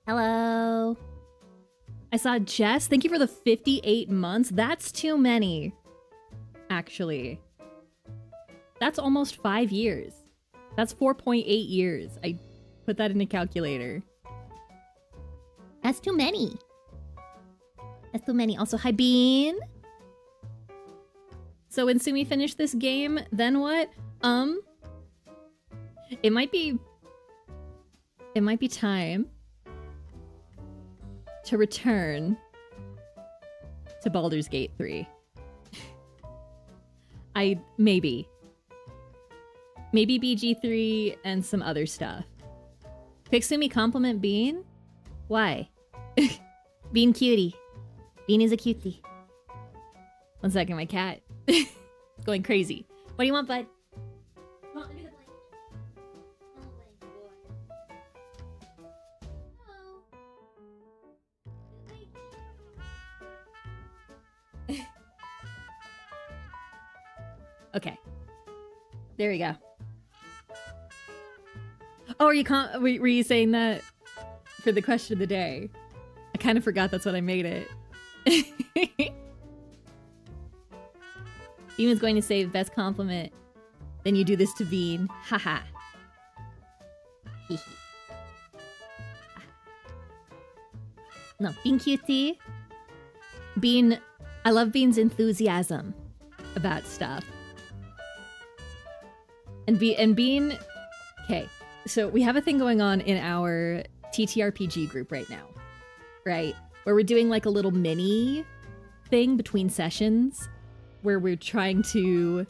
Hello. I saw Jess. Thank you for the 58 months. That's too many. Actually. That's almost 5 years. That's 4.8 years. I put that in a calculator. That's too many. That's too many. Also, hi Bean. So when Sumi finished this game, then what? It might be time to return to Baldur's Gate 3. Maybe BG3 and some other stuff. Pixumi compliment Bean? Why? Bean cutie. Bean is a cutie. 1 second, my cat. It's going crazy. What do you want, bud? Come on, under the blanket. Oh my boy. Okay. There we go. Oh, were you saying that for the question of the day? I kind of forgot that's what I made it. Demon's going to say best compliment. Then you do this to Bean. Haha. No, Bean cutie. Bean, I love Bean's enthusiasm about stuff. And Bean, okay, so we have a thing going on in our TTRPG group right now, right? Where we're doing like a little mini thing between sessions where we're trying to...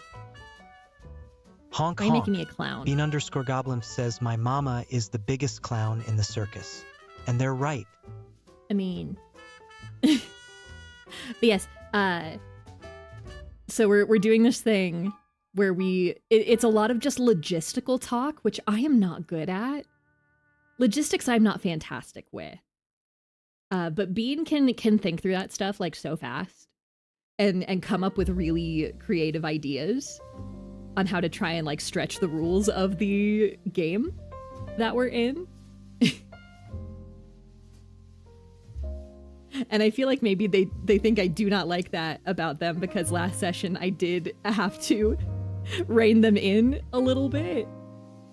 Honk Why are you honk. making me a clown? Bean_Goblin says my mama is the biggest clown in the circus. And they're right. I mean... But yes, so we're doing this thing where it's a lot of just logistical talk, which I am not good at. Logistics I'm not fantastic with. But Bean can think through that stuff like so fast and come up with really creative ideas on how to try and like stretch the rules of the game that we're in. And I feel like maybe they think I do not like that about them because last session I did have to rein them in a little bit.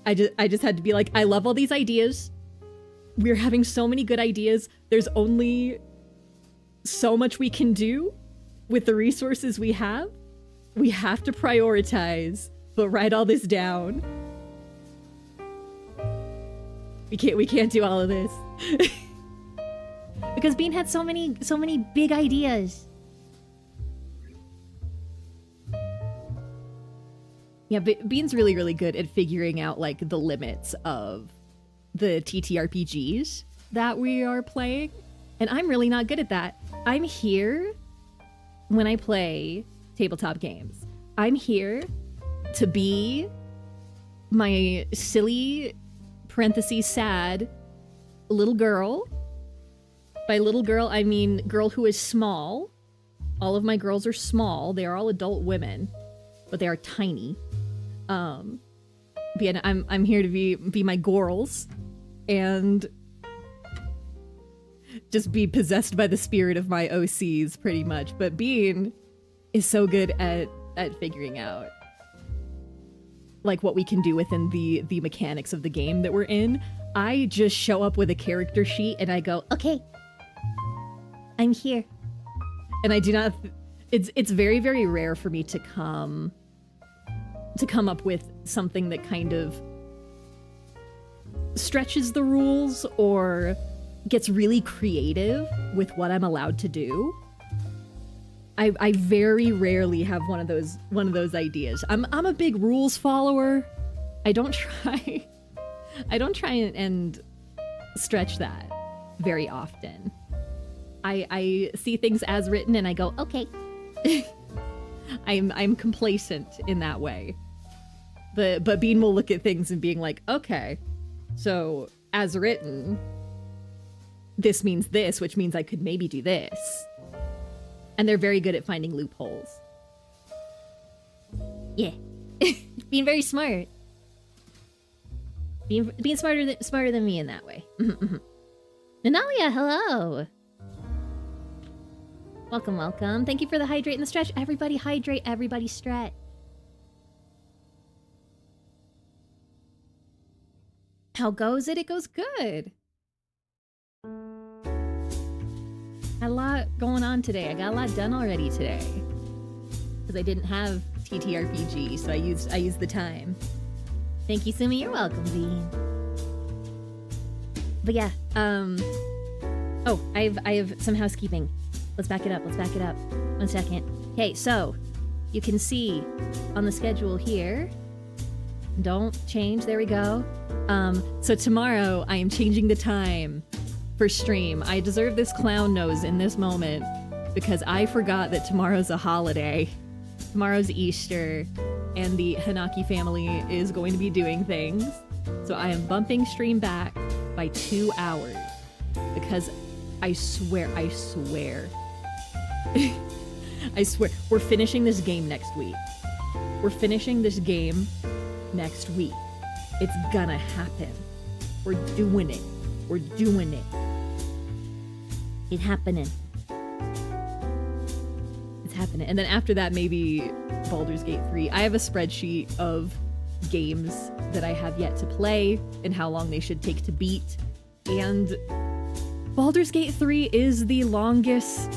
I just had to be like, I love all these ideas. We're having so many good ideas. There's only so much we can do with the resources we have. We have to prioritize, but write all this down. We can't do all of this. Because Bean had so many big ideas. Yeah, but Bean's really, really good at figuring out like the limits of the TTRPGs that we are playing. And I'm really not good at that. I'm here when I play tabletop games. I'm here to be my silly, parentheses, sad little girl. By little girl, I mean girl who is small. All of my girls are small. They are all adult women, but they are tiny. I'm here to be my girls and just be possessed by the spirit of my OCs pretty much. But Bean is so good at figuring out like what we can do within the mechanics of the game that we're in. I just show up with a character sheet and I go, okay, I'm here. And I do not, it's very, very rare for me to come up with something that kind of stretches the rules or gets really creative with what I'm allowed to do. I very rarely have one of those ideas. I'm a big rules follower. I don't try and stretch that very often. I see things as written and I go, okay. I'm complacent in that way. But Bean will look at things and being like, okay, so as written, this means this, which means I could maybe do this. And they're very good at finding loopholes. Yeah. Being very smart. Being smarter than me in that way. Nanalia, hello. Welcome, welcome. Thank you for the hydrate and the stretch. Everybody hydrate, everybody stretch. How goes it? It goes good. Had a lot going on today. I got a lot done already today. Because I didn't have TTRPG, so I used the time. Thank you, Sumi. You're welcome, Bean. But yeah, oh, I have some housekeeping. Let's back it up. Let's back it up. 1 second. Okay, so you can see on the schedule here. Don't change. There we go. So tomorrow I am changing the time for stream. I deserve this clown nose in this moment because I forgot that tomorrow's a holiday. Tomorrow's Easter, and the Hanaki family is going to be doing things. So I am bumping stream back by 2 hours because I swear, I swear, we're finishing this game next week. We're finishing this game next week. It's gonna happen. We're doing it. We're doing it. It's happening. It's happening. And then after that, maybe Baldur's Gate 3. I have a spreadsheet of games that I have yet to play and how long they should take to beat. And Baldur's Gate 3 is the longest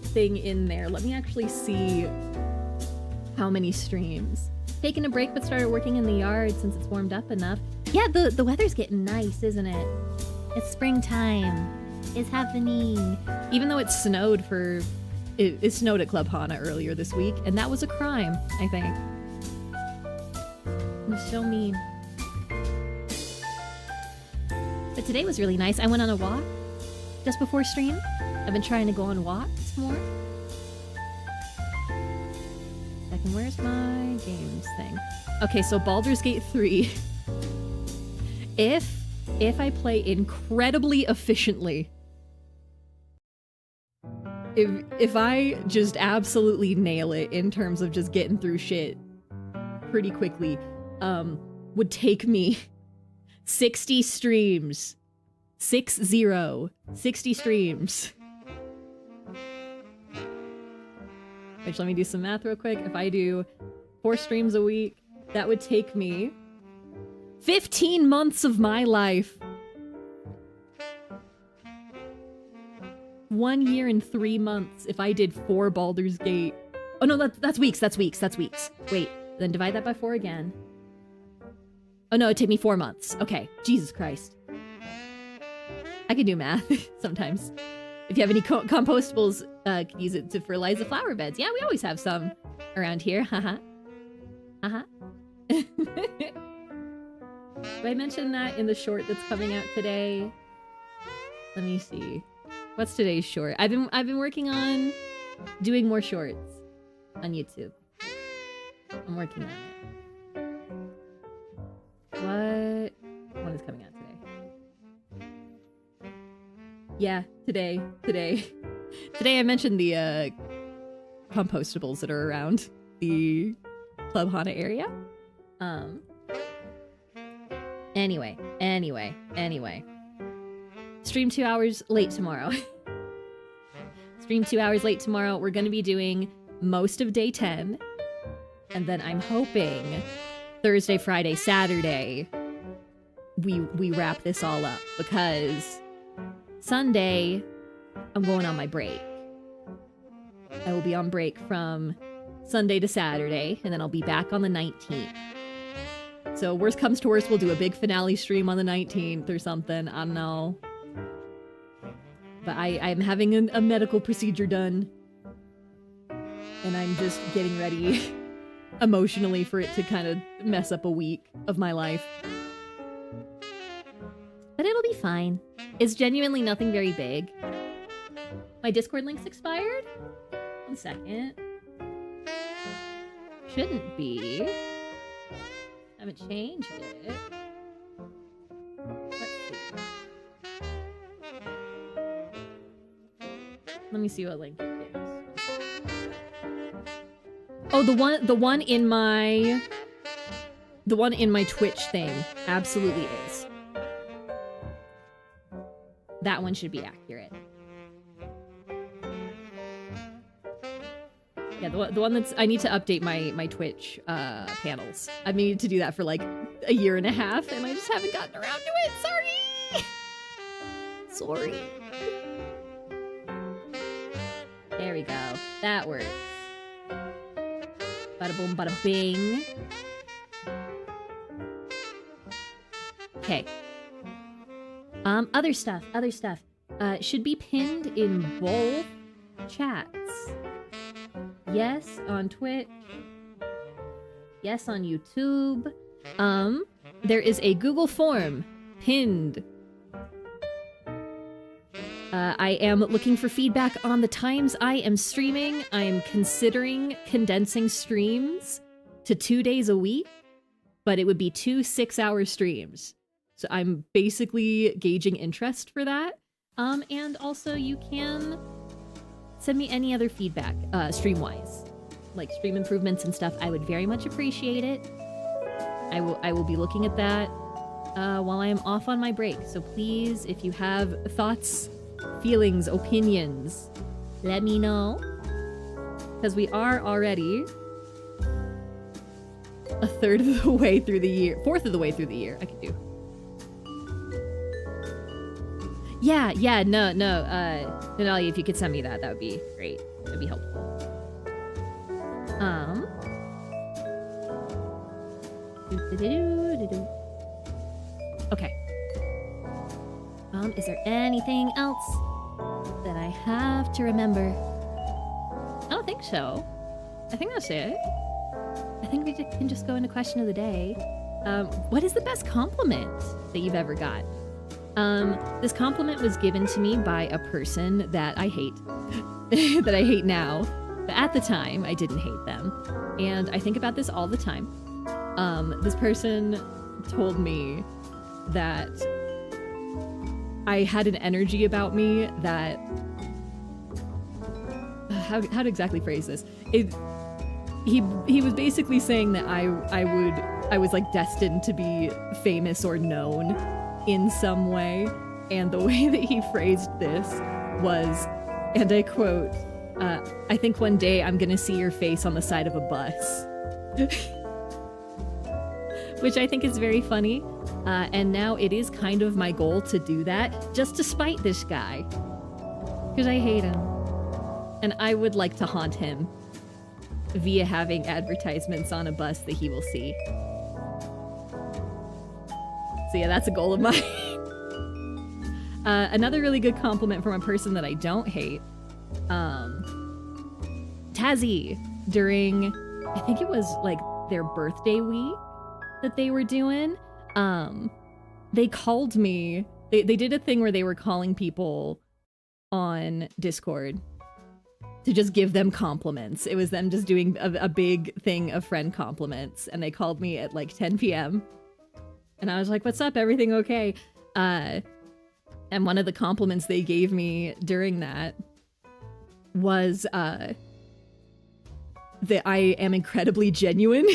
thing in there. Let me actually see how many streams. Taking a break but started working in the yard since it's warmed up enough. Yeah, the weather's getting nice, isn't it? It's springtime. It's happening. Even though it snowed for... It snowed at Club Hana earlier this week, and that was a crime, I think. It's so mean. But today was really nice. I went on a walk just before stream. I've been trying to go on walks more. Second, where's my games thing? Okay, so Baldur's Gate 3. If I play incredibly efficiently, if I just absolutely nail it in terms of just getting through shit pretty quickly, would take me 60 streams. 60 streams. Which, let me do some math real quick. If I do 4 streams a week, that would take me 15 months of my life. 1 year and 3 months if I did 4 Baldur's Gate. Oh no, that's weeks, that's weeks. Wait, then divide that by 4 again. Oh no, it'd take me 4 months. Okay, Jesus Christ. I can do math sometimes. If you have any compostables, use it to fertilize the flower beds. Yeah, we always have some around here. Haha. Haha. Do I mention that in the short that's coming out today? Let me see. What's today's short? I've been working on doing more shorts on YouTube. I'm working on it. What one is coming out today? Yeah, today. Today I mentioned the compostables that are around the Club Hana area. Anyway. Stream 2 hours late tomorrow. Stream 2 hours late tomorrow. We're gonna be doing most of day 10. And then I'm hoping Thursday, Friday, Saturday, we wrap this all up. Because Sunday, I'm going on my break. I will be on break from Sunday to Saturday, and then I'll be back on the 19th. So worst comes to worst, we'll do a big finale stream on the 19th or something. I don't know. But I'm having a medical procedure done. And I'm just getting ready emotionally for it to kind of mess up a week of my life. But it'll be fine. It's genuinely nothing very big. My Discord link's expired? 1 second. Shouldn't be. Haven't changed it. Let's see. Let me see what link it gives. Oh, the one in my Twitch thing absolutely is. That one should be accurate. Yeah, the one that's... I need to update my Twitch panels. I've needed to do that for like a year and a half, and I just haven't gotten around to it. Sorry! Sorry. There we go. That works. Bada boom, bada bing. Okay. Other stuff. Should be pinned in both chats. Yes, on Twitch. Yes, on YouTube. There is a Google form pinned. I am looking for feedback on the times I am streaming. I am considering condensing streams to 2 days a week, but it would be 2 6-hour streams. So I'm basically gauging interest for that. And also you can send me any other feedback, stream-wise. Like stream improvements and stuff. I would very much appreciate it. I will be looking at that while I am off on my break. So please, if you have thoughts, feelings, opinions, let me know. Because we are already a third of the way through the year. Fourth of the way through the year. I could do. Yeah, no, Denali, if you could send me that, that would be great. That'd be helpful. Okay. Is there anything else that I have to remember? I don't think so. I think that's it. I think we can just go into question of the day. What is the best compliment that you've ever got? This compliment was given to me by a person that I hate. That I hate now. But at the time, I didn't hate them. And I think about this all the time. This person told me that I had an energy about me that... How to exactly phrase this? He was basically saying that I was like destined to be famous or known in some way, and the way that he phrased this was, and I quote, I think one day I'm gonna see your face on the side of a bus. Which I think is very funny, and now it is kind of my goal to do that, just to spite this guy. Because I hate him. And I would like to haunt him via having advertisements on a bus that he will see. So yeah, that's a goal of mine. Another really good compliment from a person that I don't hate. Tazzy, during, I think it was like their birthday week that they were doing, they called me, they did a thing where they were calling people on Discord to just give them compliments. It was them just doing a big thing of friend compliments, and they called me at like 10 p.m. And I was like, what's up? Everything okay? And one of the compliments they gave me during that was that I am incredibly genuine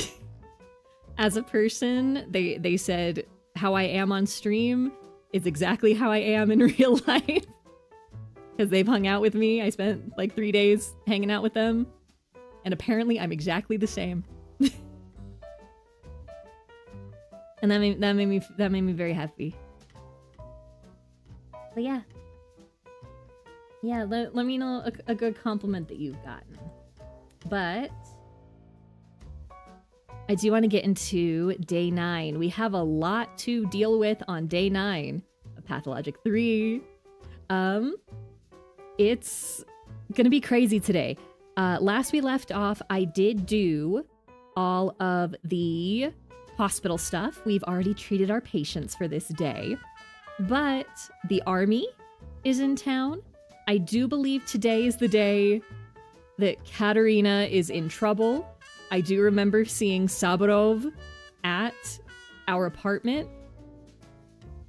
as a person. They said how I am on stream is exactly how I am in real life. Because they've hung out with me. I spent like 3 days hanging out with them. And apparently I'm exactly the same. And that made me very happy. But yeah. Yeah, let me know a good compliment that you've gotten. But I do want to get into day 9. We have a lot to deal with on day 9 of Pathologic 3. It's gonna be crazy today. Last we left off, I did do all of the hospital stuff. We've already treated our patients for this day. But the army is in town. I do believe today is the day that Katerina is in trouble. I do remember seeing Saburov at our apartment.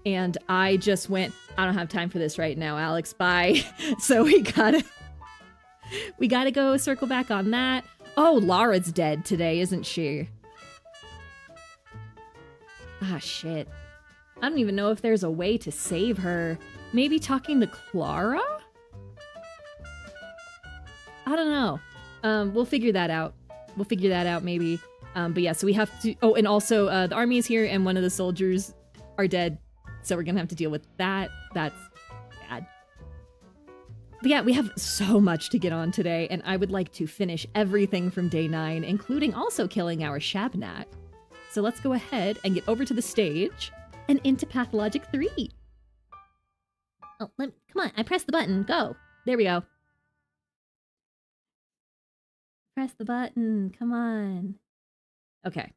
And I just went, I don't have time for this right now, Alex, bye. So we gotta go circle back on that. Oh, Laura's dead today, isn't she? Ah, shit. I don't even know if there's a way to save her. Maybe talking to Clara? I don't know. We'll figure that out. We'll figure that out maybe. But yeah, so we have to... Oh, and also the army is here and one of the soldiers are dead. So we're gonna have to deal with that. That's bad. But yeah, we have so much to get on today, and I would like to finish everything from day 9, including also killing our Shabnat. So let's go ahead and get over to the stage and into Pathologic 3. Oh, come on, I pressed the button. Go. There we go. Press the button. Come on. Okay.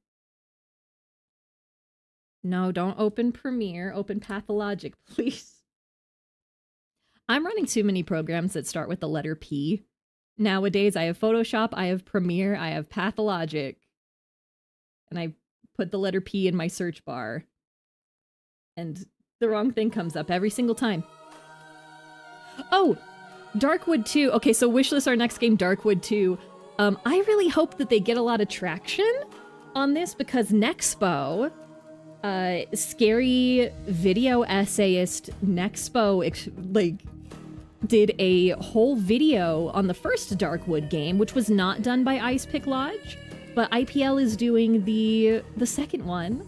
No, don't open Premiere. Open Pathologic, please. I'm running too many programs that start with the letter P. Nowadays, I have Photoshop, I have Premiere, I have Pathologic. And I put the letter P in my search bar. And the wrong thing comes up every single time. Oh! Darkwood 2. Okay, so wishlist our next game, Darkwood 2. I really hope that they get a lot of traction on this because Nexpo, scary video essayist Nexpo, did a whole video on the first Darkwood game, which was not done by Ice Pick Lodge, but IPL is doing the second one.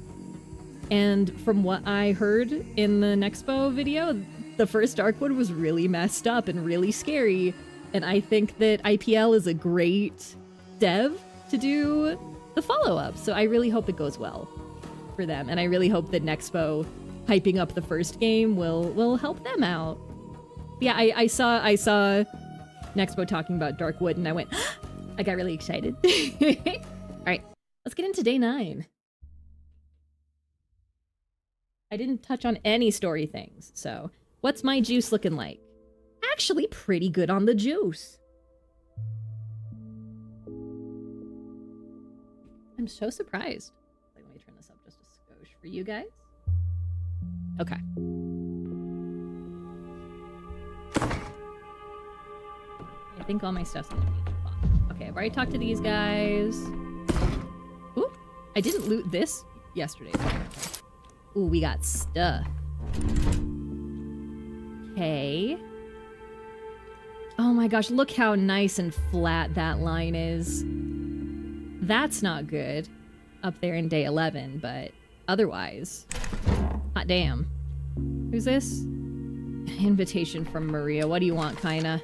And from what I heard in the Nexpo video, the first Darkwood was really messed up and really scary. And I think that IPL is a great dev to do the follow-up. So I really hope it goes well for them. And I really hope that Nexpo hyping up the first game will help them out. Yeah, I saw Nexpo talking about Darkwood and I went, I got really excited. All right, let's get into day 9. I didn't touch on any story things, so what's my juice looking like? Actually pretty good on the juice. I'm so surprised. Let me turn this up just a skosh for you guys. Okay. I think all my stuff's gonna be in the bottom. Okay, I've already talked to these guys. Ooh, I didn't loot this yesterday. Ooh, we got stuff. Okay. Oh my gosh, look how nice and flat that line is. That's not good up there in day 11, but otherwise, hot damn. Who's this? Invitation from Maria. What do you want, kinda?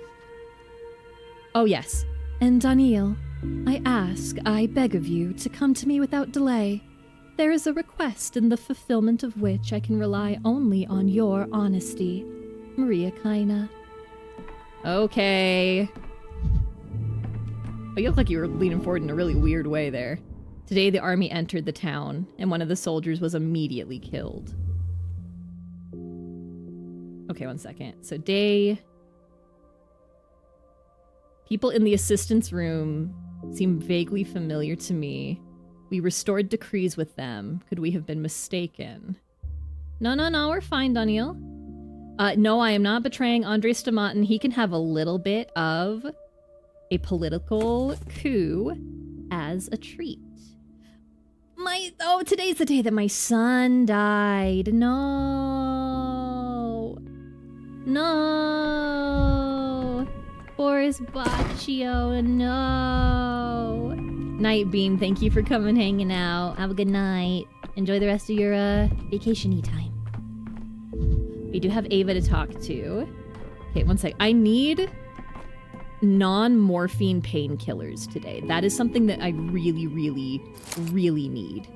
Oh yes. And Daniel, I ask, I beg of you to come to me without delay. There is a request in the fulfillment of which I can rely only on your honesty. Maria Kaina. Okay. Oh, you look like you were leaning forward in a really weird way there. Today the army entered the town, and one of the soldiers was immediately killed. Okay, one second. So day... People in the assistance room seem vaguely familiar to me. We restored decrees with them. Could we have been mistaken? No, we're fine, Daniel. No, I am not betraying Andre Stamatin. He can have a little bit of a political coup as a treat. Oh, today's the day that my son died. No. Boris Baccio, no. Nightbeam, thank you for coming hanging out. Have a good night. Enjoy the rest of your vacation-y time. We do have Ava to talk to. Okay, one sec. I need non-morphine painkillers today. That is something that I really, really, really need.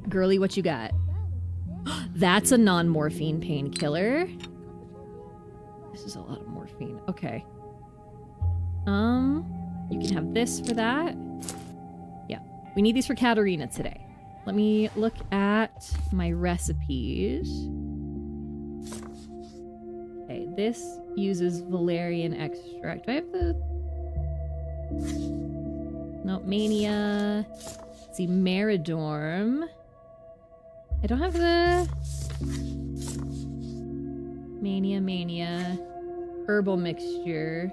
Girly, what you got? That's a non-morphine painkiller. This is a lot of morphine. Okay. You can have this for that. Yeah. We need these for Katarina today. Let me look at my recipes. Okay, this uses valerian extract. Do I have the... No, mania. Let's see, Meridorm. I don't have the... Mania. Herbal mixture.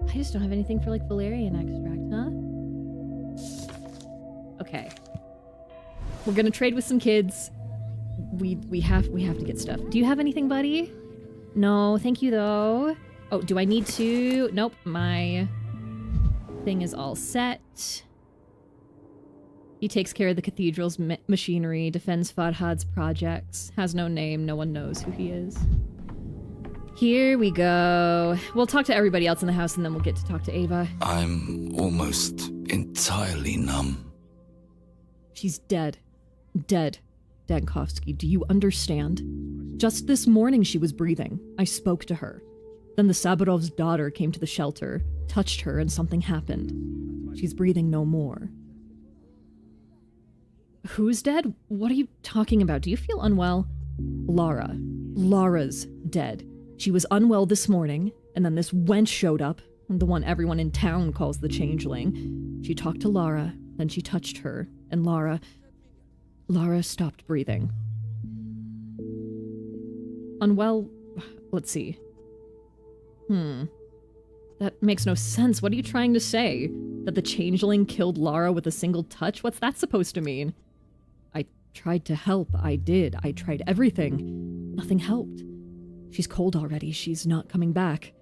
I just don't have anything for, like, valerian extract, huh? Okay. We're gonna trade with some kids. we have to get stuff. Do you have anything, buddy? No, thank you though. Oh, do I need to? Nope, my thing is all set. He takes care of the cathedral's machinery, defends Farhad's projects, has no name, no one knows who he is. Here we go. We'll talk to everybody else in the house and then we'll get to talk to Ava. I'm almost entirely numb. She's dead. Dead. Dankovsky, do you understand? Just this morning she was breathing. I spoke to her. Then the Sabarov's daughter came to the shelter, touched her, and something happened. She's breathing no more. Who's dead? What are you talking about? Do you feel unwell? Lara. Lara's dead. She was unwell this morning, and then this wench showed up, the one everyone in town calls the Changeling. She talked to Lara, then she touched her, and Lara stopped breathing. Unwell, let's see. That makes no sense. What are you trying to say? That the Changeling killed Lara with a single touch? What's that supposed to mean? I tried to help. I did. I tried everything. Nothing helped. She's cold already. She's not coming back.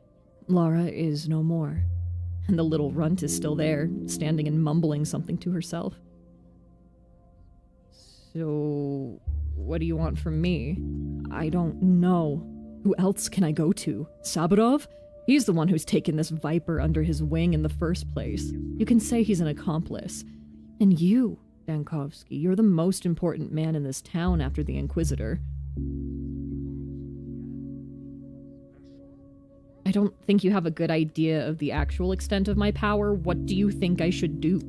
Lara is no more. And the little runt is still there, standing and mumbling something to herself. So, what do you want from me? I don't know. Who else can I go to? Sabarov? He's the one who's taken this viper under his wing in the first place. You can say he's an accomplice. And you, Dankovsky, you're the most important man in this town after the Inquisitor. I don't think you have a good idea of the actual extent of my power. What do you think I should do?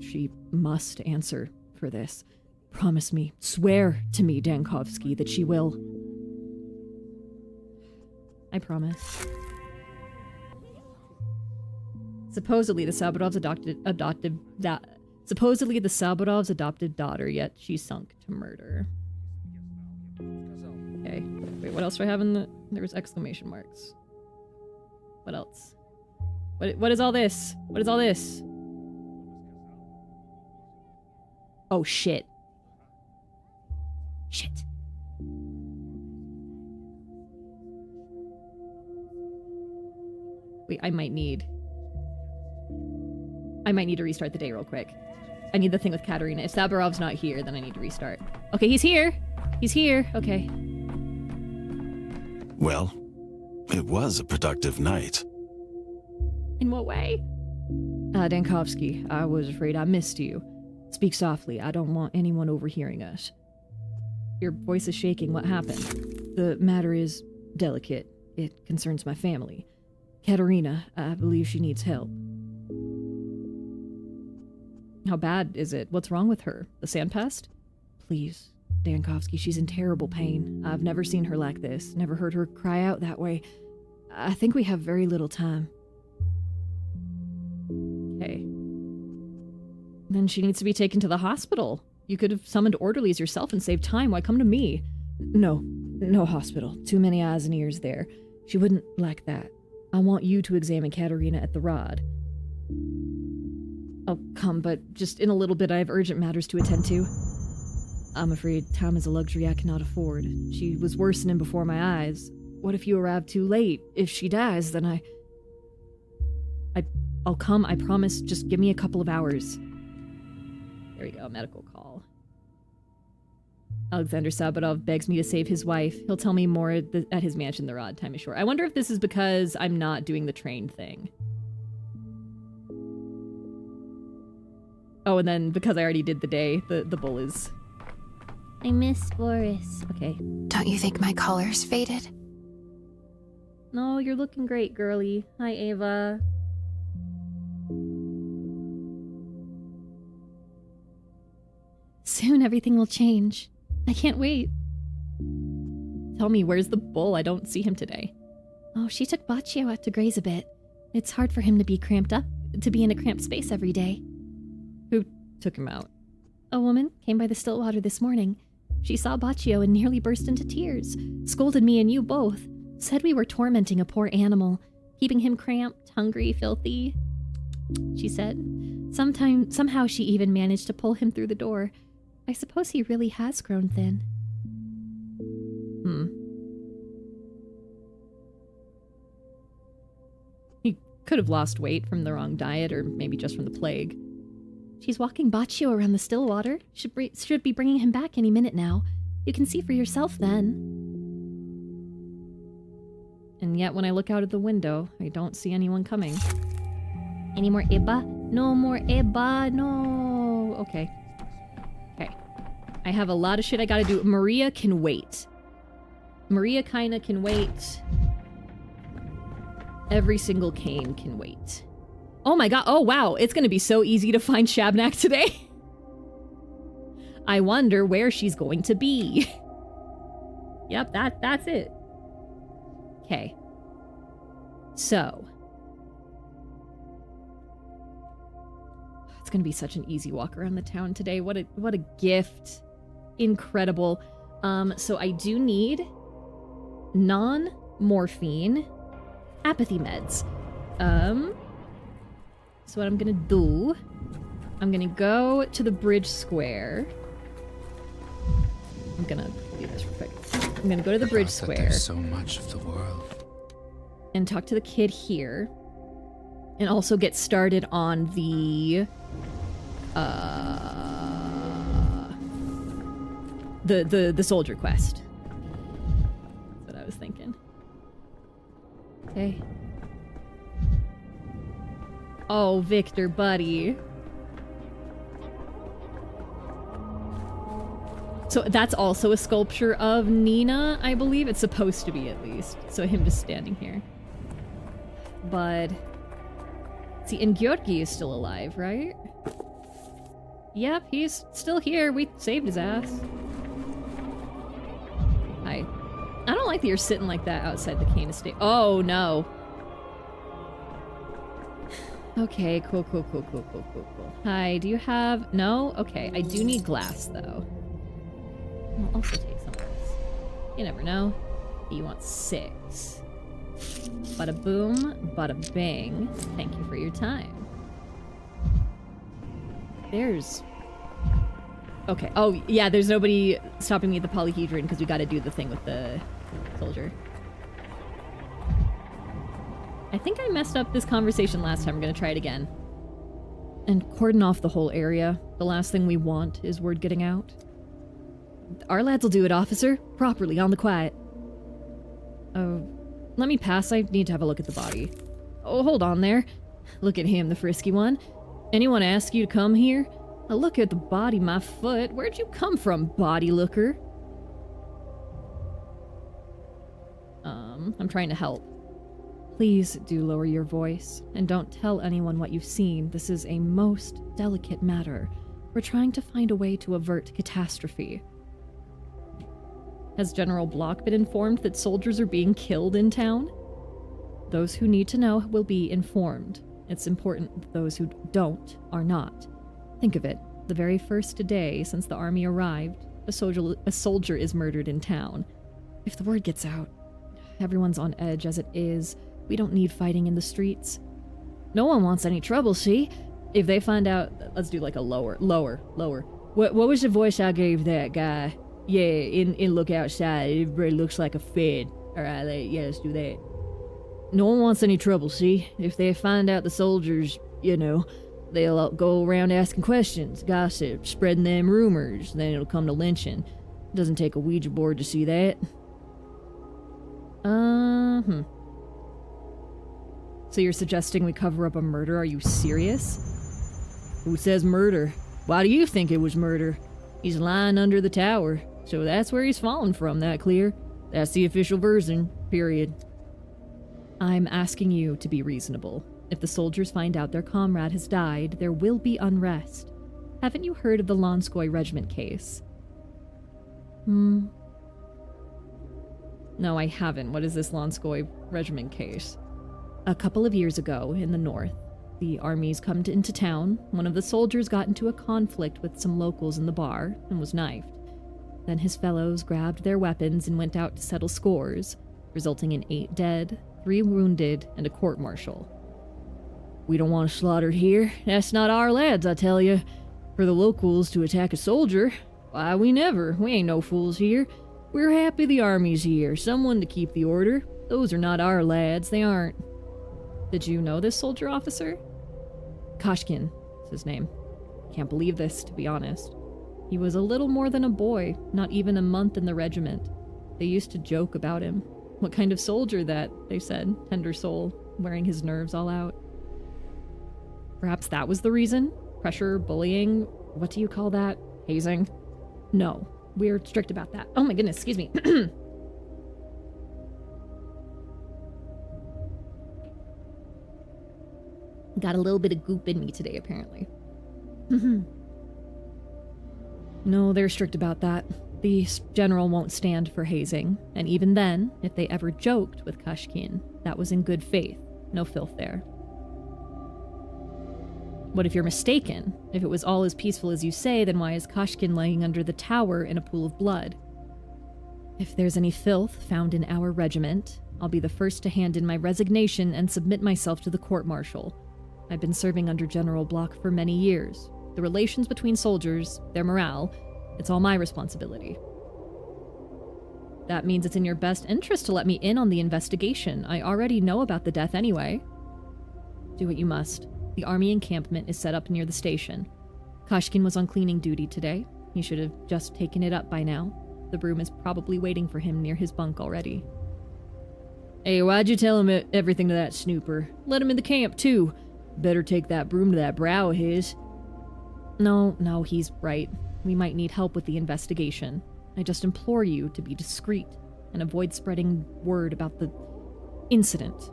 She must answer for this. Promise me, swear to me, Dankovsky, that she will. I promise. Supposedly the Sabarov's adopted daughter, yet she sunk to murder. Okay. Wait, what else do I have in the... There was exclamation marks. What else? What is all this? What is all this? Oh, shit. Shit. Wait, I might need to restart the day real quick. I need the thing with Katerina. If Sabarov's not here, then I need to restart. Okay, he's here. He's here. Okay. Well, it was a productive night. In what way? Dankovsky, I was afraid I missed you. Speak softly. I don't want anyone overhearing us. Your voice is shaking. What happened? The matter is delicate. It concerns my family. Katerina, I believe she needs help. How bad is it? What's wrong with her? The sandpest? Please, Dankovsky, she's in terrible pain. I've never seen her like this. Never heard her cry out that way. I think we have very little time. Okay. Then she needs to be taken to the hospital. You could have summoned orderlies yourself and saved time. Why come to me? No hospital. Too many eyes and ears there. She wouldn't like that. I want you to examine Katerina at the rod. Oh, come, but just in a little bit I have urgent matters to attend to. I'm afraid time is a luxury I cannot afford. She was worsening before my eyes. What if you arrive too late? If she dies, then I'll come, I promise. Just give me a couple of hours. There we go, medical call. Alexander Sabarov begs me to save his wife. He'll tell me more at his mansion. The rod time is short. I wonder if this is because I'm not doing the train thing. Oh, and then because I already did the day, the bull is... I miss Boris. Okay. Don't you think my color's faded? No, you're looking great, girly. Hi, Ava. Soon everything will change. I can't wait. Tell me, where's the bull? I don't see him today. Oh, she took Baccio out to graze a bit. It's hard for him to be in a cramped space every day. Who took him out? A woman came by the still water this morning. She saw Baccio and nearly burst into tears. Scolded me and you both. Said we were tormenting a poor animal. Keeping him cramped, hungry, filthy. She said. Somehow she even managed to pull him through the door. I suppose he really has grown thin. could have lost weight from the wrong diet, or maybe just from the plague. She's walking Baccio around the still water. Should be bringing him back any minute now. You can see for yourself then. And yet when I look out of the window, I don't see anyone coming. Any more Eba? No more Eba, no. Okay. Okay. I have a lot of shit I gotta do. Maria can wait. Maria kinda can wait. Every single cane can wait. Oh my god, oh wow, it's gonna be so easy to find Shabnak today. I wonder where she's going to be. Yep, that's it. Okay. So. It's gonna be such an easy walk around the town today. What a gift. Incredible. So I do need non-morphine apathy meds. So what I'm gonna do, I'm gonna go to the bridge square. I'm gonna do this real quick. I'm gonna go to the bridge square. There's so much of the world. And talk to the kid here. And also get started on the soldier quest. That's what I was thinking. Okay. Oh, Victor, buddy. So that's also a sculpture of Nina, I believe. It's supposed to be, at least. So him just standing here. But... see, and Georgi is still alive, right? Yep, he's still here. We saved his ass. Hi. I don't like that you're sitting like that outside the cane estate. Oh, no. Okay, cool. Hi, do you have... no? Okay, I do need glass, though. I'll also take some of this. You never know. You want 6. Bada boom, bada bing. Thank you for your time. There's... okay. Oh, yeah, there's nobody stopping me at the polyhedron because we gotta do the thing with the soldier. I think I messed up this conversation last time. I'm gonna try it again. And cordon off the whole area. The last thing we want is word getting out. Our lads will do it, officer. Properly, on the quiet. Oh, let me pass. I need to have a look at the body. Oh, hold on there. Look at him, the frisky one. Anyone ask you to come here? A look at the body, my foot. Where'd you come from, body looker? I'm trying to help. Please do lower your voice, and don't tell anyone what you've seen. This is a most delicate matter. We're trying to find a way to avert catastrophe. Has General Block been informed that soldiers are being killed in town? Those who need to know will be informed. It's important that those who don't are not. Think of it. The very first day since the army arrived, a soldier is murdered in town. If the word gets out, everyone's on edge as it is. We don't need fighting in the streets. No one wants any trouble, see? If they find out... let's do like a lower. What was the voice I gave that guy? Yeah, in Look Outside, everybody looks like a fed. Alright, yeah, let's do that. No one wants any trouble, see? If they find out the soldiers, you know, they'll go around asking questions, gossip, spreading them rumors, then it'll come to lynching. Doesn't take a Ouija board to see that. So you're suggesting we cover up a murder? Are you serious? Who says murder? Why do you think it was murder? He's lying under the tower, so that's where he's fallen from, that clear. That's the official version, period. I'm asking you to be reasonable. If the soldiers find out their comrade has died, there will be unrest. Haven't you heard of the Lonskoy Regiment case? No, I haven't. What is this Lonskoy Regiment case? A couple of years ago, in the north, the armies come into town. One of the soldiers got into a conflict with some locals in the bar and was knifed. Then his fellows grabbed their weapons and went out to settle scores, resulting in 8 dead, 3 wounded, and a court-martial. We don't want to slaughter here. That's not our lads, I tell you. For the locals to attack a soldier, why, we never. We ain't no fools here. We're happy the army's here, someone to keep the order. Those are not our lads, they aren't. Did you know this soldier officer? Koshkin is his name. Can't believe this, to be honest. He was a little more than a boy, not even a month in the regiment. They used to joke about him. What kind of soldier that, they said, tender soul, wearing his nerves all out. Perhaps that was the reason? Pressure, bullying, what do you call that? Hazing? No, we're strict about that. Oh my goodness, excuse me. Got a little bit of goop in me today, apparently. No, they're strict about that. The general won't stand for hazing, and even then, if they ever joked with Koshkin, that was in good faith. No filth there. What if you're mistaken? If it was all as peaceful as you say, then why is Koshkin laying under the tower in a pool of blood? If there's any filth found in our regiment, I'll be the first to hand in my resignation and submit myself to the court-martial. I've been serving under General Block for many years. The relations between soldiers, their morale, it's all my responsibility. That means it's in your best interest to let me in on the investigation. I already know about the death anyway. Do what you must. The army encampment is set up near the station. Koshkin was on cleaning duty today. He should have just taken it up by now. The broom is probably waiting for him near his bunk already. Hey, why'd you tell him everything to that snooper? Let him in the camp, too. Better take that broom to that brow of his. No, he's right. We might need help with the investigation. I just implore you to be discreet and avoid spreading word about the incident.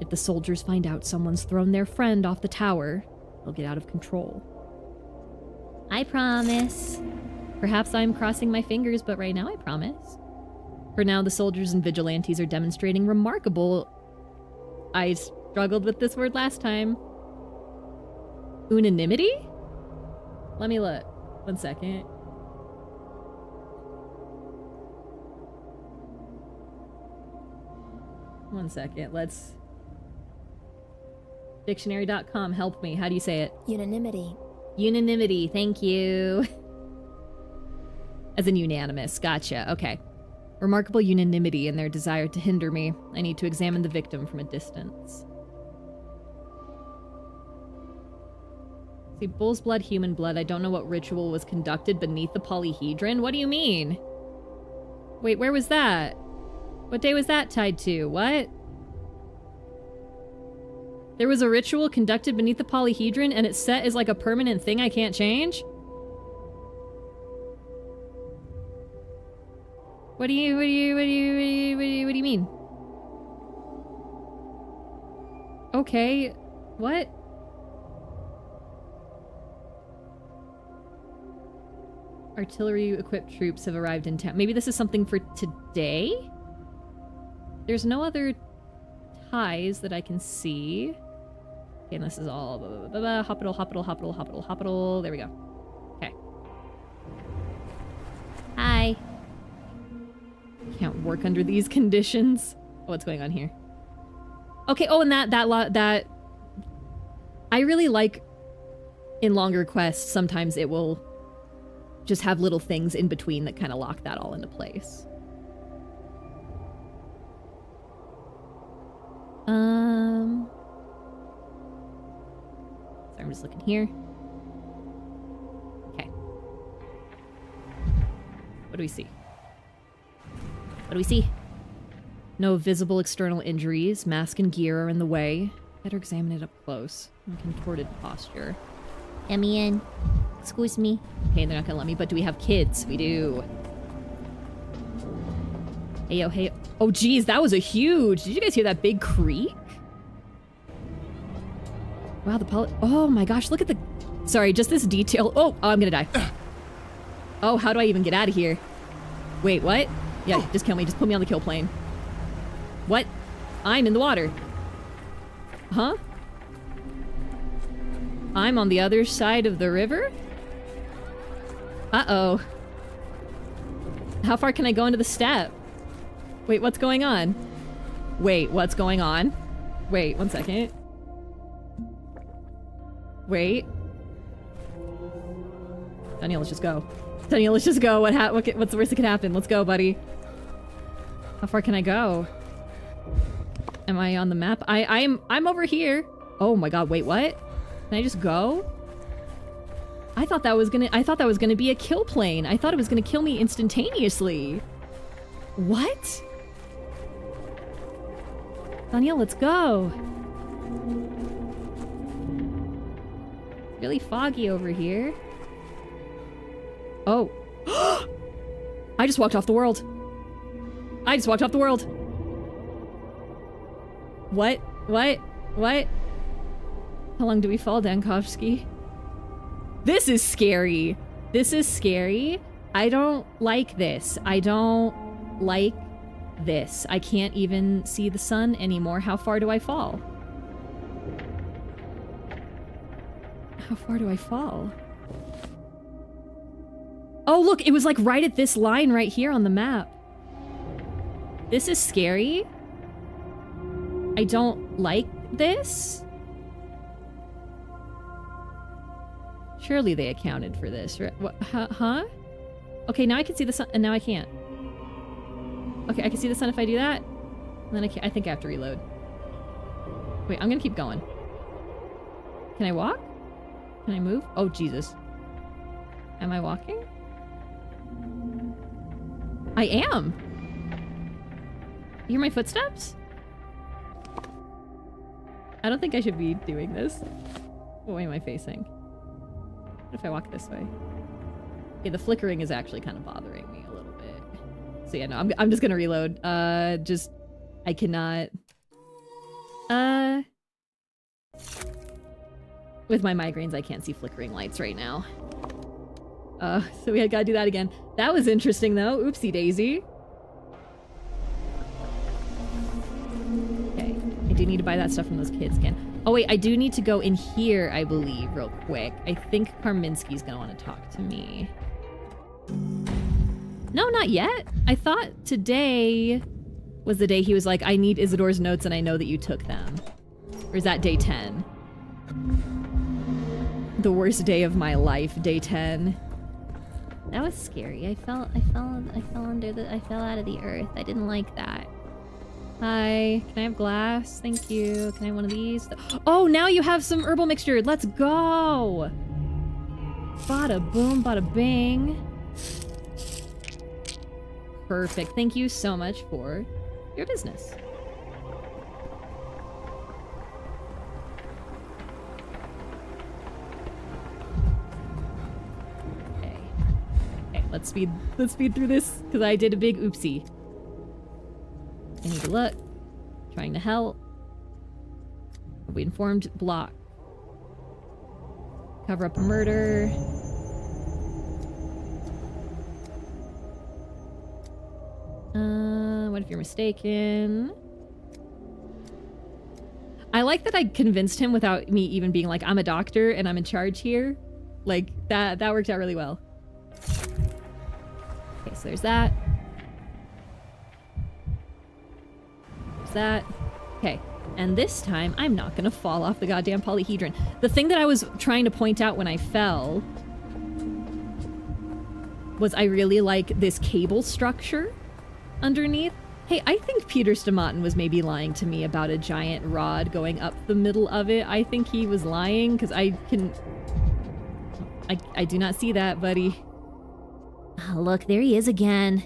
If the soldiers find out someone's thrown their friend off the tower, they'll get out of control. I promise. Perhaps I'm crossing my fingers, but right now I promise. For now, the soldiers and vigilantes are demonstrating remarkable... I struggled with this word last time. Unanimity? Let me look. 1 second. One second. Let's... Dictionary.com, help me. How do you say it? Unanimity. Unanimity, thank you. As in unanimous, gotcha, okay. Remarkable unanimity in their desire to hinder me. I need to examine the victim from a distance. See, bull's blood, human blood. I don't know what ritual was conducted beneath the polyhedron. What do you mean? Wait, where was that? What day was that tied to? What? There was a ritual conducted beneath the polyhedron and it's set as like a permanent thing I can't change? What do you mean? Okay, what? Artillery-equipped troops have arrived in town. Maybe this is something for today? There's no other ties that I can see. Okay, and this is all hospital. There we go. Okay. Hi. Can't work under these conditions. What's going on here? Okay, oh, and that I really like in longer quests, sometimes it will just have little things in between that kind of lock that all into place. So I'm just looking here. Okay. What do we see? What do we see? No visible external injuries. Mask and gear are in the way. Better examine it up close. Contorted posture. Let me in. Excuse me. Okay, they're not gonna let me, but do we have kids? We do. Hey, oh, hey. Oh, geez, that was a huge... Did you guys hear that big creak? Wow, oh my gosh, look at the... Sorry, just this detail. Oh, I'm gonna die. Oh, how do I even get out of here? Wait, what? Yeah, just kill me. Just put me on the kill plane. What? I'm in the water. Huh? I'm on the other side of the river? Uh-oh. How far can I go into the step? Wait, what's going on? Wait, what's going on? Wait, 1 second. Wait. Daniel, let's just go. Daniel, let's just go. What's the worst that could happen? Let's go, buddy. How far can I go? Am I on the map? I'm over here. Oh my god, wait, what? Can I just go? I thought that was gonna be a kill plane. I thought it was gonna kill me instantaneously. What? Danielle, let's go. Really foggy over here. Oh. I just walked off the world. I just walked off the world. What? What? What? How long do we fall, Dankovsky? This is scary. This is scary. I don't like this. I don't like this. I can't even see the sun anymore. How far do I fall? How far do I fall? Oh, look, it was like right at this line right here on the map. This is scary. I don't like this. Surely they accounted for this, right? What, huh? Okay, now I can see the sun, and now I can't. Okay, I can see the sun if I do that. And then I think I have to reload. Wait, I'm gonna keep going. Can I walk? Can I move? Oh, Jesus. Am I walking? I am! You hear my footsteps? I don't think I should be doing this. What way am I facing? What if I walk this way? Okay, the flickering is actually kind of bothering me a little bit. So yeah, no, I'm just gonna reload. I cannot... With my migraines, I can't see flickering lights right now. So we gotta do that again. That was interesting though. Oopsie daisy. Okay, I do need to buy that stuff from those kids again. Oh wait, I do need to go in here, I believe, real quick. I think Karminski's gonna want to talk to me. No, not yet. I thought today was the day he was like, I need Isidore's notes and I know that you took them. Or is that day 10? The worst day of my life, day 10. That was scary. I fell out of the earth. I didn't like that. Hi, can I have glass? Thank you. Can I have one of these? Oh, now you have some herbal mixture. Let's go. Bada boom, bada bing. Perfect. Thank you so much for your business. Let's speed through this, because I did a big oopsie. I need to look. Trying to help. We informed block. Cover up a murder. What if you're mistaken? I like that I convinced him without me even being like, I'm a doctor and I'm in charge here. Like, that worked out really well. Okay, so there's that. There's that. Okay, and this time I'm not gonna fall off the goddamn polyhedron. The thing that I was trying to point out when I fell was I really like this cable structure underneath. Hey, I think Peter Stamatin was maybe lying to me about a giant rod going up the middle of it. I think he was lying, because I do not see that, buddy. Oh, look, there he is again.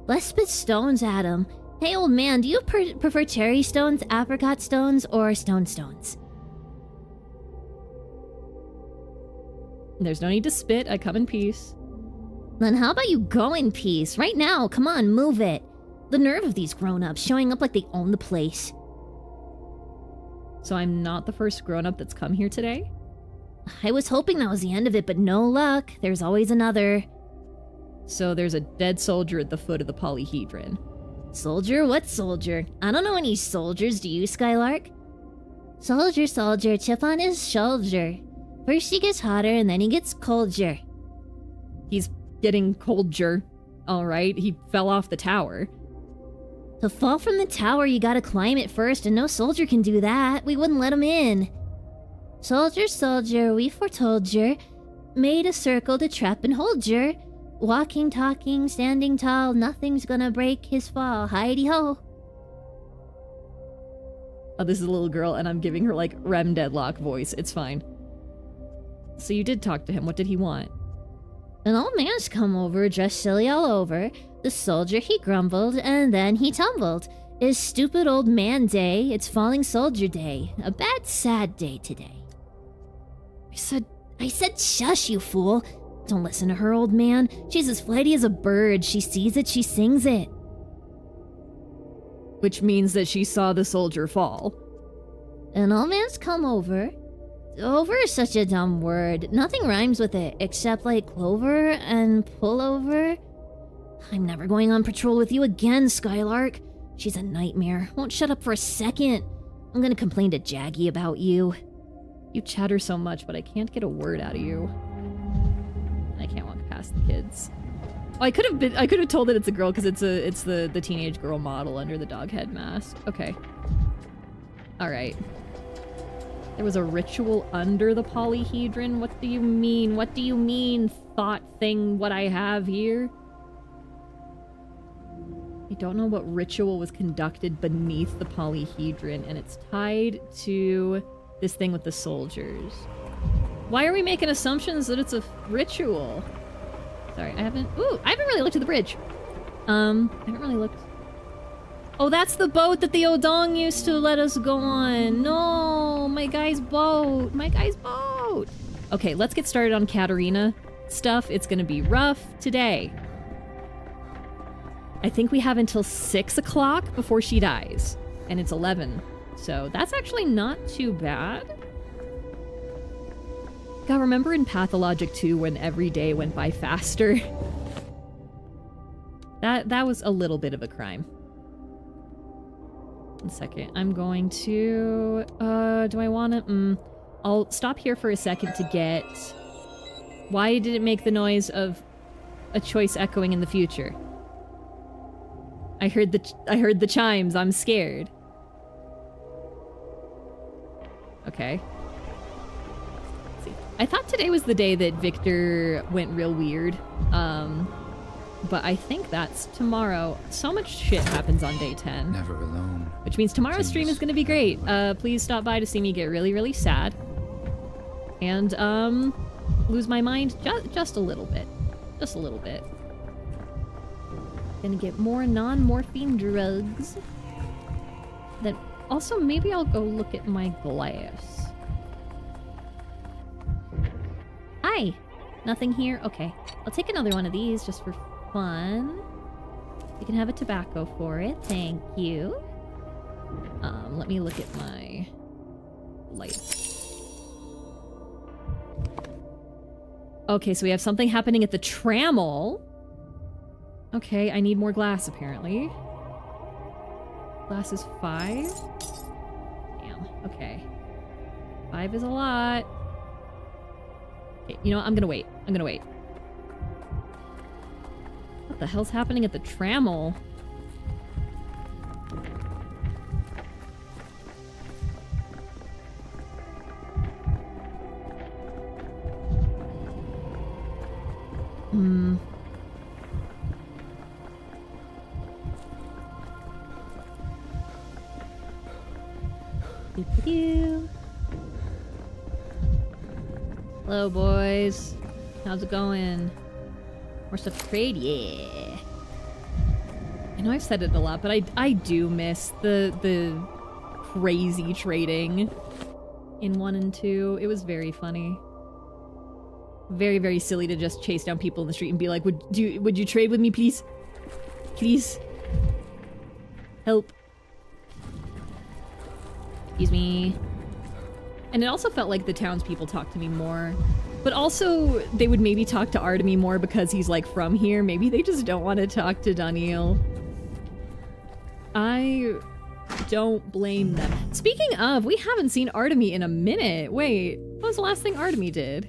Let's spit stones at him. Hey, old man, do you prefer cherry stones, apricot stones, or stones? There's no need to spit. I come in peace. Then how about you go in peace? Right now, come on, move it. The nerve of these grown-ups showing up like they own the place. So I'm not the first grown-up that's come here today? I was hoping that was the end of it, but no luck. There's always another. So there's a dead soldier at the foot of the polyhedron. Soldier? What soldier? I don't know any soldiers, do you, Skylark? Soldier, chip on his shoulder. First he gets hotter and then he gets colder. He's getting colder. Alright, he fell off the tower. To fall from the tower, you gotta climb it first, and no soldier can do that. We wouldn't let him in. Soldier, we foretold yer. Made a circle to trap and hold yer. Walking, talking, standing tall, nothing's gonna break his fall. Heidi-ho. Oh, this is a little girl, and I'm giving her, like, Rem Deadlock voice. It's fine. So you did talk to him. What did he want? An old man's come over, dressed silly all over. The soldier, he grumbled, and then he tumbled. It's stupid old man day, it's falling soldier day. A bad, sad day today. I said shush, you fool. Don't listen to her, old man. She's as flighty as a bird. She sees it, she sings it. Which means that she saw the soldier fall. An old man's come over. Over is such a dumb word. Nothing rhymes with it, except like clover and pullover. I'm never going on patrol with you again, Skylark. She's a nightmare. Won't shut up for a second. I'm gonna complain to Jaggy about you. You chatter so much, but I can't get a word out of you. I can't walk past the kids. Oh, I could have told that it's a girl because it's the teenage girl model under the dog head mask. Okay. All right. There was a ritual under the polyhedron. What do you mean? What do you mean, thought thing, what I have here? I don't know what ritual was conducted beneath the polyhedron, and it's tied to this thing with the soldiers. Why are we making assumptions that it's a ritual? Sorry, I haven't really looked at the bridge. I haven't really looked. Oh, that's the boat that the Odong used to let us go on. No, my guy's boat. My guy's boat. Okay, let's get started on Katarina stuff. It's gonna be rough today. I think we have until 6 o'clock before she dies. And it's 11. So that's actually not too bad. God, remember in Pathologic 2 when every day went by faster? That was a little bit of a crime. 1 second. I'm going to... do I want to... I'll stop here for a second to get... Why did it make the noise of a choice echoing in the future? I heard the chimes. I'm scared. Okay. Let's see. I thought today was the day that Victor went real weird. But I think that's tomorrow. So much shit happens on day 10. Never alone. Which means tomorrow's stream is going to be great. Please stop by to see me get really, really sad. And, lose my mind just a little bit. Just a little bit. Gonna get more non-morphine drugs. Then also maybe I'll go look at my glass. Hi! Nothing here? Okay. I'll take another one of these just for fun. You can have a tobacco for it. Thank you. Let me look at my lights. Okay, so we have something happening at the Trammel. Okay, I need more glass, apparently. Glass is 5? Damn, okay. 5 is a lot. Okay, you know what? I'm gonna wait. I'm gonna wait. What the hell's happening at the Trammel? Hello, boys. How's it going? More stuff to trade? Yeah. I know I've said it a lot, but I do miss the crazy trading in 1 and 2. It was very funny. Very, very silly to just chase down people in the street and be like, would you trade with me, please? Please? Help. Excuse me. And it also felt like the townspeople talked to me more. But also, they would maybe talk to Artemy more because he's, like, from here. Maybe they just don't want to talk to Daniel. I don't blame them. Speaking of, we haven't seen Artemy in a minute. Wait, what was the last thing Artemy did?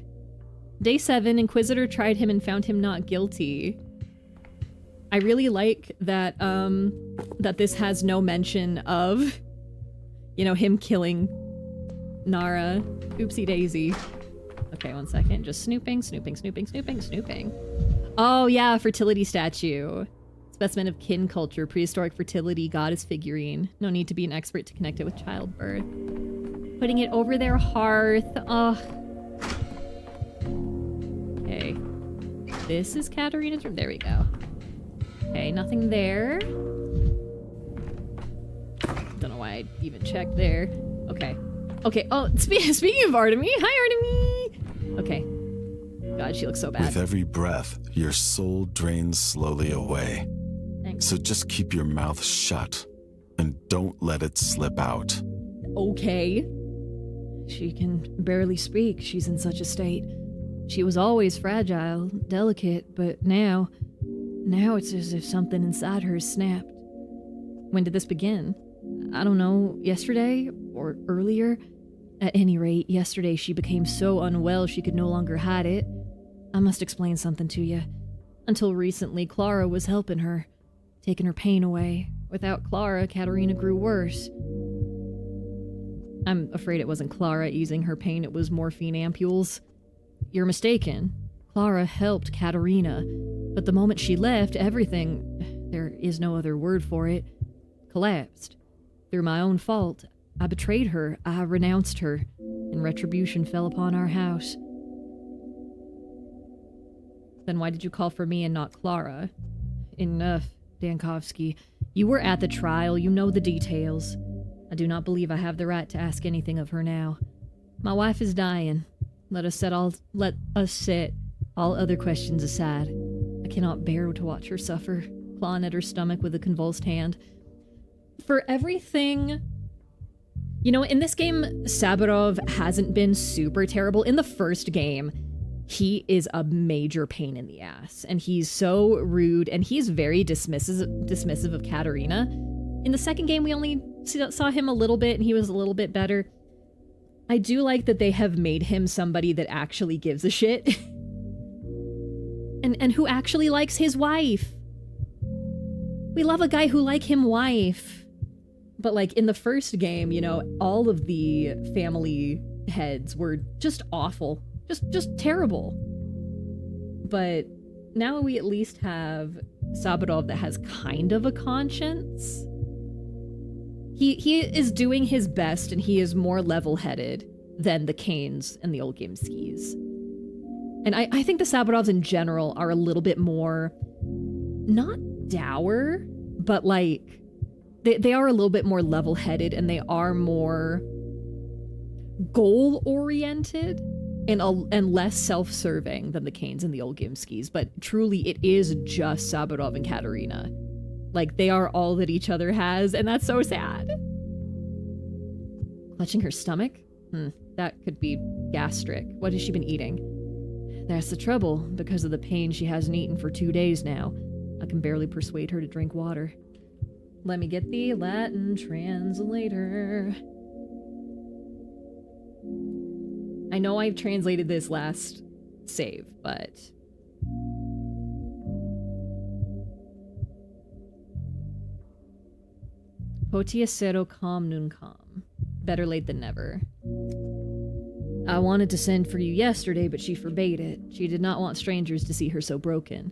Day 7, Inquisitor tried him and found him not guilty. I really like that, that this has no mention of, you know, him killing Nara. Oopsie daisy. Okay, 1 second. Just snooping. Oh yeah, fertility statue. Specimen of kin culture, prehistoric fertility, goddess figurine. No need to be an expert to connect it with childbirth. Putting it over their hearth. Ugh. Okay. This is Katarina's room. There we go. Okay, nothing there. Don't know why I even checked there. Okay. Okay, oh, speaking of Artemis. Hi, Artemis! Okay. God, she looks so bad. With every breath, your soul drains slowly away. Thanks. So just keep your mouth shut and don't let it slip out. Okay. She can barely speak. She's in such a state. She was always fragile, delicate, but now it's as if something inside her snapped. When did this begin? I don't know, yesterday or earlier? At any rate, yesterday she became so unwell she could no longer hide it. I must explain something to you. Until recently, Clara was helping her, taking her pain away. Without Clara, Katarina grew worse. I'm afraid it wasn't Clara easing her pain, it was morphine ampules. You're mistaken. Clara helped Katarina, but the moment she left, everything, there is no other word for it, collapsed. Through my own fault, I betrayed her, I renounced her, and retribution fell upon our house. Then why did you call for me and not Clara? Enough, Dankovsky. You were at the trial, you know the details. I do not believe I have the right to ask anything of her now. My wife is dying. Let us set all other questions aside. I cannot bear to watch her suffer, clawing at her stomach with a convulsed hand. For everything... You know, in this game, Saburov hasn't been super terrible. In the first game, he is a major pain in the ass, and he's so rude, and he's very dismissive of Katarina. In the second game, we only saw him a little bit, and he was a little bit better. I do like that they have made him somebody that actually gives a shit. and who actually likes his wife. We love a guy who like him wife. But like in the first game, you know, all of the family heads were just awful. Just terrible. But now we at least have Saburov that has kind of a conscience. He is doing his best, and he is more level-headed than the Kanes and the old game skis. And I think the Saburovs in general are a little bit more, not dour, but like, they are a little bit more level-headed, and they are more goal-oriented and less self-serving than the Kanes and the old game skis. But truly, it is just Saburov and Katarina. Like, they are all that each other has, and that's so sad. Clutching her stomach? That could be gastric. What has she been eating? That's the trouble. Because of the pain, she hasn't eaten for 2 days now. I can barely persuade her to drink water. Let me get the Latin translator. I know I've translated this last save, but... Potia sero com nun com. Better late than never. I wanted to send for you yesterday, but she forbade it. She did not want strangers to see her so broken.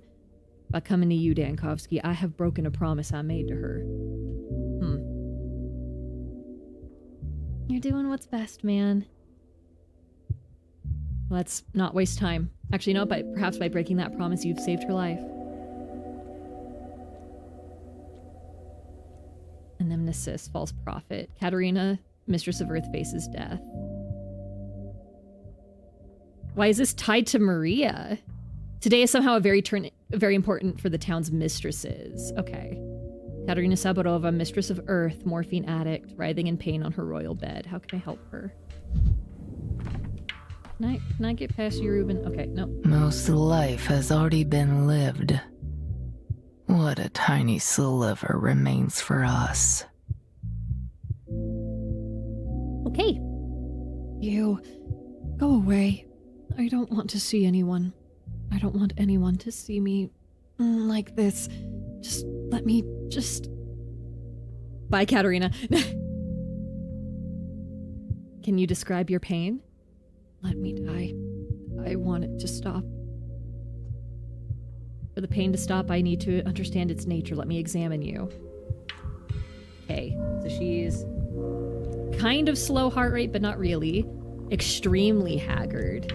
By coming to you, Dankovsky, I have broken a promise I made to her. You're doing what's best, man. Let's not waste time. Actually, no, but perhaps by breaking that promise, you've saved her life. Nemesis, false prophet. Katarina, mistress of earth, faces death. Why is this tied to Maria? Today is somehow very important for the town's mistresses. Okay. Katarina Saburova, mistress of earth, morphine addict, writhing in pain on her royal bed. How can I help her? Can I get past you, Ruben? Okay, no. Most life has already been lived. What a tiny sliver remains for us. Okay. You, go away. I don't want to see anyone. I don't want anyone to see me like this. Just let me just... Bye, Katarina. Can you describe your pain? Let me die. I want it to stop. For the pain to stop, I need to understand its nature. Let me examine you. Okay, so she's kind of slow heart rate, but not really. Extremely haggard.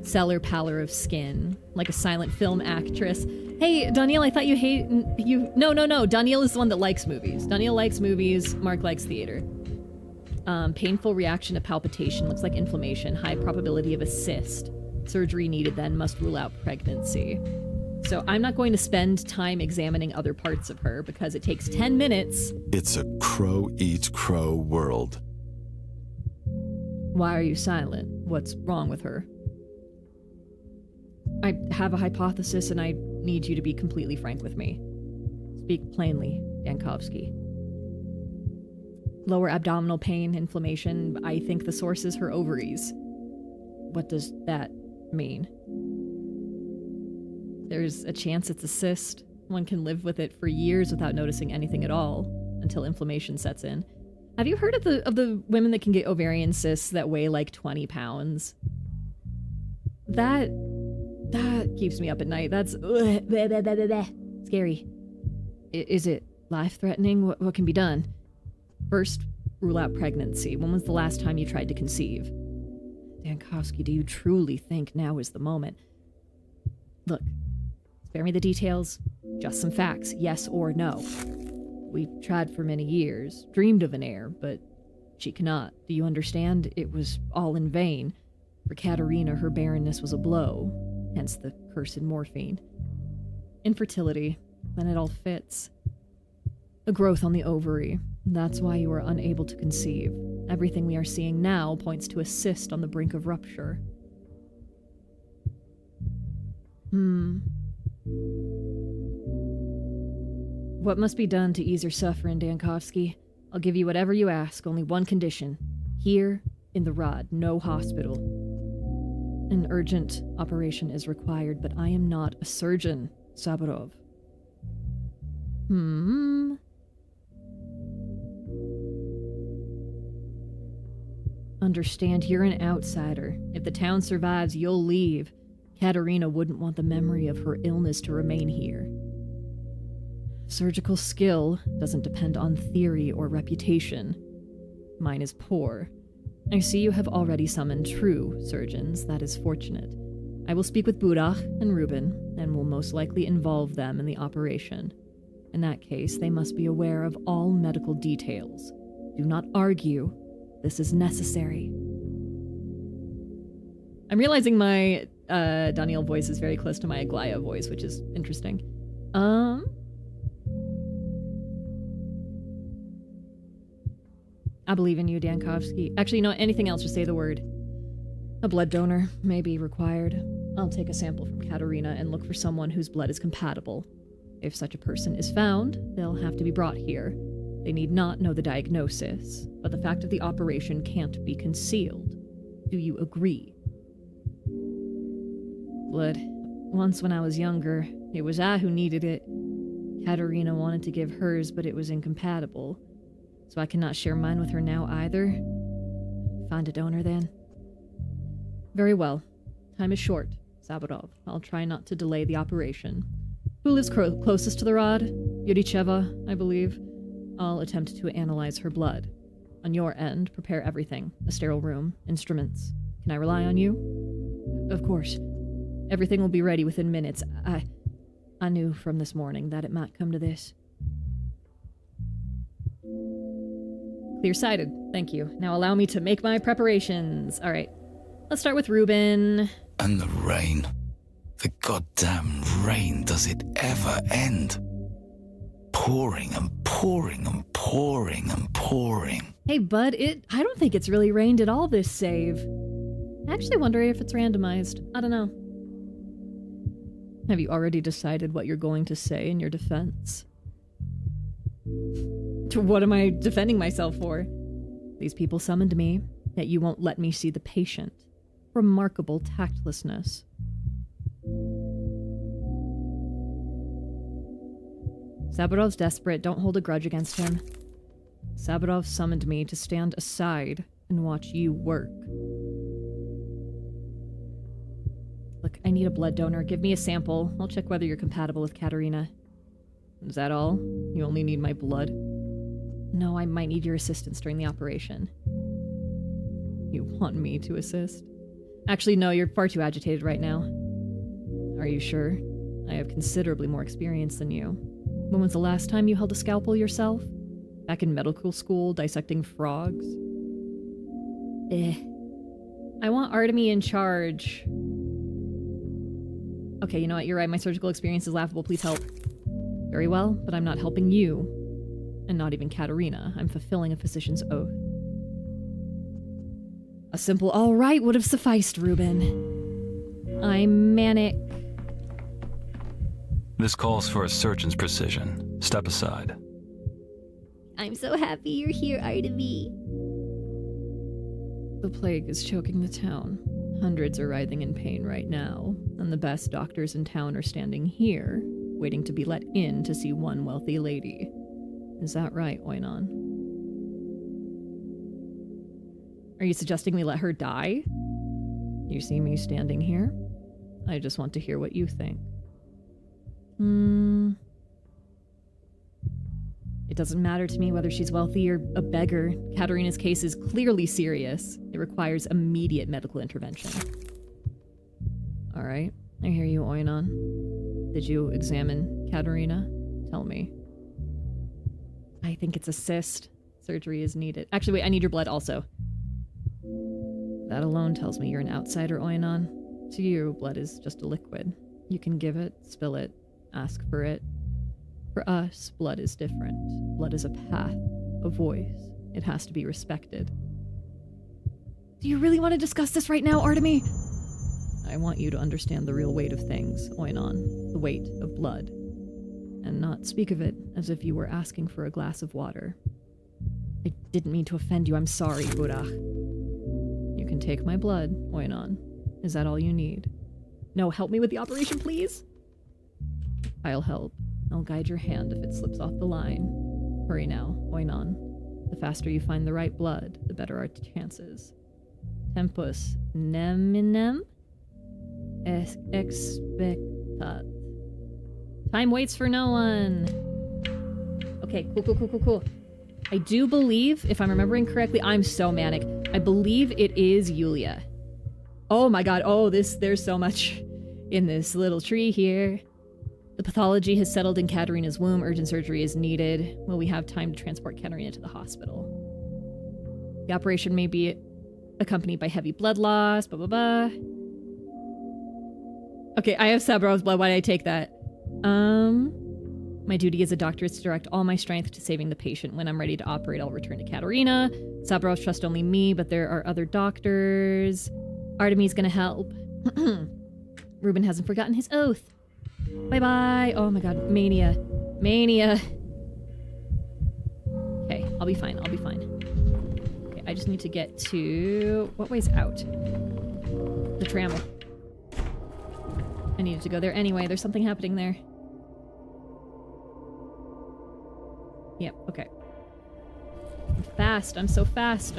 Cellar pallor of skin, like a silent film actress. Hey, Danielle, I thought you hate you. No. Danielle is the one that likes movies. Danielle likes movies. Mark likes theater. Painful reaction to palpitation. Looks like inflammation. High probability of a cyst. Surgery needed then. Must rule out pregnancy. So I'm not going to spend time examining other parts of her because it takes 10 minutes. It's a crow eat crow world. Why are you silent? What's wrong with her? I have a hypothesis and I need you to be completely frank with me. Speak plainly, Dankovsky. Lower abdominal pain, inflammation. I think the source is her ovaries. What does that mean? There's a chance it's a cyst. One can live with it for years without noticing anything at all until inflammation sets in. Have you heard of the women that can get ovarian cysts that weigh like 20 pounds? That keeps me up at night. That's scary. Is it life-threatening? What can be done? First, rule out pregnancy. When was the last time you tried to conceive? Dankovsky, do you truly think now is the moment? Look, spare me the details. Just some facts, yes or no. We tried for many years, dreamed of an heir, but she cannot. Do you understand? It was all in vain. For Katerina, her barrenness was a blow, hence the cursed morphine. Infertility, then it all fits. A growth on the ovary. That's why you are unable to conceive. Everything we are seeing now points to a cyst on the brink of rupture. What must be done to ease your suffering, Dankovsky? I'll give you whatever you ask, only one condition. Here, in the rod, no hospital. An urgent operation is required, but I am not a surgeon, Saburov. Understand, you're an outsider. If the town survives, you'll leave. Katerina wouldn't want the memory of her illness to remain here. Surgical skill doesn't depend on theory or reputation. Mine is poor. I see you have already summoned true surgeons. That is fortunate. I will speak with Budach and Rubin, and will most likely involve them in the operation. In that case, they must be aware of all medical details. Do not argue. This is necessary. I'm realizing my Daniel voice is very close to my Aglaya voice, which is interesting. I believe in you, Dankovsky. Actually, no, anything else, just say the word. A blood donor may be required. I'll take a sample from Katerina and look for someone whose blood is compatible. If such a person is found, they'll have to be brought here. They need not know the diagnosis, but the fact of the operation can't be concealed. Do you agree? Blood. Once when I was younger, it was I who needed it. Katerina wanted to give hers, but it was incompatible. So I cannot share mine with her now either. Find a donor then. Very well. Time is short, Saburov. I'll try not to delay the operation. Who lives closest to the rod? Yuricheva, I believe. I'll attempt to analyze her blood. On your end, prepare everything. A sterile room, instruments. Can I rely on you? Of course. Everything will be ready within minutes. I knew from this morning that it might come to this. Clear-sighted. Thank you. Now allow me to make my preparations. All right. Let's start with Reuben. And the rain. The goddamn rain. Does it ever end? Pouring and pouring and pouring and pouring. Hey, bud, I don't think it's really rained at all this save. I actually wonder if it's randomized. I don't know. Have you already decided what you're going to say in your defense? What am I defending myself for? These people summoned me, yet you won't let me see the patient. Remarkable tactlessness. Saburov's desperate. Don't hold a grudge against him. Saburov summoned me to stand aside and watch you work. Look, I need a blood donor. Give me a sample. I'll check whether you're compatible with Katerina. Is that all? You only need my blood? No, I might need your assistance during the operation. You want me to assist? Actually, no, you're far too agitated right now. Are you sure? I have considerably more experience than you. When was the last time you held a scalpel yourself? Back in medical school, dissecting frogs? I want Artemy in charge. Okay, you know what? You're right. My surgical experience is laughable. Please help. Very well, but I'm not helping you. And not even Katerina. I'm fulfilling a physician's oath. A simple all right would have sufficed, Ruben. I'm manic. This calls for a surgeon's precision. Step aside. I'm so happy you're here, Artemy. The plague is choking the town. Hundreds are writhing in pain right now, and the best doctors in town are standing here, waiting to be let in to see one wealthy lady. Is that right, Oinon? Are you suggesting we let her die? You see me standing here? I just want to hear what you think. It doesn't matter to me whether she's wealthy or a beggar. Katerina's case is clearly serious. It requires immediate medical intervention. Alright, I hear you, Oinon. Did you examine Katerina? Tell me. I think it's a cyst. Surgery is needed. Actually, wait, I need your blood also. That alone tells me you're an outsider, Oinon. To you, blood is just a liquid. You can give it, spill it, ask for it. For us, blood is different. Blood is a path, a voice. It has to be respected. Do you really want to discuss this right now, Artemy? I want you to understand the real weight of things, Oinon. The weight of blood. And not speak of it as if you were asking for a glass of water. I didn't mean to offend you. I'm sorry, Burach. You can take my blood, Oinon. Is that all you need? No, help me with the operation, please. I'll help. I'll guide your hand if it slips off the line. Hurry now, Oinon. The faster you find the right blood, the better our chances. Tempus neminem expectat. Time waits for no one. Okay, cool. I do believe, if I'm remembering correctly, I'm so manic. I believe it is Yulia. Oh my god, there's so much in this little tree here. The pathology has settled in Katerina's womb. Urgent surgery is needed. Will we have time to transport Katerina to the hospital? The operation may be accompanied by heavy blood loss, blah, blah, blah. Okay, I have Sabrov's blood. Why did I take that? My duty as a doctor is to direct all my strength to saving the patient. When I'm ready to operate, I'll return to Katerina. Sabrov's trust only me, but there are other doctors. Artemy's gonna help. Ruben hasn't forgotten his oath. Bye-bye. Oh my god, mania. Okay, I'll be fine. Okay, I just need to get to... What way's out? The tram. I needed to go there anyway. There's something happening there. Yep, okay. I'm fast. I'm so fast.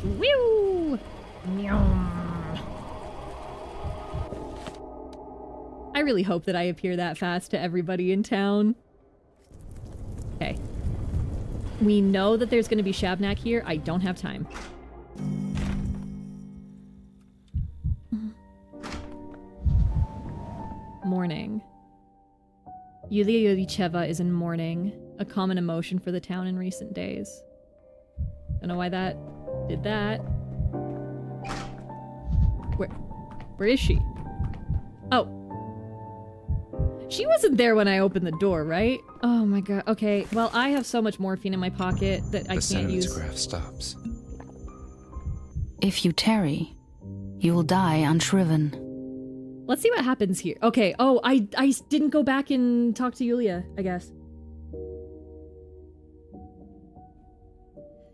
Woo! I really hope that I appear that fast to everybody in town. Okay. We know that there's going to be Shabnak here. I don't have time. Mourning. Yulia Yulicheva is in mourning, a common emotion for the town in recent days. Don't know why that did that. Where is she? Oh. She wasn't there when I opened the door, right? Oh my god. Okay, well, I have so much morphine in my pocket that I can't use. The sentence graph stops. If you tarry, you will die unshriven. Let's see what happens here. Okay, oh, I didn't go back and talk to Yulia, I guess.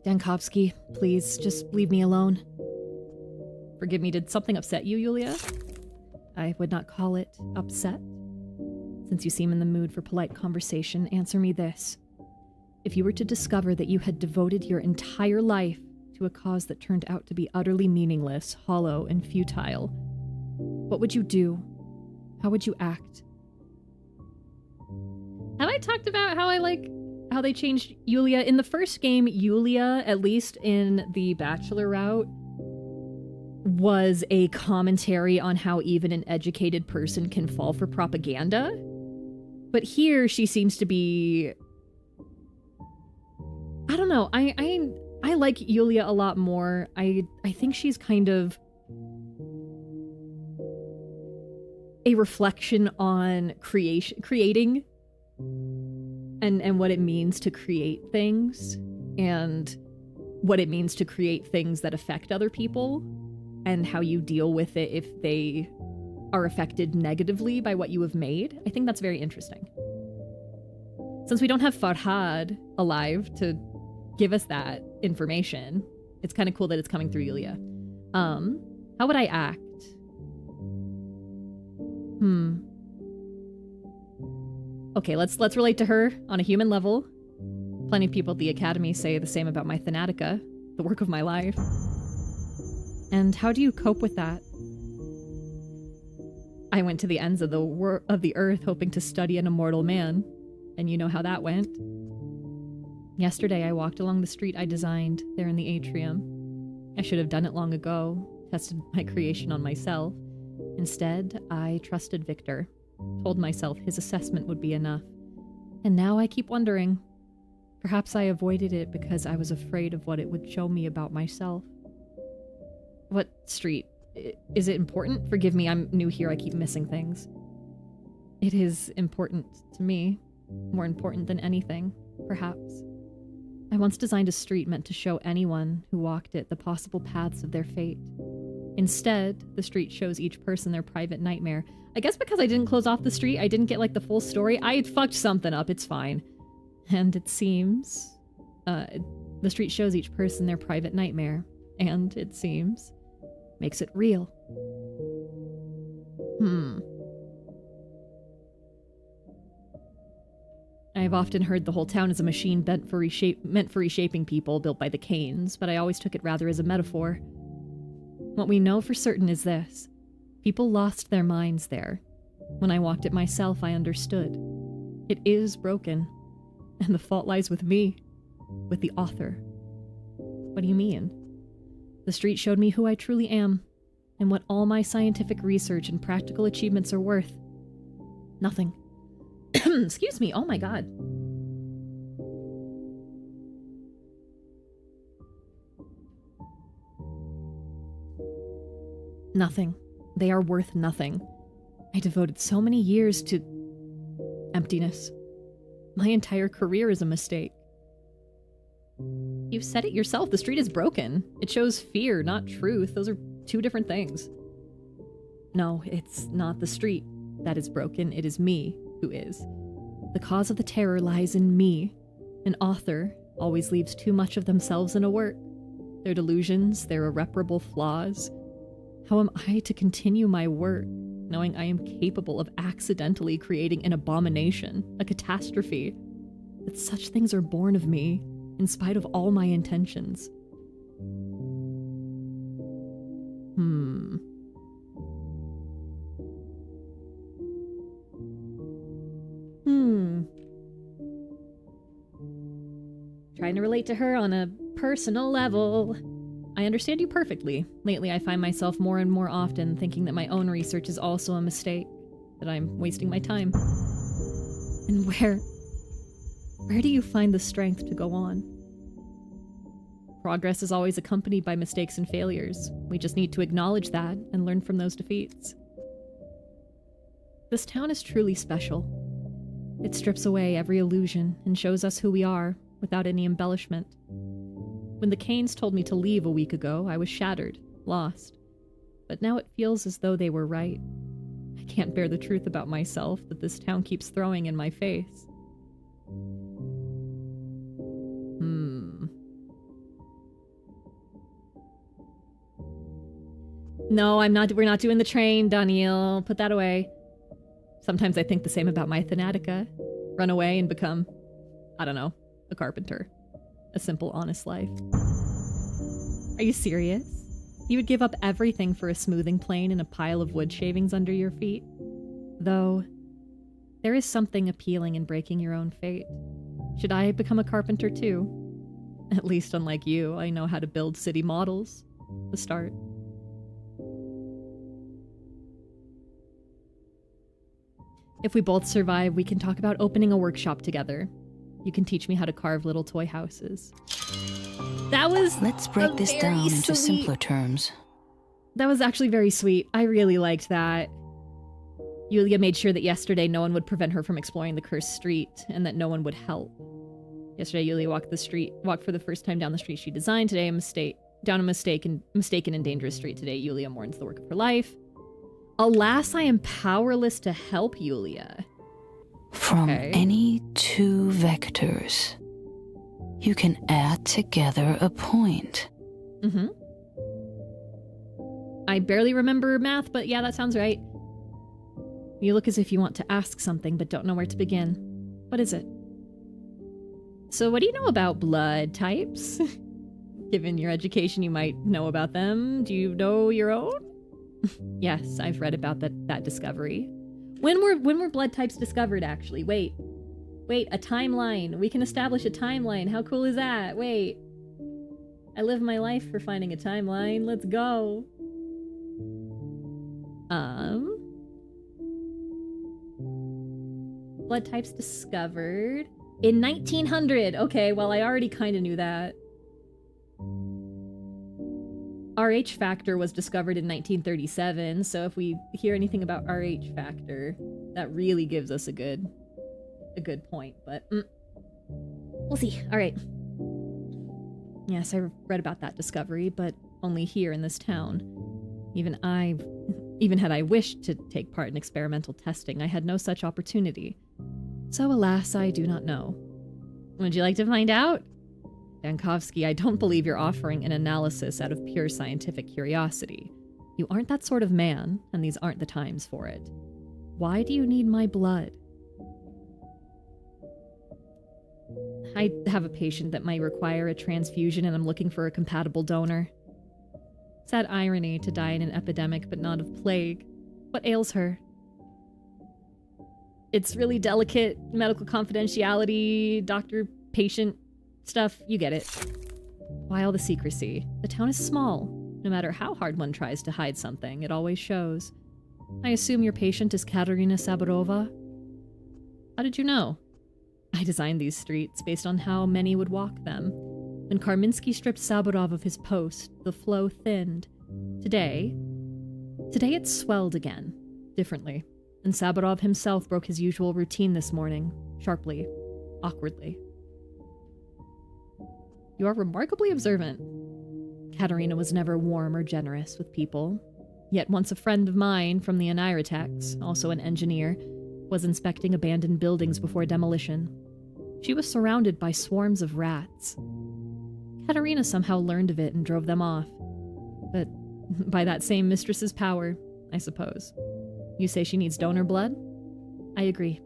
Dankovsky, please, just leave me alone. Forgive me, did something upset you, Yulia? I would not call it upset. Since you seem in the mood for polite conversation, answer me this. If you were to discover that you had devoted your entire life to a cause that turned out to be utterly meaningless, hollow, and futile, What would you do? How would you act? Have I talked about how I like how they changed Yulia? In the first game, Yulia, at least in the Bachelor route, was a commentary on how even an educated person can fall for propaganda. But here she seems to be... I don't know. I like Yulia a lot more. I think she's kind of a reflection on creating and what it means to create things and what it means to create things that affect other people and how you deal with it if they are affected negatively by what you have made. I think that's very interesting. Since we don't have Farhad alive to give us that information, it's kind of cool that it's coming through Yulia. How would I act? Okay, let's relate to her on a human level. Plenty of people at the Academy say the same about my Thanatica, the work of my life. And how do you cope with that? I went to the ends of the earth hoping to study an immortal man, and you know how that went. Yesterday I walked along the street I designed there in the atrium. I should have done it long ago, tested my creation on myself. Instead, I trusted Victor, told myself his assessment would be enough. And now I keep wondering. Perhaps I avoided it because I was afraid of what it would show me about myself. What street? Is it important? Forgive me, I'm new here, I keep missing things. It is important to me. More important than anything, perhaps. I once designed a street meant to show anyone who walked it the possible paths of their fate. Instead, the street shows each person their private nightmare. I guess because I didn't close off the street, I didn't get like the full story. I fucked something up, it's fine. And it seems, the street shows each person their private nightmare. And it seems, makes it real. I've often heard the whole town is a machine meant for reshaping people, built by the Canes, but I always took it rather as a metaphor. What we know for certain is this. People lost their minds there. When I walked it myself, I understood. It is broken, and the fault lies with me, with the author. What do you mean? The street showed me who I truly am, and what all my scientific research and practical achievements are worth. Nothing. Excuse me, oh my god. Nothing. They are worth nothing. I devoted so many years to emptiness. My entire career is a mistake. You've said it yourself, the street is broken. It shows fear, not truth. Those are two different things. No, it's not the street that is broken, it is me who is. The cause of the terror lies in me. An author always leaves too much of themselves in a work. Their delusions, their irreparable flaws. How am I to continue my work, knowing I am capable of accidentally creating an abomination, a catastrophe? That such things are born of me, in spite of all my intentions. Trying to relate to her on a personal level. I understand you perfectly. Lately, I find myself more and more often thinking that my own research is also a mistake, that I'm wasting my time. And where do you find the strength to go on? Progress is always accompanied by mistakes and failures. We just need to acknowledge that and learn from those defeats. This town is truly special. It strips away every illusion and shows us who we are without any embellishment. When the Canes told me to leave a week ago, I was shattered, lost. But now it feels as though they were right. I can't bear the truth about myself that this town keeps throwing in my face. No, we're not doing the train, Daniel. Put that away. Sometimes I think the same about my Thanatica. Run away and become, I don't know, a carpenter. A simple, honest life. Are you serious? You would give up everything for a smoothing plane and a pile of wood shavings under your feet. Though, there is something appealing in breaking your own fate. Should I become a carpenter too? At least unlike you, I know how to build city models. The start. If we both survive, we can talk about opening a workshop together. You can teach me how to carve little toy houses. That was Let's break this down into sweet. simpler terms. That was actually very sweet. I really liked that. Yulia made sure that yesterday no one would prevent her from exploring the cursed street, and that no one would help. Yesterday, Yulia walked for the first time down the street she designed. Today, down a mistaken and dangerous street. Today, Yulia mourns the work of her life. Alas, I am powerless to help Yulia. From any two vectors, you can add together a point. Mm-hmm. I barely remember math, but yeah, that sounds right. You look as if you want to ask something, but don't know where to begin. What is it? So what do you know about blood types? Given your education, you might know about them. Do you know your own? Yes, I've read about that discovery. When were blood types discovered, actually? Wait, a timeline. We can establish a timeline. How cool is that? Wait. I live my life for finding a timeline. Let's go. Blood types discovered in 1900. Okay, well, I already kind of knew that. RH factor was discovered in 1937, so if we hear anything about RH factor, that really gives us a good point, but we'll see. All right. Yes, I read about that discovery, but only here in this town. Even had I wished to take part in experimental testing, I had no such opportunity. So alas, I do not know. Would you like to find out? Dankovsky, I don't believe you're offering an analysis out of pure scientific curiosity. You aren't that sort of man, and these aren't the times for it. Why do you need my blood? I have a patient that might require a transfusion, and I'm looking for a compatible donor. Sad irony to die in an epidemic, but not of plague. What ails her? It's really delicate medical confidentiality, doctor-patient stuff, you get it. Why all the secrecy? The town is small. No matter how hard one tries to hide something, it always shows. I assume your patient is Katerina Saburova? How did you know? I designed these streets based on how many would walk them. When Karminsky stripped Saburov of his post, the flow thinned. Today it swelled again, differently, and Saburov himself broke his usual routine this morning, sharply, awkwardly. You are remarkably observant. Katerina was never warm or generous with people, yet once a friend of mine from the Aniritex, also an engineer, was inspecting abandoned buildings before demolition. She was surrounded by swarms of rats. Katerina somehow learned of it and drove them off. But by that same mistress's power, I suppose. You say she needs donor blood? I agree.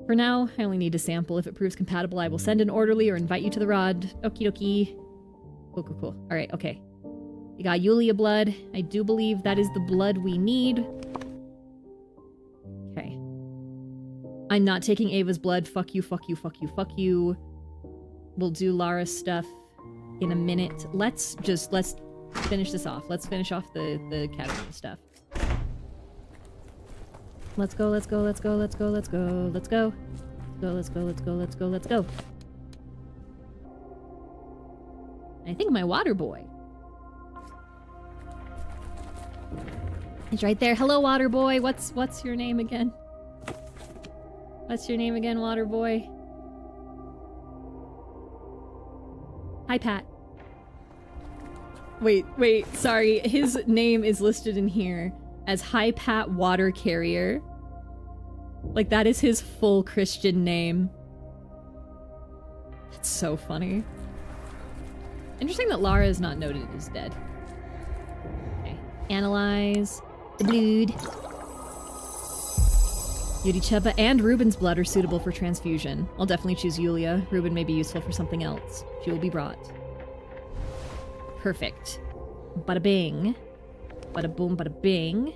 For now, I only need a sample. If it proves compatible, I will send an orderly or invite you to the rod. Okie dokie. Cool. Alright, okay. You got Yulia blood. I do believe that is the blood we need. Okay. I'm not taking Ava's blood. Fuck you. We'll do Lara's stuff in a minute. Let's finish this off. Let's finish off the Katerina stuff. Let's go. I think my water boy. He's right there. Hello, water boy. What's your name again? What's your name again, water boy? Hi, Pat. Wait, sorry. His name is listed in here as Hi Pat Water Carrier. Like, that is his full Christian name. That's so funny. Interesting that Lara is not noted as dead. Okay. Analyze the blood. Yudicheva and Ruben's blood are suitable for transfusion. I'll definitely choose Yulia. Ruben may be useful for something else. She will be brought. Perfect. Bada bing. Bada boom, bada bing.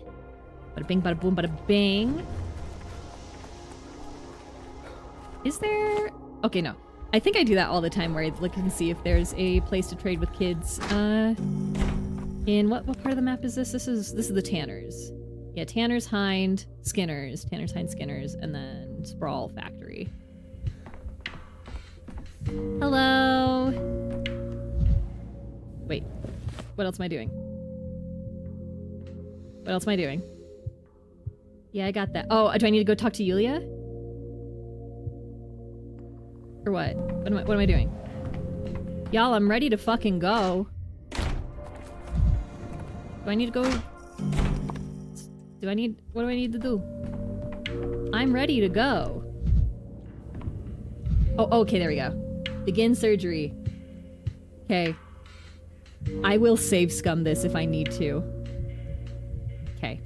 Bada bing, bada boom, bada bing. Is there... Okay, no. I think I do that all the time where I look and see if there's a place to trade with kids. In what part of the map is this? This is the Tanners. Yeah, Tanners, Hind, Skinners. Tanners, Hind, Skinners, and then Sprawl Factory. Hello! Wait. What else am I doing? What else am I doing? Yeah, I got that. Oh, do I need to go talk to Yulia? Or what? What am I doing? Y'all, I'm ready to fucking go. Do I need to go? What do I need to do? I'm ready to go. Oh, okay, there we go. Begin surgery. Okay. I will save scum this if I need to. Okay.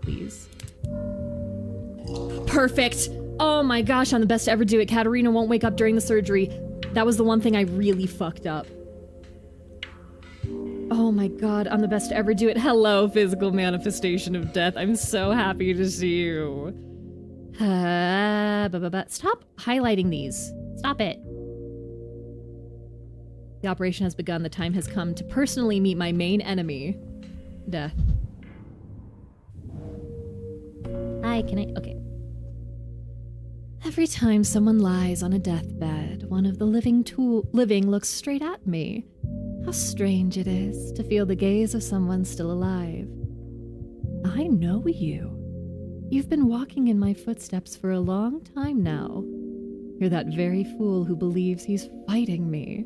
Please. Perfect! Oh my gosh, I'm the best to ever do it. Katerina won't wake up during the surgery. That was the one thing I really fucked up. Oh my god, I'm the best to ever do it. Hello, physical manifestation of death. I'm so happy to see you. Stop highlighting these. Stop it. The operation has begun. The time has come to personally meet my main enemy. Death. Hi, can I... Okay. Every time someone lies on a deathbed, one of the living looks straight at me. How strange it is to feel the gaze of someone still alive. I know you. You've been walking in my footsteps for a long time now. You're that very fool who believes he's fighting me.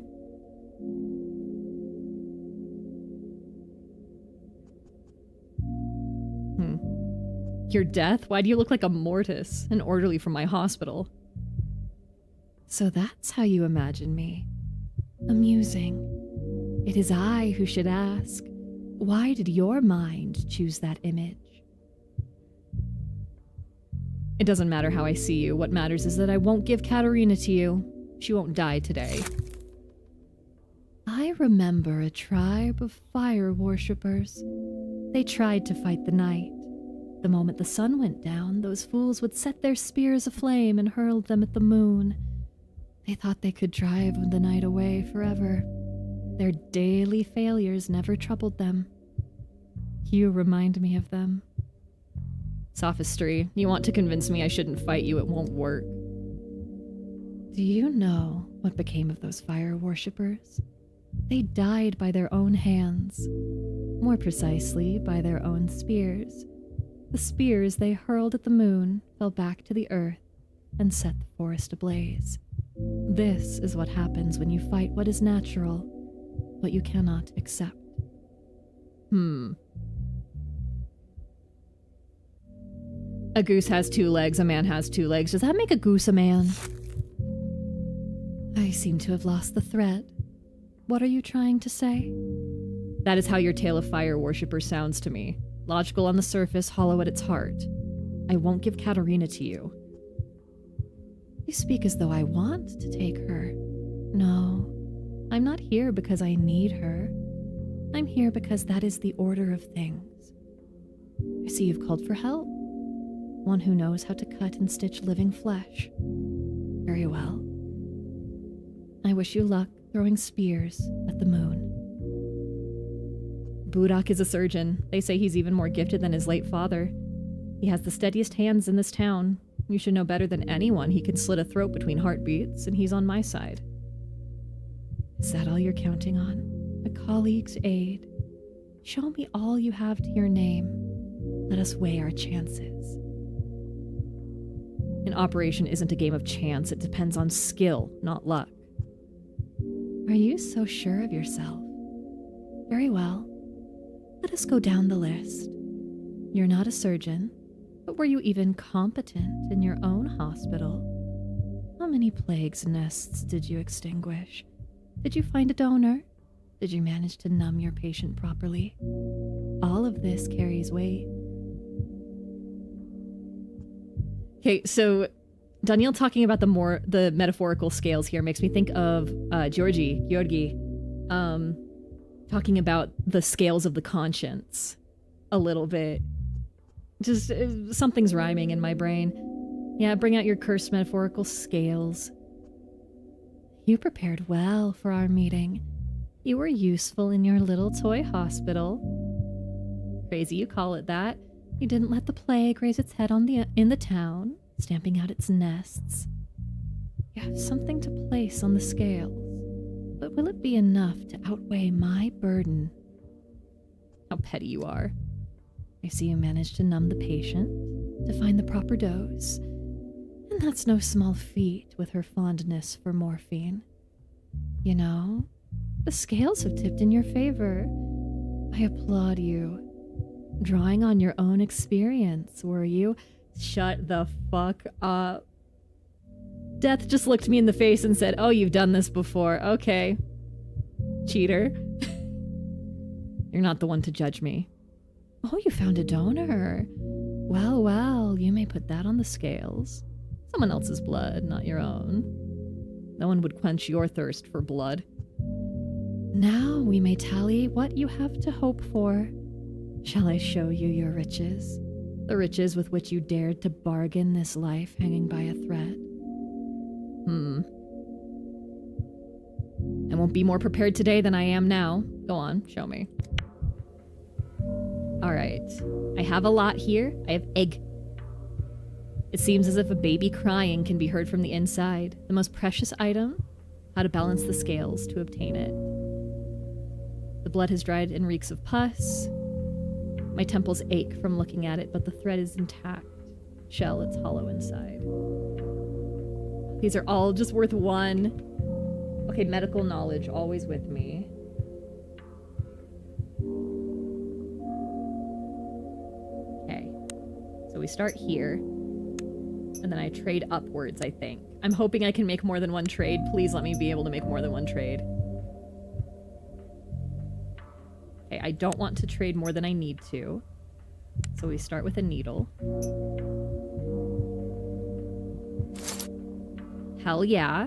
Your death? Why do you look like a mortis? An orderly from my hospital. So that's how you imagine me. Amusing. It is I who should ask, why did your mind choose that image? It doesn't matter how I see you. What matters is that I won't give Katerina to you. She won't die today. I remember a tribe of fire worshippers. They tried to fight the night. The moment the sun went down, those fools would set their spears aflame and hurl them at the moon. They thought they could drive the night away forever. Their daily failures never troubled them. You remind me of them. Sophistry. You want to convince me I shouldn't fight you, it won't work. Do you know what became of those fire worshippers? They died by their own hands. More precisely, by their own spears. The spears they hurled at the moon fell back to the earth and set the forest ablaze. This is what happens when you fight what is natural, what you cannot accept. A goose has 2 legs, a man has 2 legs. Does that make a goose a man? I seem to have lost the thread. What are you trying to say? That is how your tale of fire worshipper sounds to me. Logical on the surface, hollow at its heart. I won't give Katerina to you. You speak as though I want to take her. No, I'm not here because I need her. I'm here because that is the order of things. I see you've called for help. One who knows how to cut and stitch living flesh. Very well. I wish you luck throwing spears at the moon. Budak is a surgeon. They say he's even more gifted than his late father. He has the steadiest hands in this town. You should know better than anyone he can slit a throat between heartbeats, and he's on my side. Is that all you're counting on? A colleague's aid? Show me all you have to your name. Let us weigh our chances. An operation isn't a game of chance. It depends on skill, not luck. Are you so sure of yourself? Very well. Let us go down the list. You're not a surgeon, but were you even competent in your own hospital? How many plague's nests did you extinguish? Did you find a donor? Did you manage to numb your patient properly? All of this carries weight. Okay, so Daniel talking about the metaphorical scales here makes me think of Georgi, talking about the scales of the conscience a little bit. Just something's rhyming in my brain. Yeah, bring out your cursed metaphorical scales. You prepared well for our meeting. You were useful in your little toy hospital. Crazy you call it that. You didn't let the plague raise its head in the town, stamping out its nests. You have something to place on the scales, but will it be enough to outweigh my burden? How petty you are. I see you managed to numb the patient, to find the proper dose, and that's no small feat with her fondness for morphine. You know, the scales have tipped in your favor. I applaud you. Drawing on your own experience, were you? Shut the fuck up. Death just looked me in the face and said, oh, you've done this before. Okay. Cheater. You're not the one to judge me. Oh, you found a donor. Well, well, you may put that on the scales. Someone else's blood, not your own. No one would quench your thirst for blood. Now we may tally what you have to hope for. Shall I show you your riches? The riches with which you dared to bargain this life hanging by a thread. I won't be more prepared today than I am now. Go on, show me. Alright. I have a lot here. I have egg. It seems as if a baby crying can be heard from the inside. The most precious item? How to balance the scales to obtain it. The blood has dried and reeks of pus. My temples ache from looking at it, but the thread is intact. Shell, it's hollow inside. These are all just worth 1. Okay, medical knowledge, always with me. Okay. So we start here. And then I trade upwards, I think. I'm hoping I can make more than 1 trade. Please let me be able to make more than 1 trade. Okay, I don't want to trade more than I need to. So we start with a needle. Hell yeah.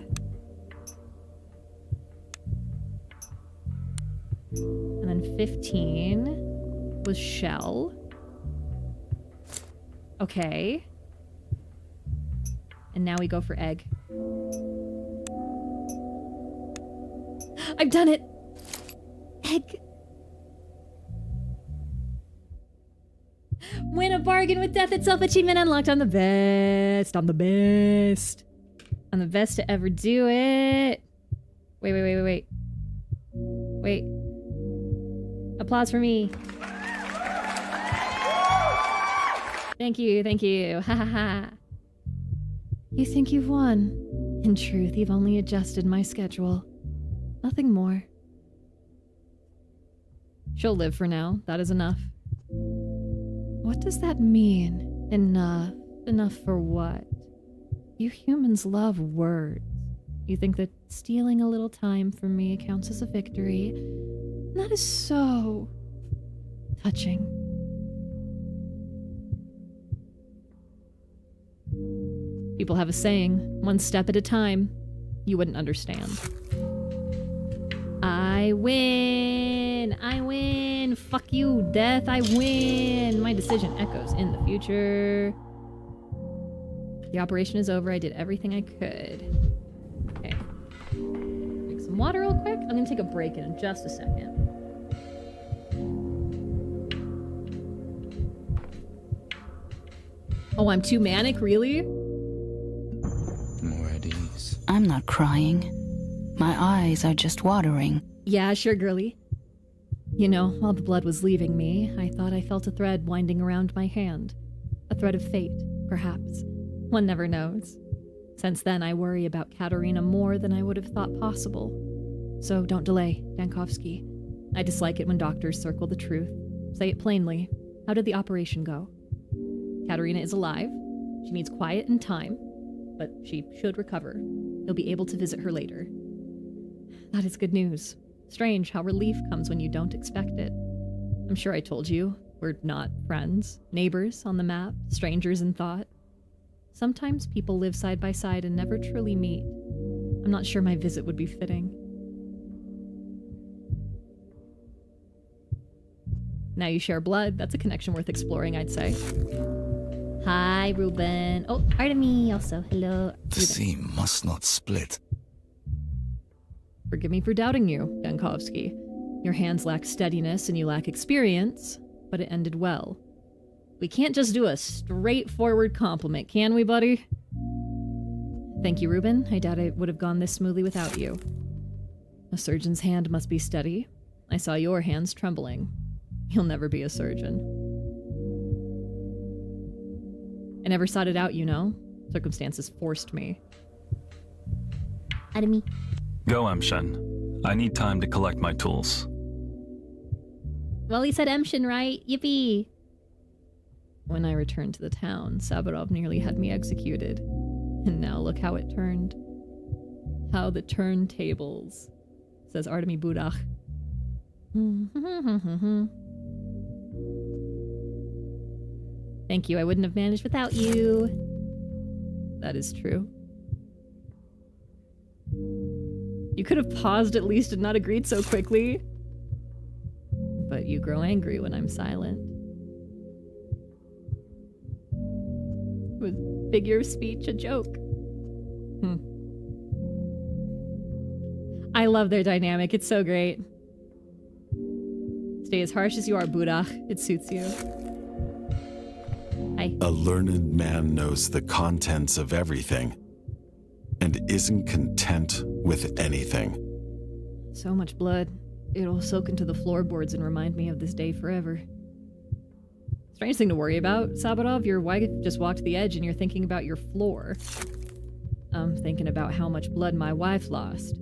And then 15 was shell. Okay. And now we go for egg. I've done it! Egg! Win a bargain with death itself. Achievement unlocked. I'm the best. I'm the best. I'm the best to ever do it. Wait. Wait. Applause for me. Thank you. Ha ha ha. You think you've won. In truth, you've only adjusted my schedule. Nothing more. She'll live for now. That is enough. What does that mean? Enough? Enough for what? You humans love words. You think that stealing a little time from me counts as a victory? That is so touching. People have a saying, 1 step at a time. You wouldn't understand. I win! I win! Fuck you, death, I win! My decision echoes in the future. The operation is over. I did everything I could. Okay. Drink some water real quick. I'm gonna take a break in just a second. Oh, I'm too manic? Really? More at ease. I'm not crying. My eyes are just watering. Yeah, sure, girly. You know, while the blood was leaving me, I thought I felt a thread winding around my hand. A thread of fate, perhaps. One never knows. Since then, I worry about Katerina more than I would have thought possible. So don't delay, Dankovsky. I dislike it when doctors circle the truth. Say it plainly. How did the operation go? Katerina is alive. She needs quiet and time, but she should recover. You'll be able to visit her later. That is good news. Strange how relief comes when you don't expect it. I'm sure I told you, we're not friends, neighbors on the map, strangers in thought. Sometimes people live side by side and never truly meet. I'm not sure my visit would be fitting. Now you share blood. That's a connection worth exploring, I'd say. Hi, Ruben. Oh, Artemi also. Hello. The seam must not split. Forgive me for doubting you, Yankovsky. Your hands lack steadiness and you lack experience, but it ended well. We can't just do a straightforward compliment, can we, buddy? Thank you, Ruben. I doubt it would have gone this smoothly without you. A surgeon's hand must be steady. I saw your hands trembling. You'll never be a surgeon. I never sought it out, you know. Circumstances forced me. Artemi. Go, Emshen. I need time to collect my tools. Well, he said Emshin, right? Yippee! When I returned to the town, Saburov nearly had me executed. And now look how it turned. How the turntables, says Artemi Budach. Thank you, I wouldn't have managed without you. That is true. You could have paused at least and not agreed so quickly. But you grow angry when I'm silent. Was figure of speech a joke? I love their dynamic. It's so great. Stay as harsh as you are, Budach. It suits you. Hi. A learned man knows the contents of everything and isn't content with anything. So much blood. It'll soak into the floorboards and remind me of this day forever. Strange thing to worry about, Saburov. Your wife just walked the edge and you're thinking about your floor. I'm thinking about how much blood my wife lost.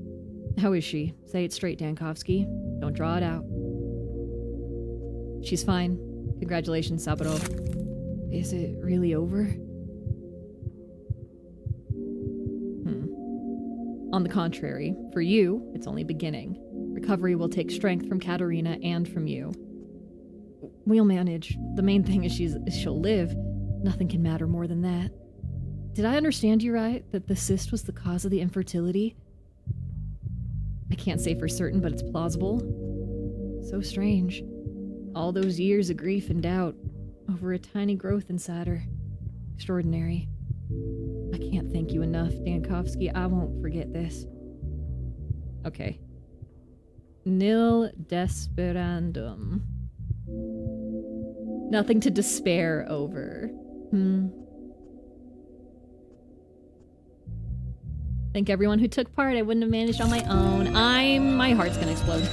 How is she? Say it straight, Dankovsky. Don't draw it out. She's fine. Congratulations, Saburov. Is it really over? On the contrary, for you, it's only beginning. Recovery will take strength from Katerina and from you. We'll manage. The main thing is she'll live. Nothing can matter more than that. Did I understand you right, that the cyst was the cause of the infertility? I can't say for certain, but it's plausible. So strange. All those years of grief and doubt over a tiny growth inside her. Extraordinary. I can't thank you enough, Dankovsky. I won't forget this. Okay. Nil desperandum. Nothing to despair over. Thank everyone who took part. I wouldn't have managed on my own. My heart's gonna explode.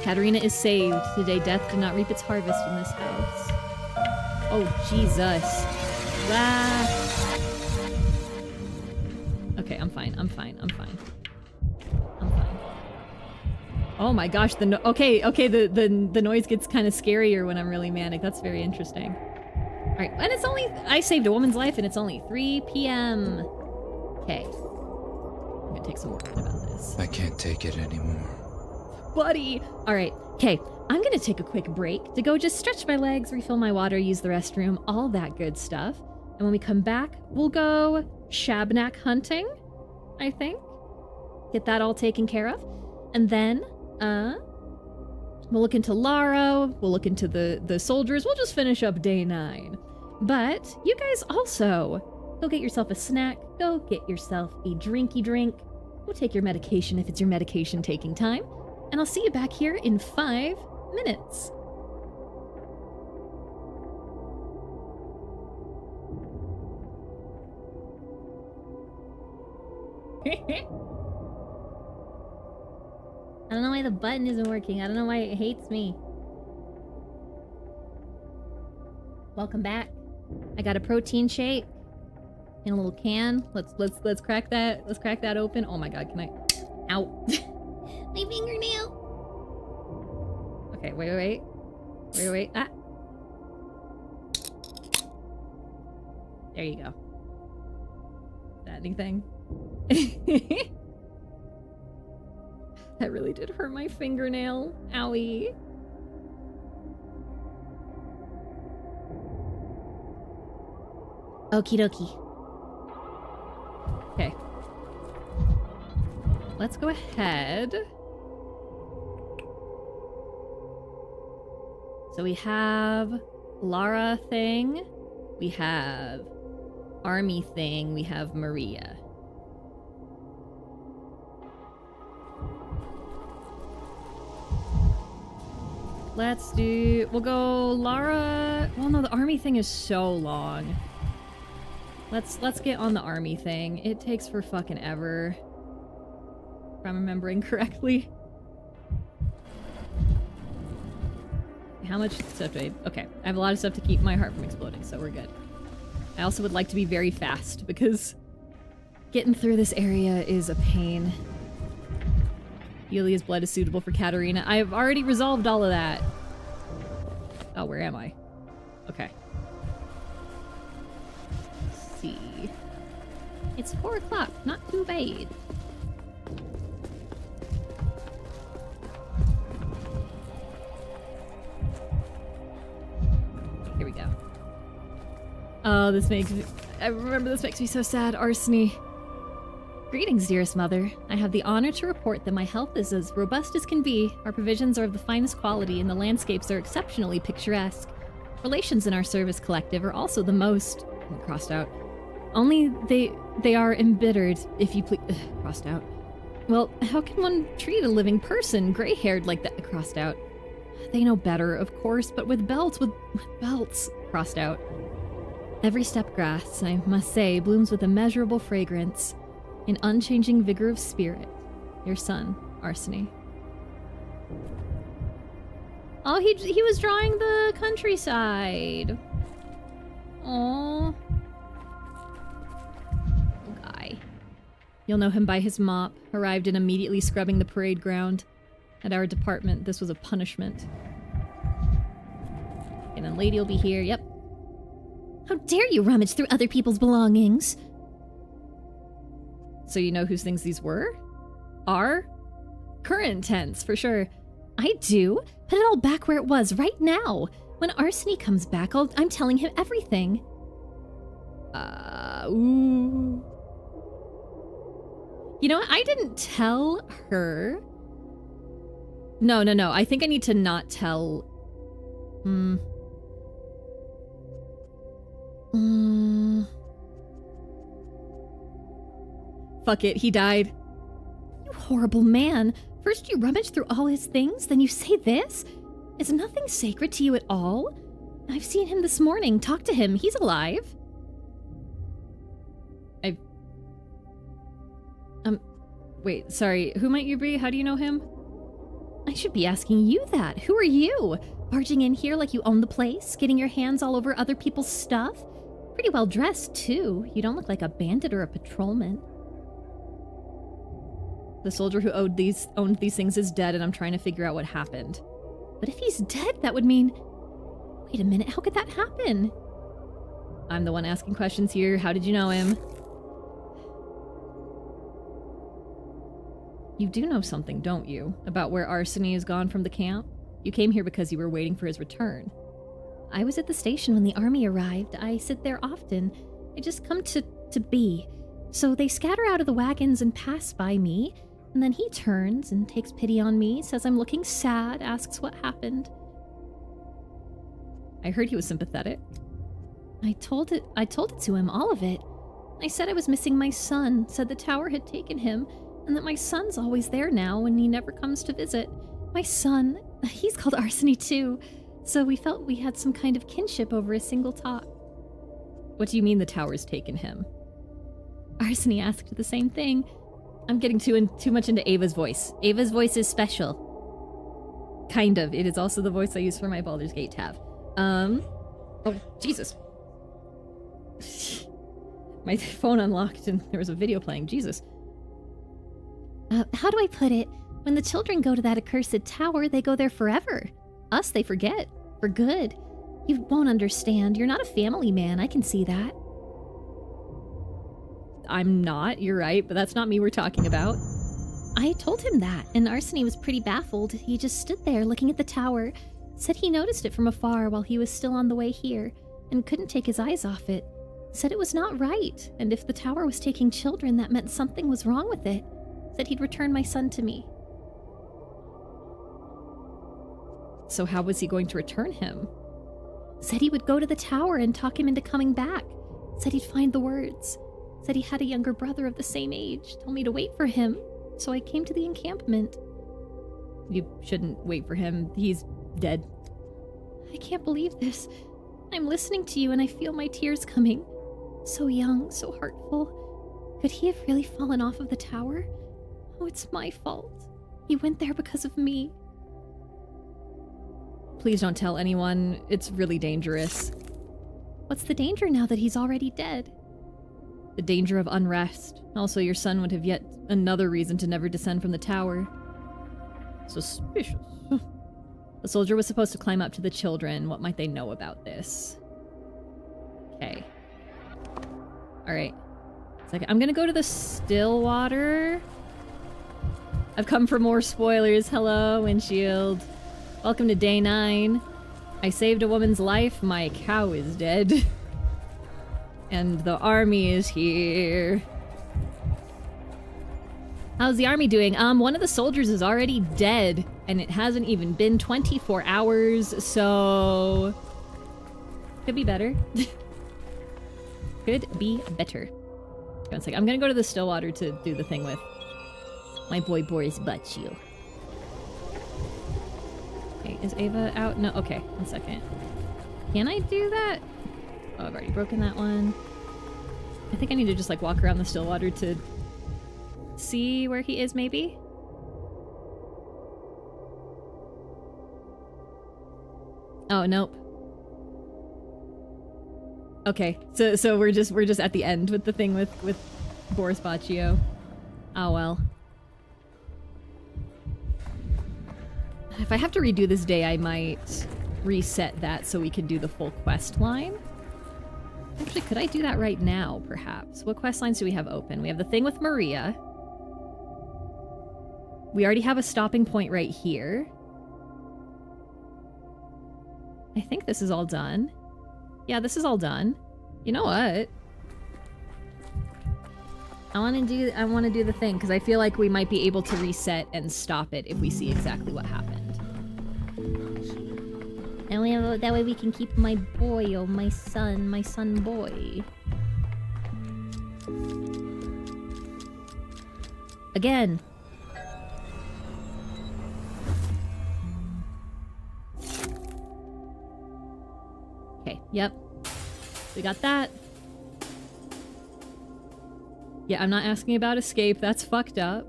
Katerina is saved. Today death did not reap its harvest in this house. Oh, Jesus. Ah. Okay, I'm fine. Oh my gosh, okay, the noise gets kind of scarier when I'm really manic. That's very interesting. Alright, and I saved a woman's life and it's only 3 p.m. Okay. I'm gonna take some more time about this. I can't take it anymore. Buddy! Alright, okay. I'm gonna take a quick break to go just stretch my legs, refill my water, use the restroom, all that good stuff. And when we come back, we'll go Shabnak hunting, I think. Get that all taken care of. And then, we'll look into Laro, we'll look into the soldiers, we'll just finish up day 9. But you guys also, go get yourself a snack, go get yourself a drinky drink, go take your medication if it's your medication taking time, and I'll see you back here in 5 minutes. I don't know why the button isn't working. I don't know why it hates me. Welcome back. I got a protein shake in a little can. Let's crack that. Let's crack that open. Oh my god, can I? Ow. My fingernail. Okay, wait. Ah. There you go. Is that anything? That really did hurt my fingernail. Owie. Okie dokie. Okay. Let's go ahead. So we have Lara thing. We have Army thing. We have Maria. We'll go Lara. Well, no, the Army thing is so long. Let's get on the Army thing. It takes for fucking ever. If I'm remembering correctly. How much stuff do I... Okay, I have a lot of stuff to keep my heart from exploding, so we're good. I also would like to be very fast, because getting through this area is a pain. Yulia's blood is suitable for Katarina. I've already resolved all of that. Oh, where am I? Okay. Let's see. It's 4 o'clock, not too bad. Here we go. Oh, this makes me... I remember this makes me so sad. Arseny. Greetings, dearest mother. I have the honor to report that my health is as robust as can be. Our provisions are of the finest quality, and the landscapes are exceptionally picturesque. Relations in our service collective are also the most... crossed out. Only they are embittered, if you please... crossed out. Well, how can one treat a living person, gray-haired like that? Crossed out. They know better, of course, but with belts, crossed out. Every step grass, I must say, blooms with immeasurable fragrance, an unchanging vigor of spirit. Your son, Arseny. Oh, he was drawing the countryside. Aww. Guy. You'll know him by his mop, arrived and immediately scrubbing the parade ground. At our department, this was a punishment. And then Lady will be here, yep. How dare you rummage through other people's belongings? So you know whose things these were? Are? Current tense, for sure. I do. Put it all back where it was, right now. When Arseny comes back, I'm telling him everything. Ooh. You know what? I didn't tell her. No. I think I need to not tell... Fuck it, he died. You horrible man. First you rummage through all his things, then you say this? Is nothing sacred to you at all? I've seen him this morning. Talk to him. He's alive. Wait, sorry. Who might you be? How do you know him? I should be asking you that. Who are you? Barging in here like you own the place? Getting your hands all over other people's stuff? Pretty well dressed, too. You don't look like a bandit or a patrolman. The soldier who owned these things is dead, and I'm trying to figure out what happened. But if he's dead, that would mean... Wait a minute, how could that happen? I'm the one asking questions here. How did you know him? You do know something, don't you? About where Arseny is gone from the camp? You came here because you were waiting for his return. I was at the station when the army arrived. I sit there often. I just come to be. So they scatter out of the wagons and pass by me, and then he turns and takes pity on me, says I'm looking sad, asks what happened. I heard he was sympathetic. I told it to him, all of it. I said I was missing my son, said the tower had taken him, and that my son's always there now and he never comes to visit. My son, he's called Arseny too, so we felt we had some kind of kinship over a single talk. What do you mean the tower's taken him? Arseny asked the same thing. I'm getting too much into Ava's voice. Ava's voice is special. Kind of. It is also the voice I use for my Baldur's Gate tab. Oh, Jesus. My phone unlocked and there was a video playing. Jesus. How do I put it? When the children go to that accursed tower, they go there forever. Us, they forget. For good. You won't understand. You're not a family man. I can see that. I'm not. You're right. But that's not me we're talking about. I told him that, and Arseny was pretty baffled. He just stood there looking at the tower. Said he noticed it from afar while he was still on the way here, and couldn't take his eyes off it. Said it was not right, and if the tower was taking children, that meant something was wrong with it. Said he'd return my son to me. So how was he going to return him? Said he would go to the tower and talk him into coming back. Said he'd find the words. Said he had a younger brother of the same age. Told me to wait for him, so I came to the encampment. You shouldn't wait for him. He's dead. I can't believe this. I'm listening to you and I feel my tears coming. So young, so heartful. Could he have really fallen off of the tower? Oh, it's my fault. He went there because of me. Please don't tell anyone. It's really dangerous. What's the danger now that he's already dead? The danger of unrest. Also, your son would have yet another reason to never descend from the tower. Suspicious. The soldier was supposed to climb up to the children. What might they know about this? Okay. Alright. I'm gonna go to the still water. I've come for more spoilers. Hello, Windshield. Welcome to day 9. I saved a woman's life. My cow is dead. And the army is here. How's the army doing? One of the soldiers is already dead, and it hasn't even been 24 hours, so... Could be better. Could be better. One second. I'm gonna go to the Stillwater to do the thing with my boy Boris Baccio. Okay, is Ava out? No, okay, 1 second. Can I do that? Oh, I've already broken that one. I think I need to just like walk around the Stillwater to see where he is, maybe? Oh, nope. Okay, so we're just at the end with the thing with Boris Baccio. Oh well. If I have to redo this day, I might reset that so we can do the full quest line. Actually, could I do that right now, perhaps? What quest lines do we have open? We have the thing with Maria. We already have a stopping point right here. I think this is all done. Yeah, this is all done. You know what? I want to do the thing because I feel like we might be able to reset and stop it if we see exactly what happened. And that way we can keep my boy, oh my son boy. Again. Okay, yep. We got that. Yeah, I'm not asking about escape. That's fucked up.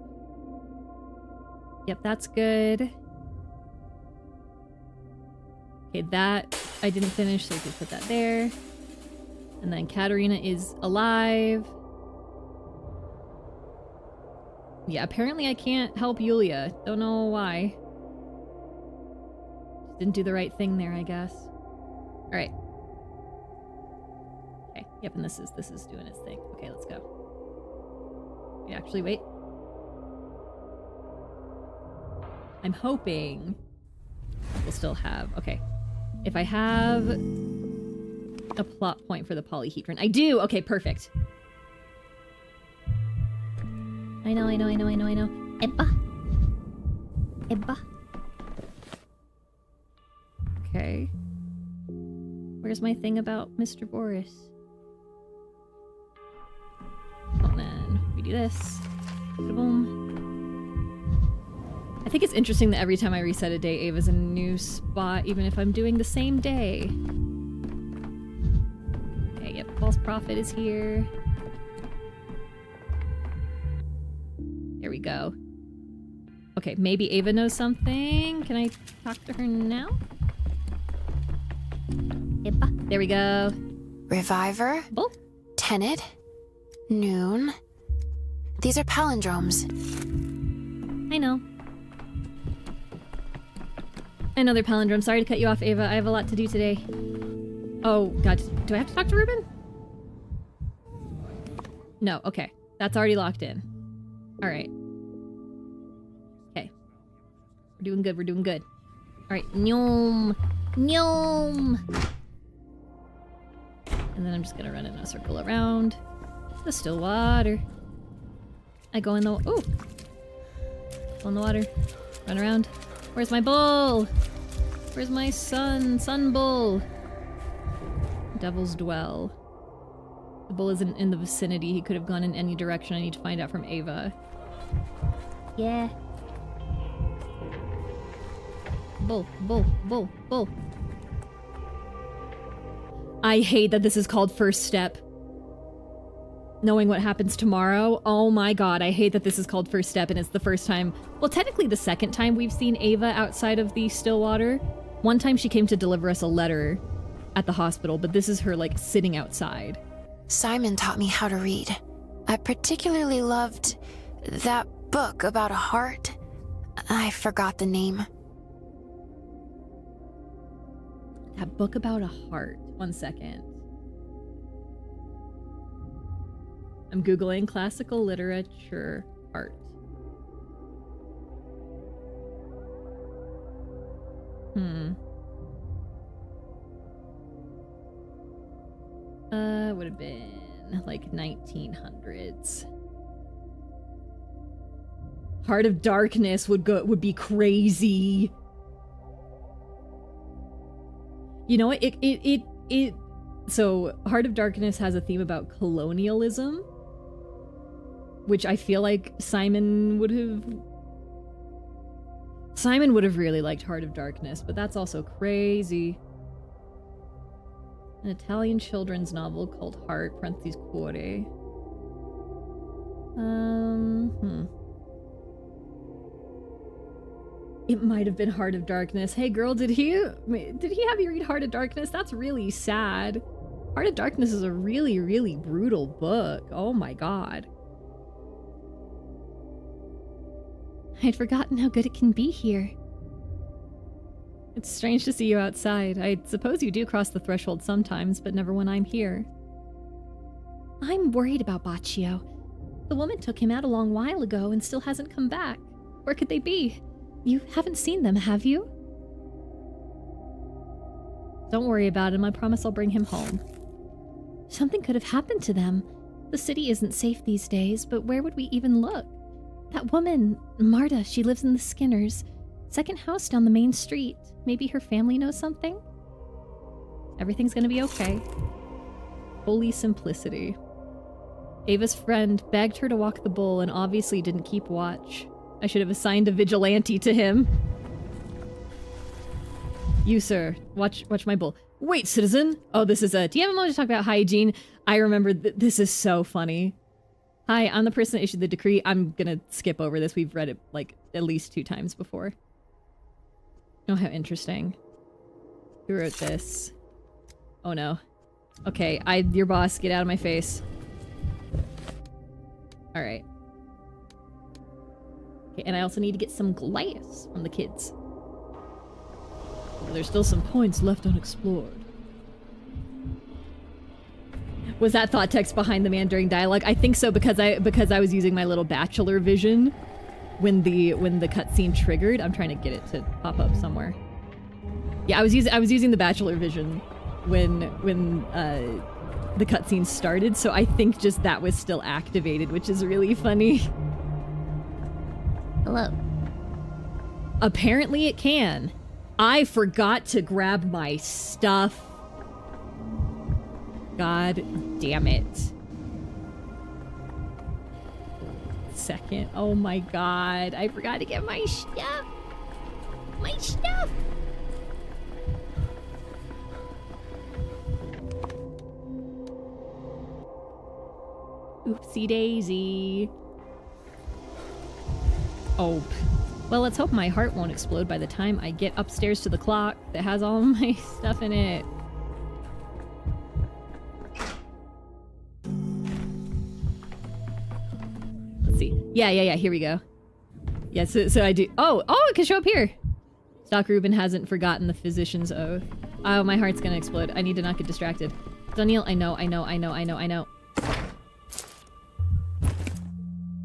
Yep, that's good. Okay, that I didn't finish, so we could put that there. And then Katerina is alive. Yeah, apparently I can't help Yulia. Don't know why. Just didn't do the right thing there, I guess. Alright. Okay, yep, and this is doing its thing. Okay, let's go. Wait, actually, wait. I'm hoping we'll still have... Okay. If I have a plot point for the polyhedron. I do! Okay, perfect. I know. Ebba. Okay. Where's my thing about Mr. Boris? Well, then we do this. Boom. I think it's interesting that every time I reset a day, Ava's in a new spot, even if I'm doing the same day. Okay, yep, False Prophet is here. There we go. Okay, maybe Ava knows something. Can I talk to her now? Eva. There we go. Reviver? Oh. Tenet? Noon? These are palindromes. I know. I know they're palindromes. Sorry to cut you off, Ava. I have a lot to do today. Oh, God. Do I have to talk to Ruben? No, okay. That's already locked in. Alright. Okay. We're doing good, we're doing good. Alright, Nyom! Nyom! And then I'm just gonna run in a circle around the still water. I go in the... Ooh! Go in the water. Run around. Where's my bull? Where's my sun bull? Devil's Dwell. The bull isn't in the vicinity. He could have gone in any direction. I need to find out from Ava. Yeah. Bull, bull, bull, bull. I hate that this is called First Step. Knowing what happens tomorrow. Oh my god, I hate that this is called First Step and it's the first time... Well, technically the second time we've seen Ava outside of the Stillwater. One time she came to deliver us a letter at the hospital, but this is her, like, sitting outside. Simon taught me how to read. I particularly loved that book about a heart. I forgot the name. That book about a heart. 1 second. I'm Googling classical literature art. Would have been like 1900s. Heart of Darkness would be crazy. You know what? So Heart of Darkness has a theme about colonialism, which I feel like Simon would have really liked Heart of Darkness, but that's also crazy. An Italian children's novel called Heart, parentheses Cuore. It might have been Heart of Darkness. Hey girl, did he have you read Heart of Darkness? That's really sad. Heart of Darkness is a really, really brutal book. Oh my god. I'd forgotten how good it can be here. It's strange to see you outside. I suppose you do cross the threshold sometimes, but never when I'm here. I'm worried about Baccio. The woman took him out a long while ago and still hasn't come back. Where could they be? You haven't seen them, have you? Don't worry about him. I promise I'll bring him home. Something could have happened to them. The city isn't safe these days, but where would we even look? That woman, Marta, she lives in the Skinners. Second house down the main street. Maybe her family knows something? Everything's gonna be okay. Holy simplicity. Ava's friend begged her to walk the bull and obviously didn't keep watch. I should have assigned a vigilante to him. You, sir. Watch my bull. Wait, citizen! Oh, this is do you have a moment to talk about hygiene? I remember this is so funny. Hi, I'm the person that issued the decree. I'm gonna skip over this. We've read it, like, at least 2 times before. Oh, how interesting. Who wrote this? Oh, no. Okay, your boss. Get out of my face. Alright. Okay, and I also need to get some glass from the kids. There's still some points left unexplored. Was that thought text behind the man during dialogue? I think so, because I was using my little bachelor vision when the cutscene triggered. I'm trying to get it to pop up somewhere. Yeah, I was using the bachelor vision when the cutscene started, so I think just that was still activated, which is really funny. Hello. Apparently it can. I forgot to grab my stuff. God damn it. Second. Oh my god. I forgot to get my stuff. My stuff. Oopsie daisy. Oh. Well, let's hope my heart won't explode by the time I get upstairs to the clock that has all my stuff in it. Let's see. Yeah, here we go. Yeah, so I do. Oh, it can show up here. Stock Reuben hasn't forgotten the physician's oath. Oh, my heart's gonna explode. I need to not get distracted. Daniel, I know.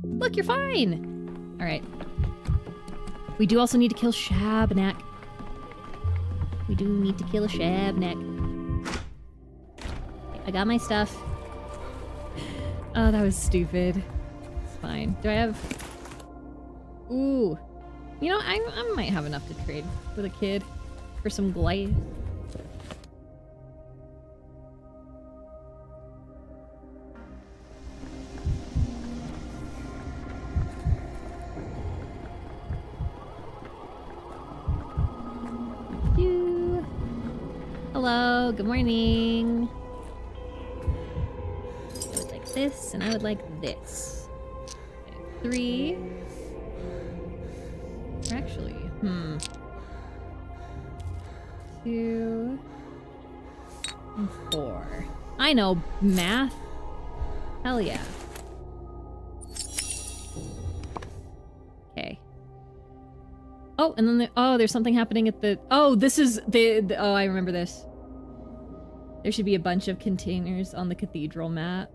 Look, you're fine. All right. We do also need to kill Shabnak. We do need to kill a Shabnak. I got my stuff. Oh, that was stupid. It's fine. Do I have... Ooh. You know, I might have enough to trade with a kid for some glaive. Hello, good morning. I would like this, and I would like this. Okay, 3. Or actually, 2 and 4. I know math. Hell yeah. Okay. Oh, and then there's something happening at the... Oh, this is the oh, I remember this. There should be a bunch of containers on the cathedral map.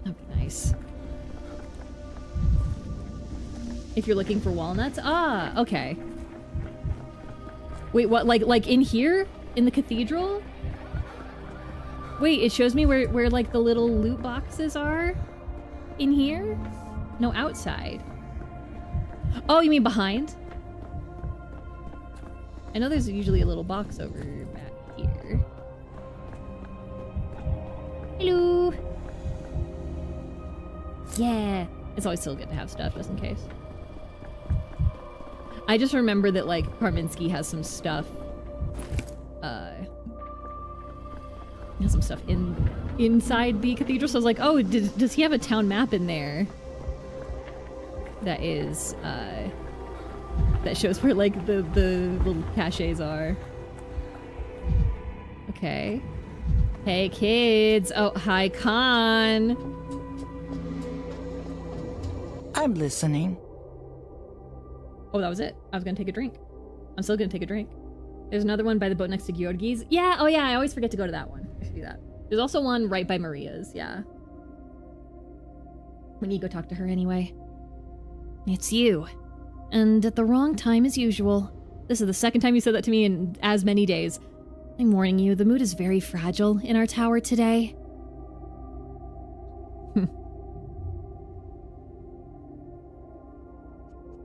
That'd be nice. If you're looking for walnuts? Ah, okay. Wait, what? Like in here? In the cathedral? Wait, it shows me where like the little loot boxes are? In here? No, outside. Oh, you mean behind? I know there's usually a little box over back here. Hello! Yeah! It's always still good to have stuff, just in case. I just remember that, like, Karminski has some stuff. He has some stuff inside the cathedral, so I was like, oh, does he have a town map in there? That is, that shows where, like, the little caches are. Okay. Hey, kids. Oh, hi, Khan. I'm listening. Oh, that was it. I was gonna take a drink. I'm still gonna take a drink. There's another one by the boat next to Georgi's. Yeah, oh yeah, I always forget to go to that one. I should do that. There's also one right by Maria's, yeah. We need to go talk to her anyway. It's you. And at the wrong time as usual. This is the second time you said that to me in as many days. I'm warning you, the mood is very fragile in our tower today.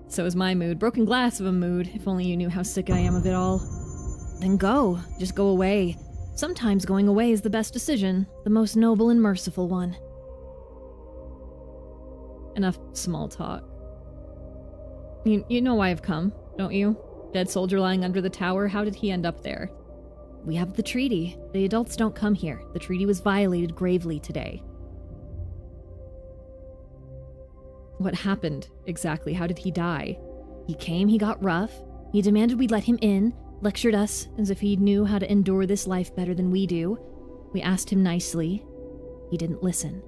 So is my mood. Broken glass of a mood. If only you knew how sick I am of it all. Then go. Just go away. Sometimes going away is the best decision. The most noble and merciful one. Enough small talk. You know why I've come, don't you? Dead soldier lying under the tower. How did he end up there? We have the treaty. The adults don't come here. The treaty was violated gravely today. What happened exactly? How did he die? He came, he got rough. He demanded we let him in, lectured us as if he knew how to endure this life better than we do. We asked him nicely. He didn't listen.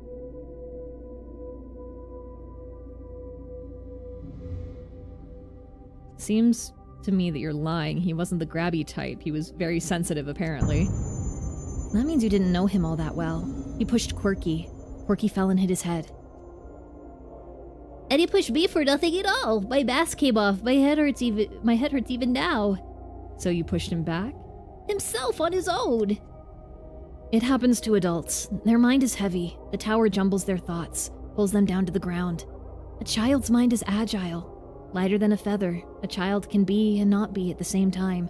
Seems to me that you're lying. He wasn't the grabby type. He was very sensitive, apparently. That means you didn't know him all that well. He pushed Quirky. Quirky fell and hit his head. And he pushed me for nothing at all. My mask came off. My head hurts even now. So you pushed him back? Himself on his own. It happens to adults. Their mind is heavy. The tower jumbles their thoughts, pulls them down to the ground. A child's mind is agile. Lighter than a feather, a child can be and not be at the same time.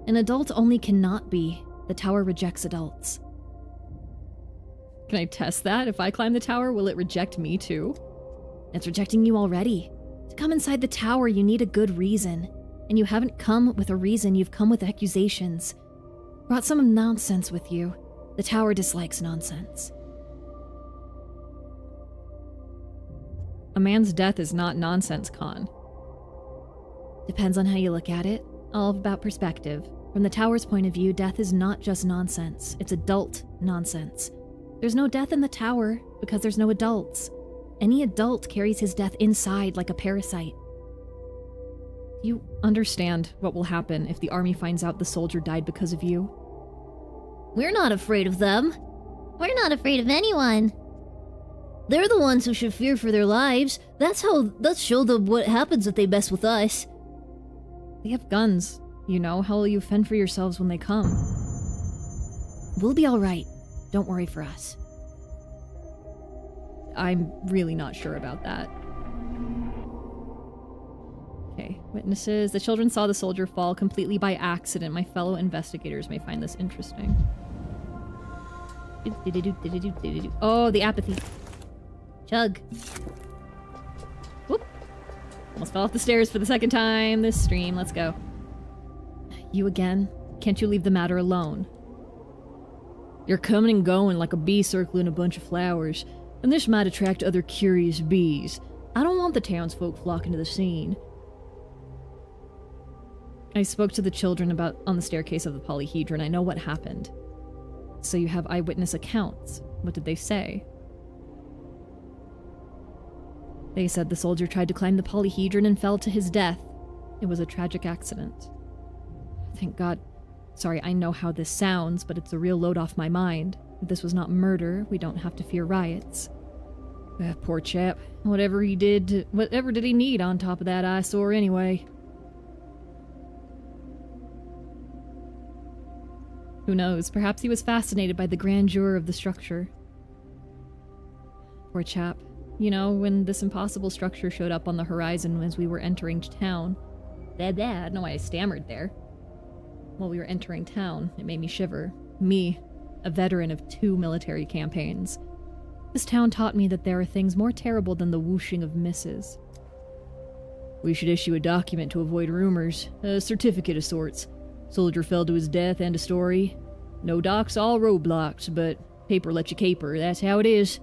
An adult only cannot be. The tower rejects adults. Can I test that? If I climb the tower, will it reject me too? It's rejecting you already. To come inside the tower, you need a good reason. And you haven't come with a reason, you've come with accusations. Brought some nonsense with you. The tower dislikes nonsense. A man's death is not nonsense, Khan. Depends on how you look at it. All about perspective. From the tower's point of view, death is not just nonsense. It's adult nonsense. There's no death in the tower because there's no adults. Any adult carries his death inside like a parasite. Do you understand what will happen if the army finds out the soldier died because of you? We're not afraid of them. We're not afraid of anyone. They're the ones who should fear for their lives. Let's show them what happens if they mess with us. They have guns. You know, how will you fend for yourselves when they come? We'll be all right. Don't worry for us. I'm really not sure about that. Okay, witnesses. The children saw the soldier fall completely by accident. My fellow investigators may find this interesting. Oh, the apathy. Chug. Whoop. Almost fell off the stairs for the second time this stream. Let's go. You again? Can't you leave the matter alone? You're coming and going like a bee circling a bunch of flowers, and this might attract other curious bees. I don't want the townsfolk flocking to the scene. I spoke to the children about on the staircase of the polyhedron. I know what happened. So you have eyewitness accounts. What did they say? They said the soldier tried to climb the polyhedron and fell to his death. It was a tragic accident. Thank God. Sorry, I know how this sounds, but it's a real load off my mind. If this was not murder, we don't have to fear riots. Poor chap. Whatever did he need on top of that eyesore anyway? Who knows? Perhaps he was fascinated by the grandeur of the structure. Poor chap. You know, when this impossible structure showed up on the horizon as we were entering town. I don't know why I stammered there. While we were entering town, it made me shiver. Me, a veteran of 2 military campaigns. This town taught me that there are things more terrible than the whooshing of misses. We should issue a document to avoid rumors. A certificate of sorts. Soldier fell to his death and a story. No docs, all roadblocks, but paper let you caper. That's how it is.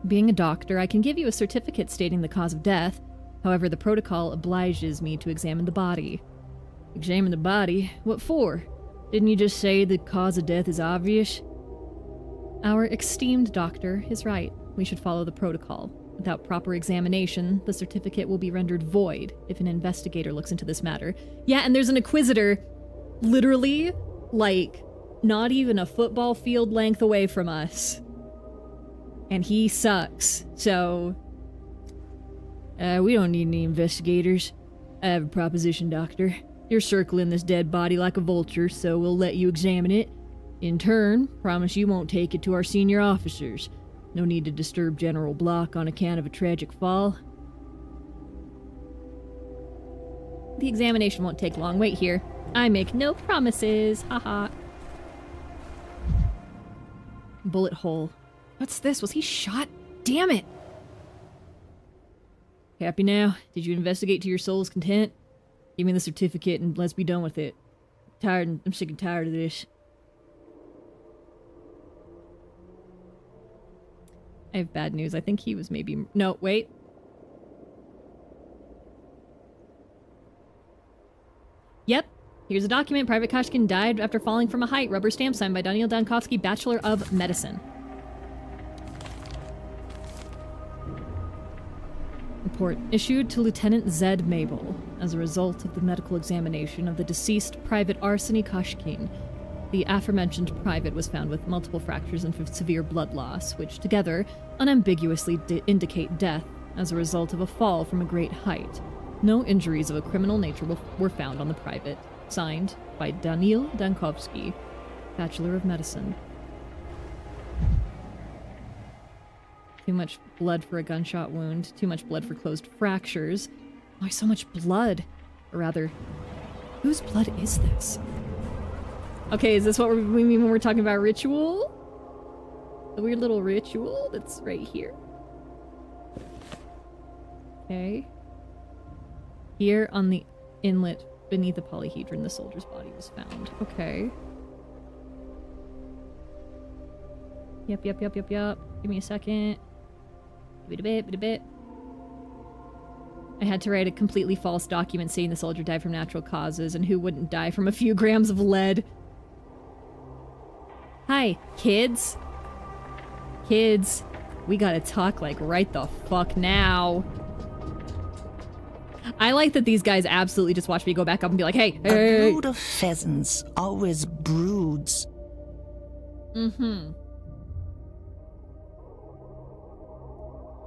Being a doctor, I can give you a certificate stating the cause of death. However, the protocol obliges me to examine the body. Examine the body? What for? Didn't you just say the cause of death is obvious? Our esteemed doctor is right. We should follow the protocol. Without proper examination, the certificate will be rendered void if an investigator looks into this matter. Yeah, and there's an inquisitor literally, like, not even a football field length away from us. And he sucks, so... we don't need any investigators. I have a proposition, doctor. You're circling this dead body like a vulture, so we'll let you examine it. In turn, promise you won't take it to our senior officers. No need to disturb General Block on account of a tragic fall. The examination won't take long. Wait here. I make no promises. Haha. Bullet hole. What's this? Was he shot? Damn it! Happy now? Did you investigate to your soul's content? Give me the certificate and let's be done with it. I'm sick and tired of this. I have bad news. I think he was maybe... No, wait. Yep. Here's a document. Private Koshkin died after falling from a height. Rubber stamp signed by Daniel Dankovsky, Bachelor of Medicine. Report issued to Lieutenant Zed Mabel. As a result of the medical examination of the deceased Private Arseny Koshkin, the aforementioned private was found with multiple fractures and severe blood loss, which together unambiguously indicate death as a result of a fall from a great height. No injuries of a criminal nature were found on the private. Signed by Daniel Dankovsky, Bachelor of Medicine. Too much blood for a gunshot wound. Too much blood for closed fractures. Why so much blood? Or rather, whose blood is this? Okay, is this what we mean when we're talking about ritual? The weird little ritual that's right here. Okay. Here on the inlet beneath the polyhedron, the soldier's body was found. Okay. Yep. Give me a second. Bit a bit. I had to write a completely false document saying the soldier died from natural causes, and who wouldn't die from a few grams of lead? Hi, kids. Kids, we gotta talk like right the fuck now. I like that these guys absolutely just watch me go back up and be like, hey. A brood of pheasants always broods. Mm-hmm.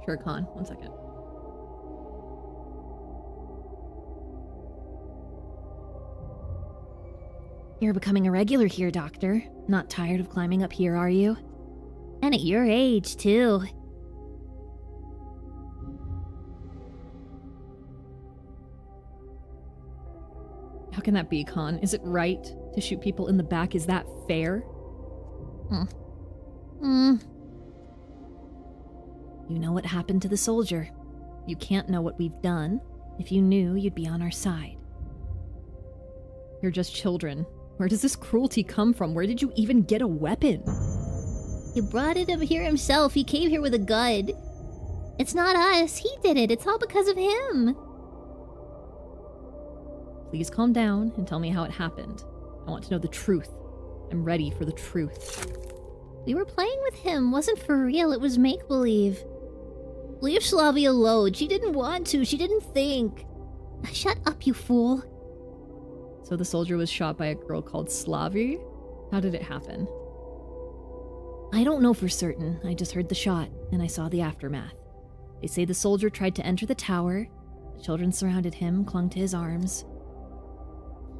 Sure, Khan. 1 second. You're becoming a regular here, Doctor. Not tired of climbing up here, are you? And at your age, too. How can that be, Khan? Is it right to shoot people in the back? Is that fair? You know what happened to the soldier. You can't know what we've done. If you knew, you'd be on our side. You're just children. Where does this cruelty come from? Where did you even get a weapon? He brought it up here himself. He came here with a gun. It's not us. He did it. It's all because of him. Please calm down and tell me how it happened. I want to know the truth. I'm ready for the truth. We were playing with him. Wasn't for real. It was make-believe. Leave Slavy alone. She didn't want to. She didn't think. Shut up, you fool. So the soldier was shot by a girl called Slavy? How did it happen? I don't know for certain. I just heard the shot, and I saw the aftermath. They say the soldier tried to enter the tower. The children surrounded him, clung to his arms.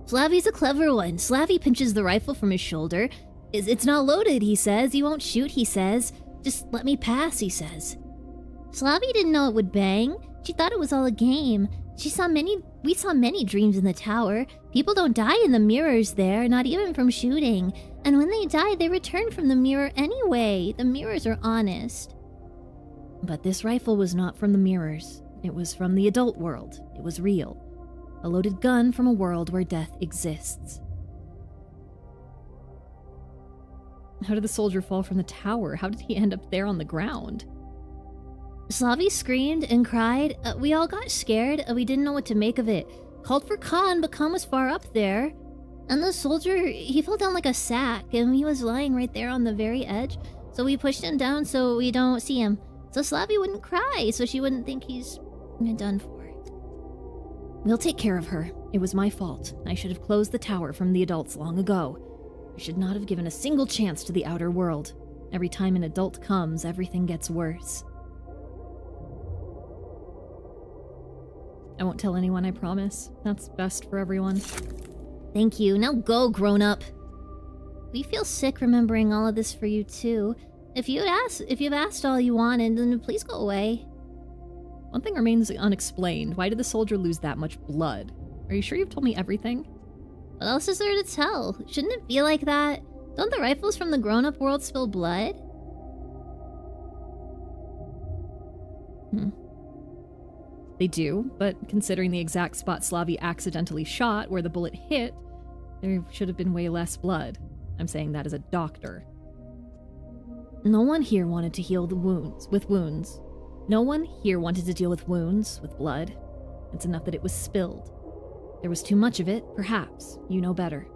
Slavy's a clever one. Slavy pinches the rifle from his shoulder. It's not loaded, he says. He won't shoot, he says. Just let me pass, he says. Slavy didn't know it would bang. She thought it was all a game. We saw many dreams in the tower. People don't die in the mirrors there, not even from shooting. And when they die, they return from the mirror anyway. The mirrors are honest. But this rifle was not from the mirrors. It was from the adult world. It was real. A loaded gun from a world where death exists. How did the soldier fall from the tower? How did he end up there on the ground? Slavy screamed and cried. We all got scared. We didn't know what to make of it. Called for Khan, but Khan was far up there. And the soldier, he fell down like a sack, and he was lying right there on the very edge. So we pushed him down so we don't see him. So Slavy wouldn't cry, so she wouldn't think he's done for. We'll take care of her. It was my fault. I should have closed the tower from the adults long ago. I should not have given a single chance to the outer world. Every time an adult comes, everything gets worse. I won't tell anyone, I promise. That's best for everyone. Thank you. Now go, grown-up. We feel sick remembering all of this for you, too. If you've asked all you wanted, then please go away. One thing remains unexplained. Why did the soldier lose that much blood? Are you sure you've told me everything? What else is there to tell? Shouldn't it be like that? Don't the rifles from the grown-up world spill blood? They do, but considering the exact spot Slavy accidentally shot, where the bullet hit, there should have been way less blood. I'm saying that as a doctor. No one here wanted to heal the wounds with wounds. No one here wanted to deal with wounds with blood. It's enough that it was spilled. There was too much of it, perhaps. You know better.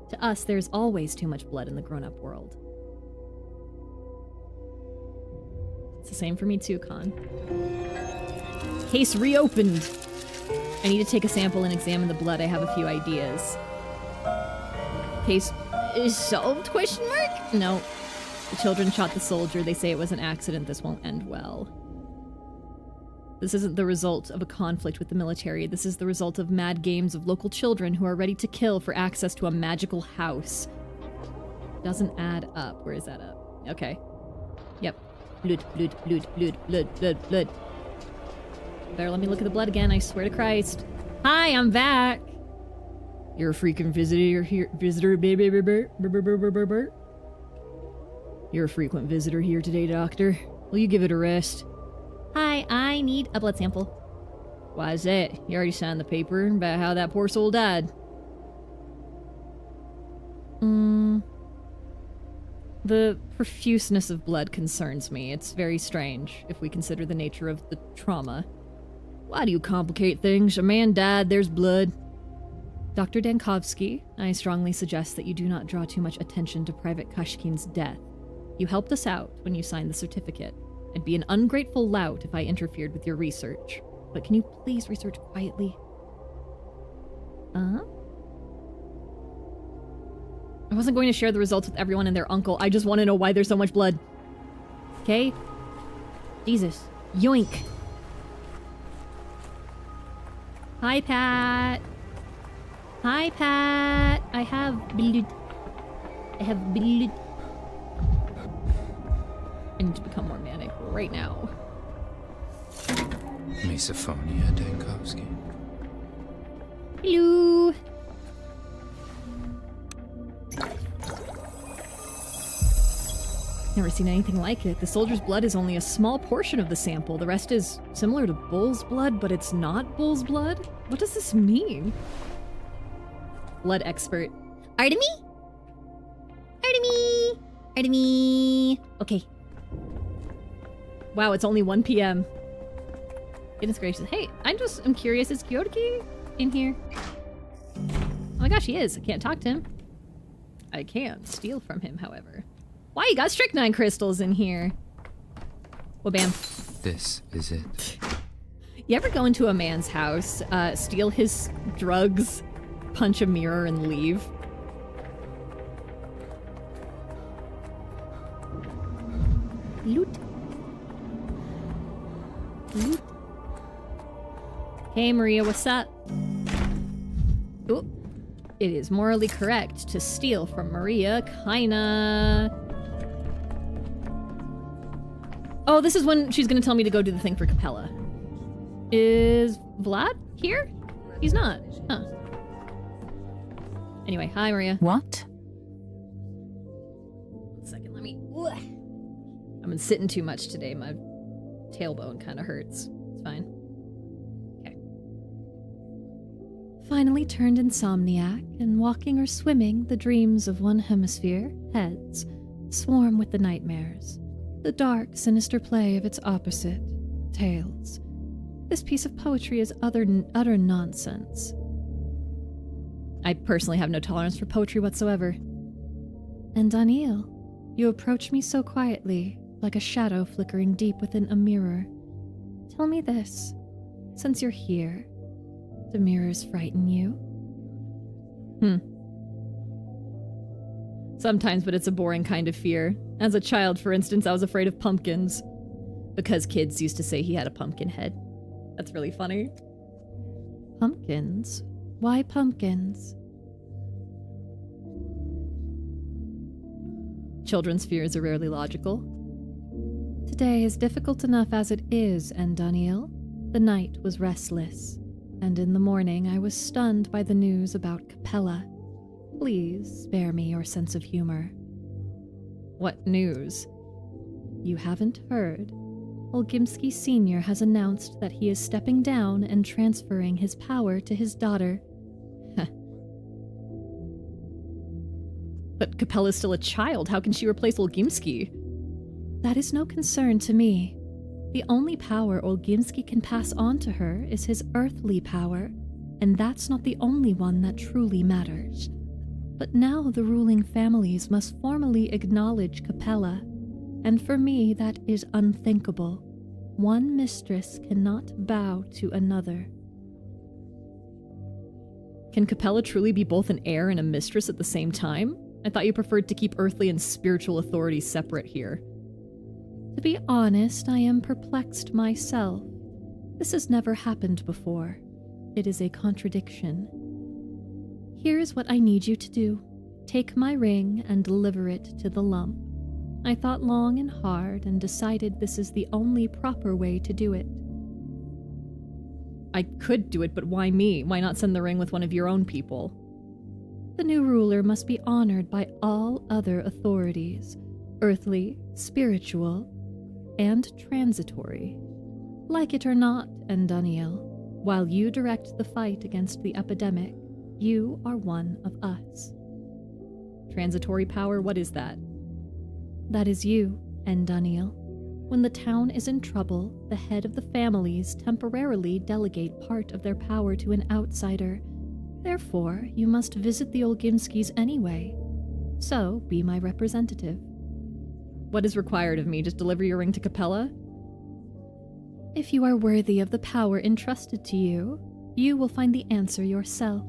To us, there's always too much blood in the grown-up world. It's the same for me too, Khan. Case reopened! I need to take a sample and examine the blood. I have a few ideas. Case is solved, question mark? No. The children shot the soldier. They say it was an accident. This won't end well. This isn't the result of a conflict with the military. This is the result of mad games of local children who are ready to kill for access to a magical house. Doesn't add up. Where is that up? Okay. Yep. Blood, blood, blood, blood, blood, blood, blood. Better let me look at the blood again, I swear to Christ. Hi, I'm back! You're a freaking visitor here, You're a frequent visitor here today, Doctor. Will you give it a rest? Hi, I need a blood sample. Why is that? You already signed the paper about how that poor soul died. The profuseness of blood concerns me. It's very strange, if we consider the nature of the trauma. Why do you complicate things? A man died, there's blood. Dr. Dankovsky, I strongly suggest that you do not draw too much attention to Private Kashkin's death. You helped us out when you signed the certificate. I'd be an ungrateful lout if I interfered with your research. But can you please research quietly? I wasn't going to share the results with everyone and their uncle. I just want to know why there's so much blood. Okay? Jesus. Yoink. Hi, Pat. Hi, Pat. I have blood. I have blood. I need to become more manic right now. Misophonia Dankovsky. Hello. Never seen anything like it. The soldier's blood is only a small portion of the sample. The rest is similar to bull's blood, but it's not bull's blood? What does this mean? Blood expert. Artemy? Artemy! Artemy! Okay. Wow, it's only 1 p.m. Goodness gracious. Hey, I'm curious, is Kyotoki in here? Oh my gosh, he is. I can't talk to him. I can steal from him, however. Why you got strychnine crystals in here? Well, bam. This is it. You ever go into a man's house, steal his drugs, punch a mirror, and leave? Loot. Loot. Hey, Maria, what's up? Ooh. It is morally correct to steal from Maria, kinda. Oh, this is when she's gonna tell me to go do the thing for Capella. Is Vlad here? He's not. Huh. Anyway, hi, Maria. What? 1 second, let me... I've been sitting too much today. My tailbone kind of hurts. It's fine. Okay. Finally turned insomniac, and walking or swimming, the dreams of one hemisphere, heads, swarm with the nightmares. The dark, sinister play of its opposite, tails. This piece of poetry is utter nonsense. I personally have no tolerance for poetry whatsoever. And Daniel, you approach me so quietly, like a shadow flickering deep within a mirror. Tell me this, since you're here, do mirrors frighten you? Sometimes, but it's a boring kind of fear. As a child, for instance, I was afraid of pumpkins. Because kids used to say he had a pumpkin head. That's really funny. Pumpkins? Why pumpkins? Children's fears are rarely logical. Today is difficult enough as it is, and Daniel. The night was restless, and in the morning I was stunned by the news about Capella. Please spare me your sense of humor. What news? You haven't heard. Olgimsky Sr. has announced that he is stepping down and transferring his power to his daughter. But Capella's still a child. How can she replace Olgimsky? That is no concern to me. The only power Olgimsky can pass on to her is his earthly power, and that's not the only one that truly matters. But now the ruling families must formally acknowledge Capella, and for me that is unthinkable. One mistress cannot bow to another. Can Capella truly be both an heir and a mistress at the same time? I thought you preferred to keep earthly and spiritual authority separate here. To be honest, I am perplexed myself. This has never happened before. It is a contradiction. Here's what I need you to do. Take my ring and deliver it to the lump. I thought long and hard and decided this is the only proper way to do it. I could do it, but why me? Why not send the ring with one of your own people? The new ruler must be honored by all other authorities, earthly, spiritual, and transitory. Like it or not, Endaniel, while you direct the fight against the epidemic, you are one of us. Transitory power, what is that? That is you, Endaniel. When the town is in trouble, the head of the families temporarily delegate part of their power to an outsider. Therefore, you must visit the Olgimskys anyway. So, be my representative. What is required of me? Just deliver your ring to Capella? If you are worthy of the power entrusted to you, you will find the answer yourself.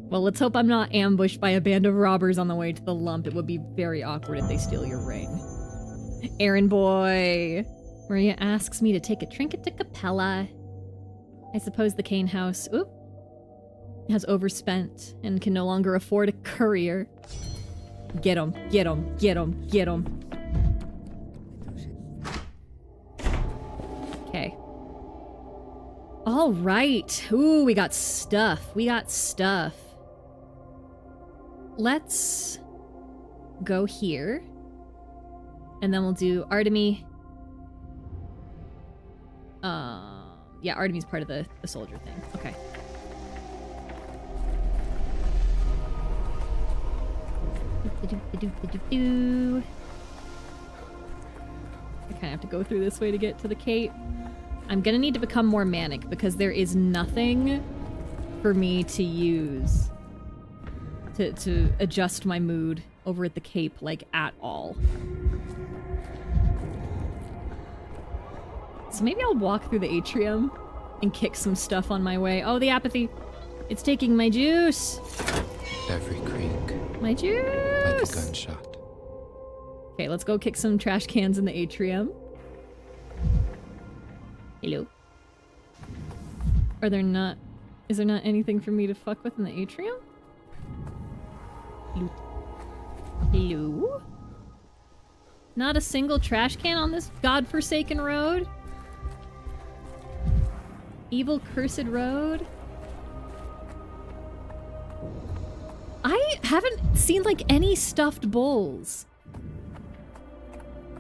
Well, let's hope I'm not ambushed by a band of robbers on the way to the lump. It would be very awkward if they steal your ring. Aaron boy! Maria asks me to take a trinket to Capella. I suppose the cane house... Oop! has overspent and can no longer afford a courier. Get him, get him, get him, get him. Okay. All right. Ooh, we got stuff. We got stuff. Let's go here. And then we'll do Artemy. Yeah, Artemy's part of the soldier thing. Okay. I kind of have to go through this way to get to the cape. I'm gonna need to become more manic because there is nothing for me to use to adjust my mood over at the cape, like, at all. So maybe I'll walk through the atrium and kick some stuff on my way. Oh, the apathy. It's taking my juice. Every creak. My juice. Like a gunshot. Okay, let's go kick some trash cans in the atrium. Hello. Are there not... Is there not anything for me to fuck with in the atrium? Hello. Hello? Not a single trash can on this godforsaken road? Evil cursed road? I haven't seen, like, any stuffed bulls.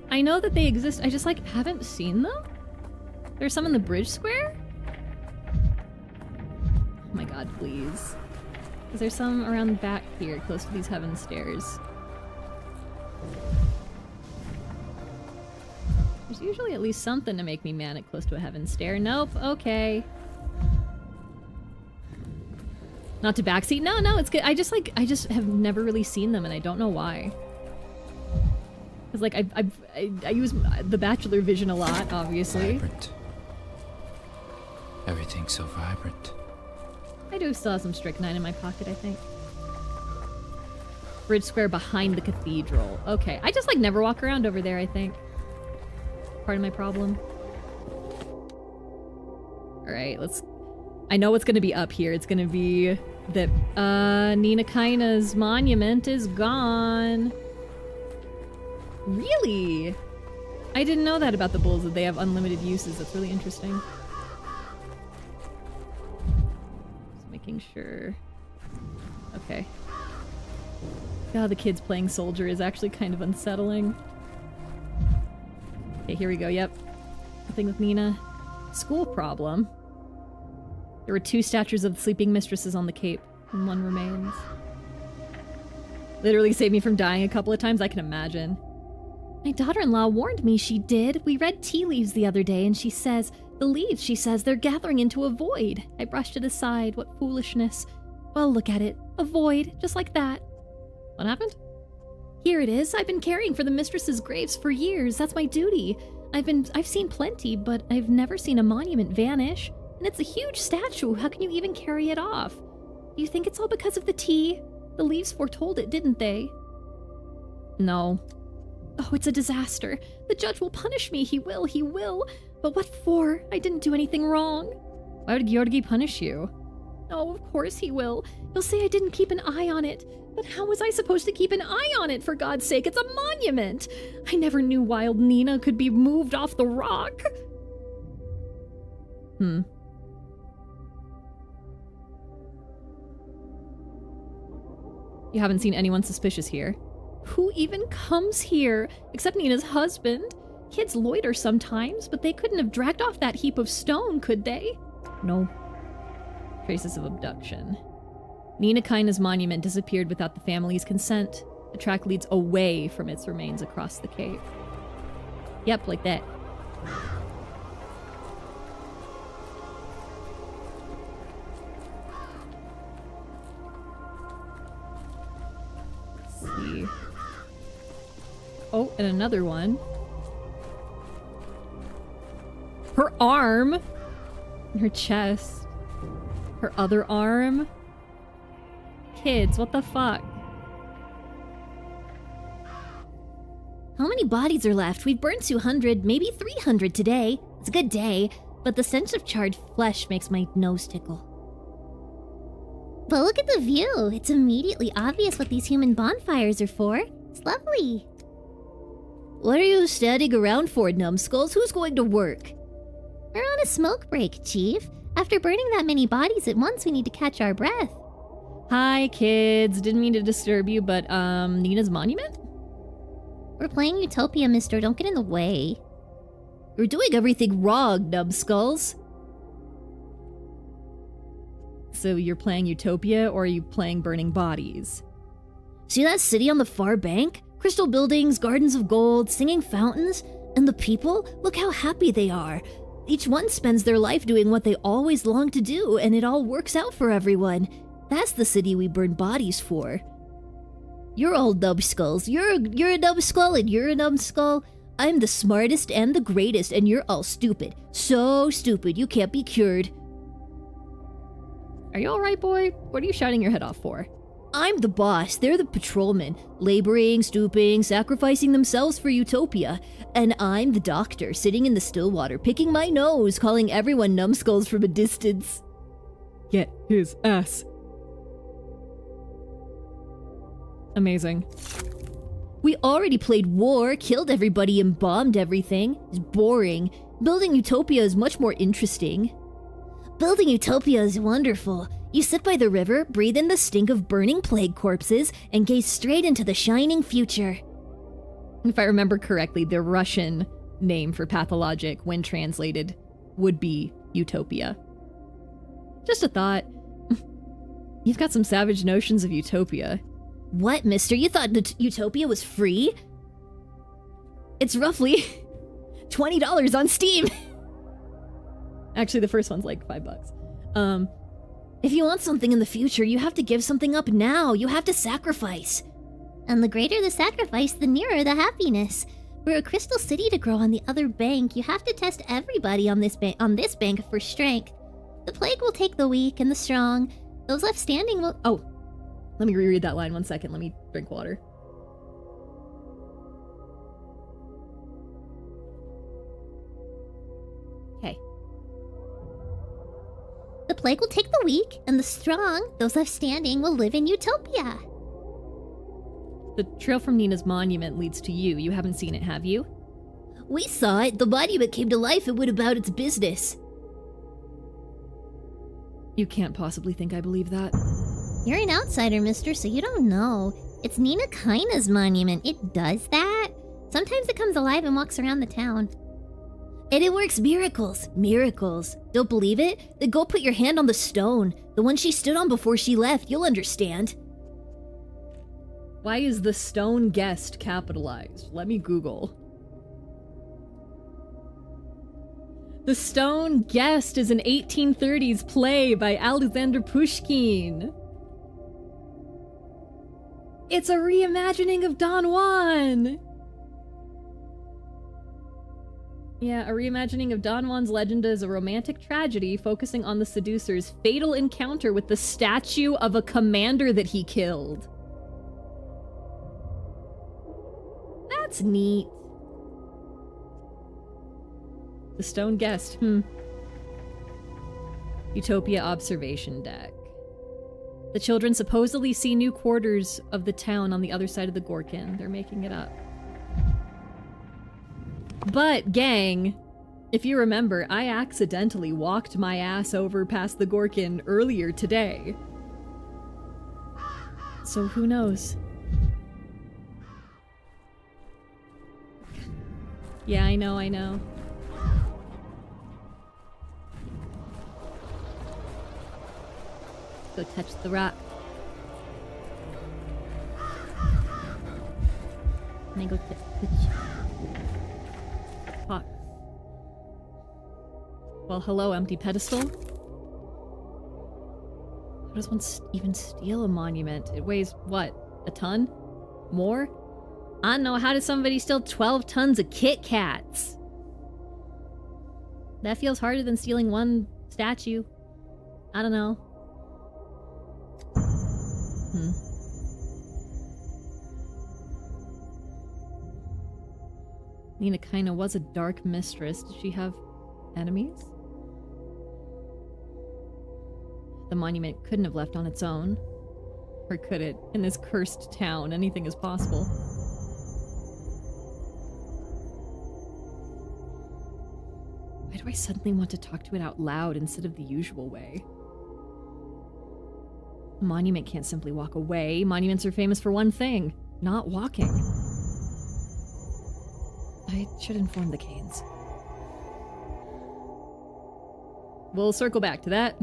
I know that they exist, I just, like, haven't seen them? There's some in the bridge square? Oh my god, please. Is there some around back here, close to these heaven stairs? There's usually at least something to make me manic close to a heaven stair. Nope, okay. Not to backseat? No, no, it's good. I just have never really seen them and I don't know why. Because, like, I use the bachelor vision a lot, obviously. Vibrant. Everything's so vibrant. I do still have some strychnine in my pocket, I think. Bridge square behind the cathedral. Okay, I just, like, never walk around over there, I think. Part of my problem. Alright, let's... I know what's gonna be up here. It's gonna be that, Nina Kaina's monument is gone. Really? I didn't know that about the bulls, that they have unlimited uses. That's really interesting. Just making sure. Okay. God, the kids playing soldier is actually kind of unsettling. Okay, here we go, yep. Nothing with Nina. School problem. There were 2 statues of the sleeping mistresses on the cape, and 1 remains. Literally saved me from dying a couple of times, I can imagine. My daughter-in-law warned me she did. We read tea leaves the other day, and she says, the leaves, she says, they're gathering into a void. I brushed it aside. What foolishness. Well, look at it. A void, just like that. What happened? Here it is. I've been caring for the mistresses' graves for years. That's my duty. I've seen plenty, but I've never seen a monument vanish. And it's a huge statue. How can you even carry it off? Do you think it's all because of the tea? The leaves foretold it, didn't they? No. Oh, it's a disaster. The judge will punish me. He will. But what for? I didn't do anything wrong. Why would Georgi punish you? Oh, of course he will. He'll say I didn't keep an eye on it. But how was I supposed to keep an eye on it, for God's sake? It's a monument! I never knew wild Nina could be moved off the rock. You haven't seen anyone suspicious here? Who even comes here? Except Nina's husband. Kids loiter sometimes, but they couldn't have dragged off that heap of stone, could they? No. Traces of abduction. Nina Kaina's monument disappeared without the family's consent. The track leads away from its remains across the cave. Yep, like that. Let's see. Oh, and another one. Her arm! And her chest. Her other arm. Kids, what the fuck? How many bodies are left? We've burned 200, maybe 300 today. It's a good day, but the stench of charred flesh makes my nose tickle. But look at the view. It's immediately obvious what these human bonfires are for. It's lovely. What are you standing around for, numbskulls? Who's going to work? We're on a smoke break, Chief. After burning that many bodies at once, we need to catch our breath. Hi, kids. Didn't mean to disturb you, but, Nina's monument? We're playing Utopia, mister. Don't get in the way. You're doing everything wrong, numbskulls. So you're playing Utopia, or are you playing Burning Bodies? See that city on the far bank? Crystal buildings, gardens of gold, singing fountains, and the people? Look how happy they are. Each one spends their life doing what they always long to do, and it all works out for everyone. That's the city we burn bodies for. You're all numbskulls. You're a numbskull, and you're a numbskull. I'm the smartest and the greatest, and you're all stupid. So stupid, you can't be cured. Are you alright, boy? What are you shouting your head off for? I'm the boss, they're the patrolmen, laboring, stooping, sacrificing themselves for Utopia. And I'm the doctor, sitting in the still water, picking my nose, calling everyone numbskulls from a distance. Get his ass. Amazing. We already played war, killed everybody, and bombed everything. It's boring. Building Utopia is much more interesting. Building Utopia is wonderful. You sit by the river, breathe in the stink of burning plague corpses, and gaze straight into the shining future. If I remember correctly, the Russian name for pathologic, when translated, would be Utopia. Just a thought. You've got some savage notions of Utopia. What, mister? You thought that Utopia was free? It's roughly $20 on Steam. Actually, the first one's like $5. If you want something in the future, you have to give something up now. You have to sacrifice. And the greater the sacrifice, the nearer the happiness. For a crystal city to grow on the other bank, you have to test everybody on this bank for strength. The plague will take the weak and the strong. Those left standing will... Oh, let me reread that line 1 second. Let me drink water. Okay. The plague will take the weak, and the strong, those left standing, will live in Utopia. The trail from Nina's monument leads to you. You haven't seen it, have you? We saw it. The monument came to life and went about its business. You can't possibly think I believe that. You're an outsider, mister, so you don't know. It's Nina Kaina's monument. It does that. Sometimes it comes alive and walks around the town. And it works miracles. Miracles. Don't believe it? Then go put your hand on the stone. The one she stood on before she left. You'll understand. Why is the stone guest capitalized? Let me Google. The Stone Guest is an 1830s play by Alexander Pushkin. It's a reimagining of Don Juan. Yeah, a reimagining of Don Juan's legend is a romantic tragedy focusing on the seducer's fatal encounter with the statue of a commander that he killed. That's neat. The Stone Guest, Utopia observation deck. The children supposedly see new quarters of the town on the other side of the Gorkin. They're making it up. But, gang, if you remember, I accidentally walked my ass over past the Gorkin earlier today. So who knows? Yeah, I know. Go touch the rock. And I go touch. Fuck. Well, hello, empty pedestal. How does one even steal a monument? It weighs, what, a ton? More? I don't know, how does somebody steal 12 tons of Kit Kats? That feels harder than stealing one statue. I don't know. Nina kinda was a dark mistress. Did she have enemies? The monument couldn't have left on its own. Or could it? In this cursed town, anything is possible. Why do I suddenly want to talk to it out loud instead of the usual way? A monument can't simply walk away. Monuments are famous for one thing, not walking. I should inform the Canes. We'll circle back to that.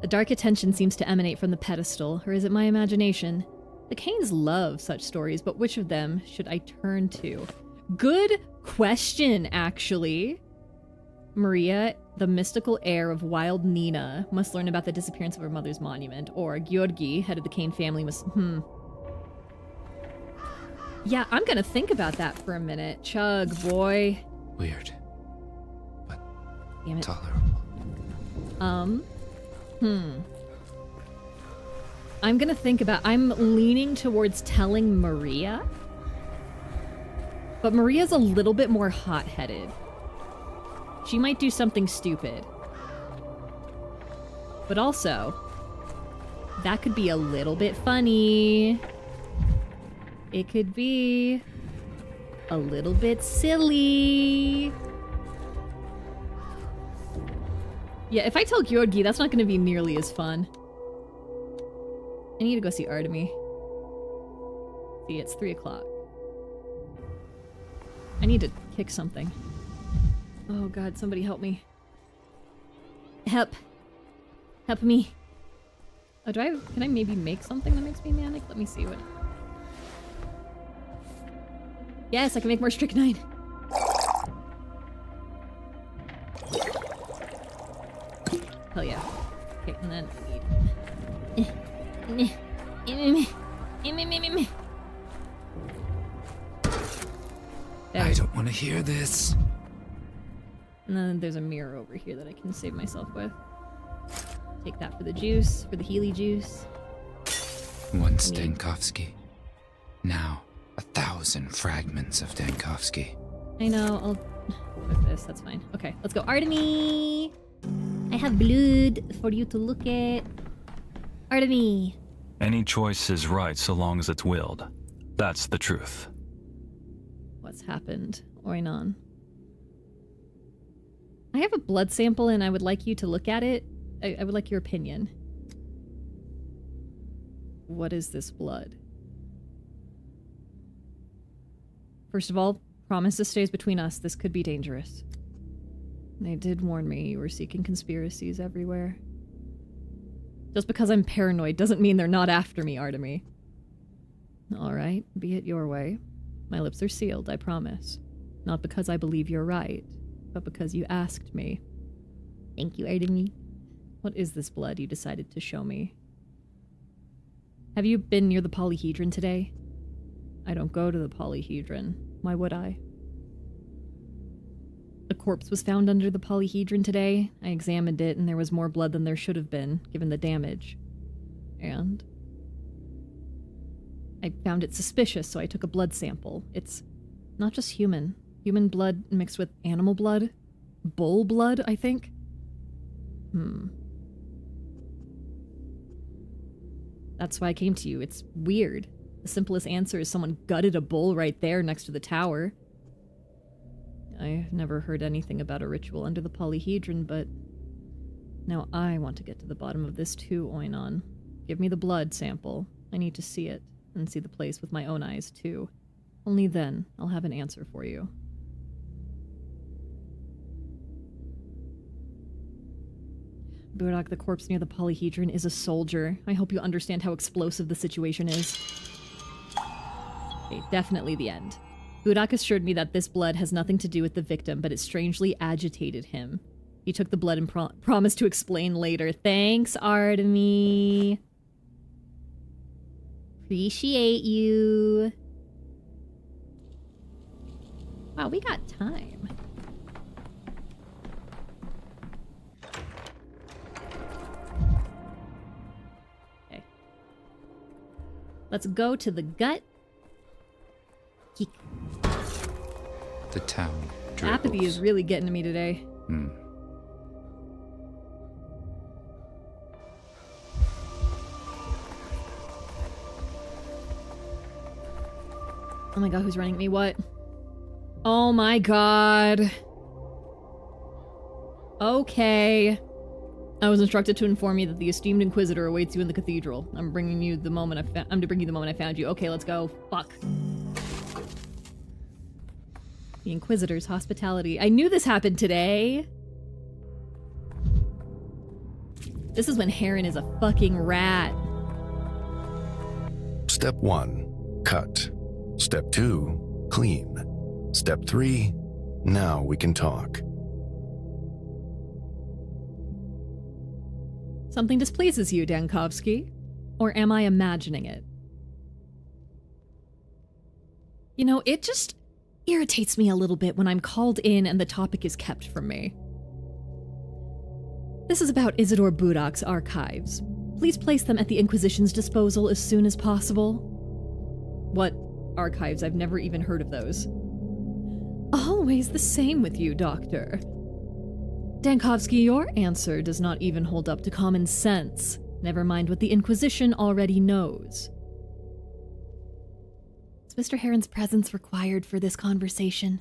A dark attention seems to emanate from the pedestal, or is it my imagination? The Canes love such stories, but which of them should I turn to? Good question, actually. Maria, the mystical heir of wild Nina, must learn about the disappearance of her mother's monument, or Georgi, head of the Cane family, must... Yeah, I'm gonna think about that for a minute. Chug, boy. Weird. But Damn it. tolerable. I'm gonna think about... I'm leaning towards telling Maria. But Maria's a little bit more hot-headed. She might do something stupid. But also, that could be a little bit funny. It could be a little bit silly. Yeah, if I tell Georgi, that's not going to be nearly as fun. I need to go see Artemy. See, it's 3 o'clock. I need to kick something. Oh god, somebody help me. Help. Help me. Oh, can I maybe make something that makes me manic? Let me see what... Yes, I can make more strychnine. Hell yeah. Okay, and then I don't want to hear this. And then there's a mirror over here that I can save myself with. Take that for the juice, for the Healy juice. Once Dankovsky. Now 1,000 fragments of Dankovsky. I know, I'll with this, that's fine. Okay, let's go. Artemy! I have blood for you to look at. Artemy. Any choice is right so long as it's willed. That's the truth. What's happened, Oinon? I have a blood sample and I would like you to look at it. I would like your opinion. What is this blood? First of all, promise this stays between us. This could be dangerous. They did warn me you were seeking conspiracies everywhere. Just because I'm paranoid doesn't mean they're not after me, Artemy. Alright, be it your way. My lips are sealed, I promise. Not because I believe you're right, but because you asked me. Thank you, Artemy. What is this blood you decided to show me? Have you been near the polyhedron today? I don't go to the polyhedron. Why would I? A corpse was found under the polyhedron today. I examined it and there was more blood than there should have been, given the damage. And I found it suspicious, so I took a blood sample. It's not just human. Human blood mixed with animal blood? Bull blood, I think? That's why I came to you. It's weird. The simplest answer is someone gutted a bull right there next to the tower. I've never heard anything about a ritual under the polyhedron, but now I want to get to the bottom of this too, Oinon. Give me the blood sample. I need to see it, and see the place with my own eyes too. Only then I'll have an answer for you. Burak, the corpse near the polyhedron is a soldier. I hope you understand how explosive the situation is. Okay, definitely the end. Burak assured me that this blood has nothing to do with the victim, but it strangely agitated him. He took the blood and promised to explain later. Thanks, Artemy. Appreciate you. Wow, we got time. Okay. Let's go to the gut. Keek. The town Apathy is really getting to me today. Oh my god, who's running at me? What? Oh my god. Okay. I was instructed to inform you that the esteemed Inquisitor awaits you in the cathedral. I'm bringing you the moment I'm to bring you the moment I found you. Okay, let's go. Fuck. The Inquisitor's hospitality. I knew this happened today. This is when Heron is a fucking rat. Step 1, cut. Step 2, clean. Step 3, now we can talk. Something displeases you, Dankovsky? Or am I imagining it? You know, it just irritates me a little bit when I'm called in and the topic is kept from me. This is about Isidore Budak's archives. Please place them at the Inquisition's disposal as soon as possible. What archives? I've never even heard of those. Always the same with you, Doctor. Dankovsky, your answer does not even hold up to common sense. Never mind what the Inquisition already knows. Is Mr. Heron's presence required for this conversation?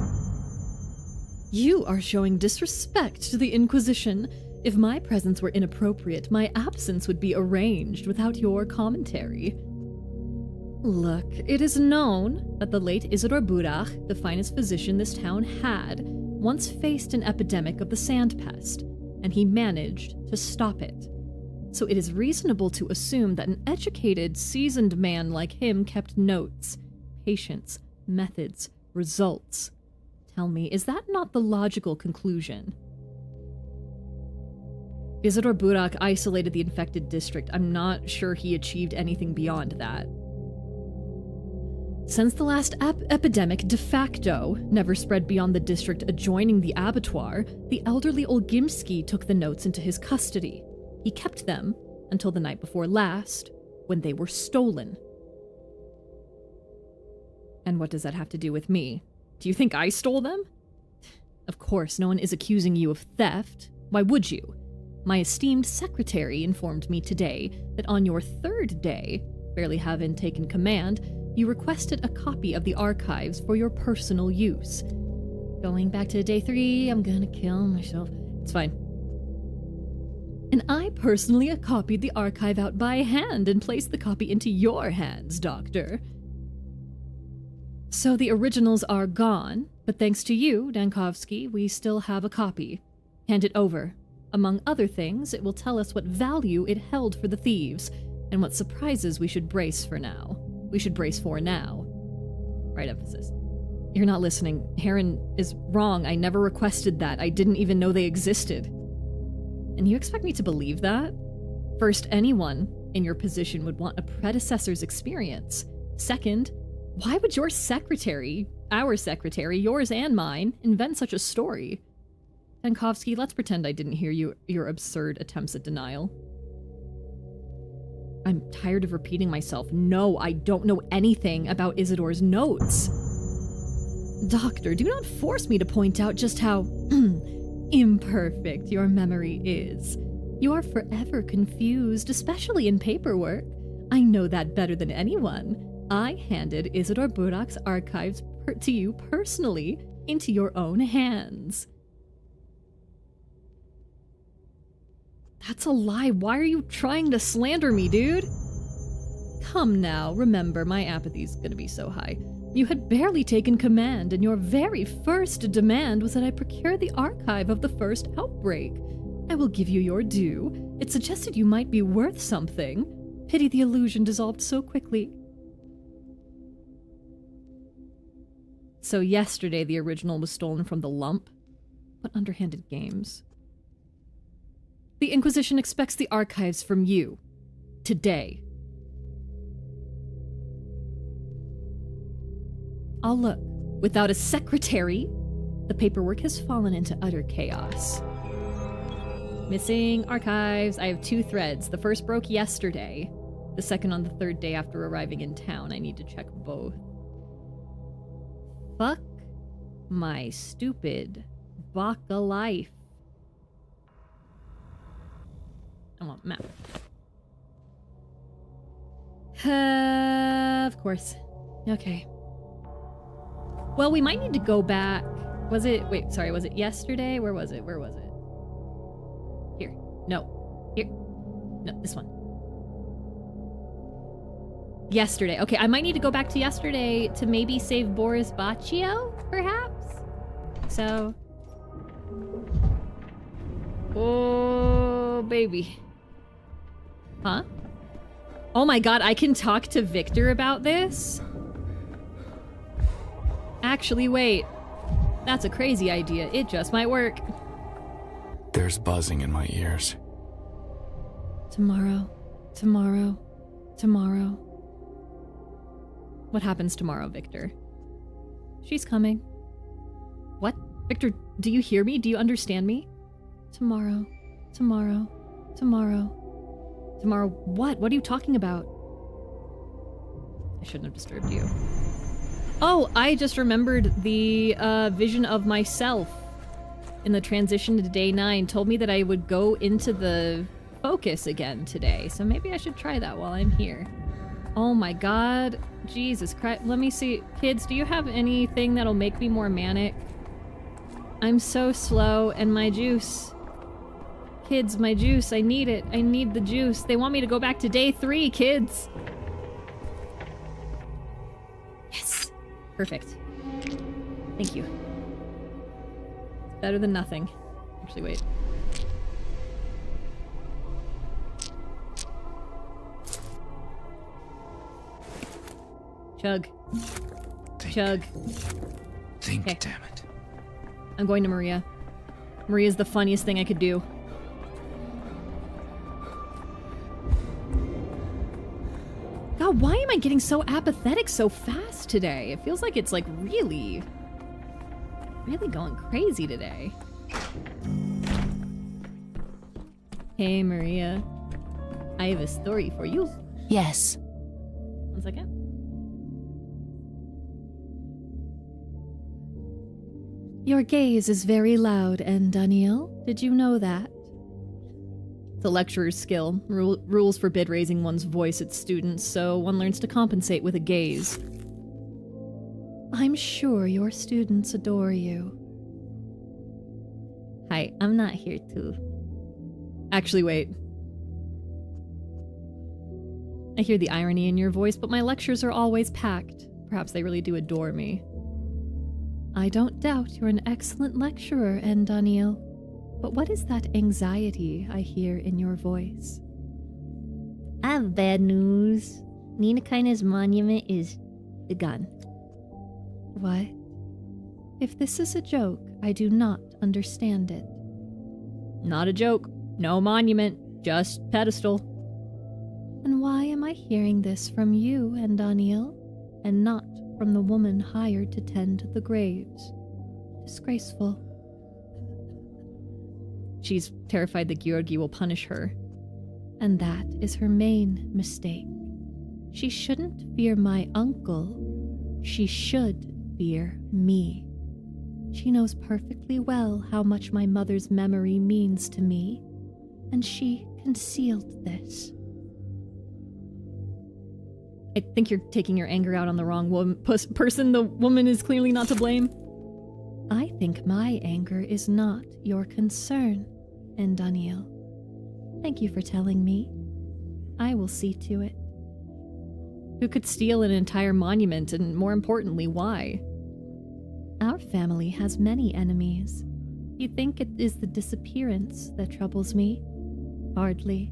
You are showing disrespect to the Inquisition. If my presence were inappropriate, my absence would be arranged without your commentary. Look, it is known that the late Isidore Budak, the finest physician this town had, once faced an epidemic of the sand pest, and he managed to stop it. So it is reasonable to assume that an educated, seasoned man like him kept notes, patients, methods, results. Tell me, is that not the logical conclusion? Isidore Budak isolated the infected district. I'm not sure he achieved anything beyond that. Since the last epidemic de facto never spread beyond the district adjoining the abattoir, the elderly Olgimsky took the notes into his custody. He kept them until the night before last, when they were stolen. And what does that have to do with me? Do you think I stole them? Of course, no one is accusing you of theft. Why would you? My esteemed secretary informed me today that on your third day, barely having taken command, you requested a copy of the archives for your personal use. Going back to day 3, I'm gonna kill myself. It's fine. And I personally copied the archive out by hand and placed the copy into your hands, Doctor. So the originals are gone, but thanks to you, Dankovsky, we still have a copy. Hand it over. Among other things, it will tell us what value it held for the thieves, and what surprises we should brace for now. Right emphasis. You're not listening. Heron is wrong. I never requested that. I didn't even know they existed. And you expect me to believe that? First, anyone in your position would want a predecessor's experience. Second, why would your secretary, our secretary, yours and mine, invent such a story? Dankovsky, let's pretend I didn't hear your absurd attempts at denial. I'm tired of repeating myself. No, I don't know anything about Isidore's notes. Doctor, do not force me to point out just how imperfect your memory is. You are forever confused, especially in paperwork. I know that better than anyone. I handed Isidore Budak's archives to you personally, into your own hands. That's a lie. Why are you trying to slander me, dude? Come now, remember, my apathy's gonna be so high. You had barely taken command, and your very first demand was that I procure the archive of the first outbreak. I will give you your due. It suggested you might be worth something. Pity the illusion dissolved so quickly. So yesterday the original was stolen from the lump? What underhanded games. The Inquisition expects the archives from you. Today. I'll look. Without a secretary, the paperwork has fallen into utter chaos. Missing archives. I have 2 threads. The first broke yesterday. The second on the 3rd day after arriving in town. I need to check both. Fuck my stupid Baka life. I want map. Of course. Okay. Well, we might need to go back. Was it yesterday? Where was it? Here. No. Here. No, this one. Yesterday. Okay, I might need to go back to yesterday to maybe save Boris Baccio, perhaps? So... Oh, baby. Huh? Oh my god, I can talk to Victor about this? Actually, wait. That's a crazy idea. It just might work. There's buzzing in my ears. Tomorrow. What happens tomorrow, Victor? She's coming. What? Victor, do you hear me? Do you understand me? Tomorrow. Tomorrow what? What are you talking about? I shouldn't have disturbed you. Oh, I just remembered the vision of myself in the transition to day 9 told me that I would go into the focus again today. So maybe I should try that while I'm here. Oh my god. Jesus Christ. Let me see. Kids, do you have anything that'll make me more manic? I'm so slow, and my juice. Kids, my juice. I need it. I need the juice. They want me to go back to day 3, kids. Yes. Perfect. Thank you. It's better than nothing. Actually, wait. Chug. Chug. Think, okay. Damn it. I'm going to Maria. Maria's the funniest thing I could do. God, why am I getting so apathetic so fast today? It feels like it's like really going crazy today. Hey, Maria. I have a story for you. Yes. 1 second. Your gaze is very loud, and Daniel, did you know that? It's a lecturer's skill. Rules forbid raising one's voice at students, so one learns to compensate with a gaze. I'm sure your students adore you. Hi, I'm not here to... Actually, wait. I hear the irony in your voice, but my lectures are always packed. Perhaps they really do adore me. I don't doubt you're an excellent lecturer, and Daniel. But what is that anxiety I hear in your voice? I have bad news. Nina Kaina's monument is begun. What? If this is a joke, I do not understand it. Not a joke. No monument. Just pedestal. And why am I hearing this from you and Daniel, and not from the woman hired to tend the graves? Disgraceful. She's terrified that Georgi will punish her. And that is her main mistake. She shouldn't fear my uncle. She should fear me. She knows perfectly well how much my mother's memory means to me, and she concealed this. I think you're taking your anger out on the wrong person. The woman is clearly not to blame. I think my anger is not your concern, and Daniel. Thank you for telling me. I will see to it. Who could steal an entire monument, and more importantly, why? Our family has many enemies. You think it is the disappearance that troubles me? Hardly.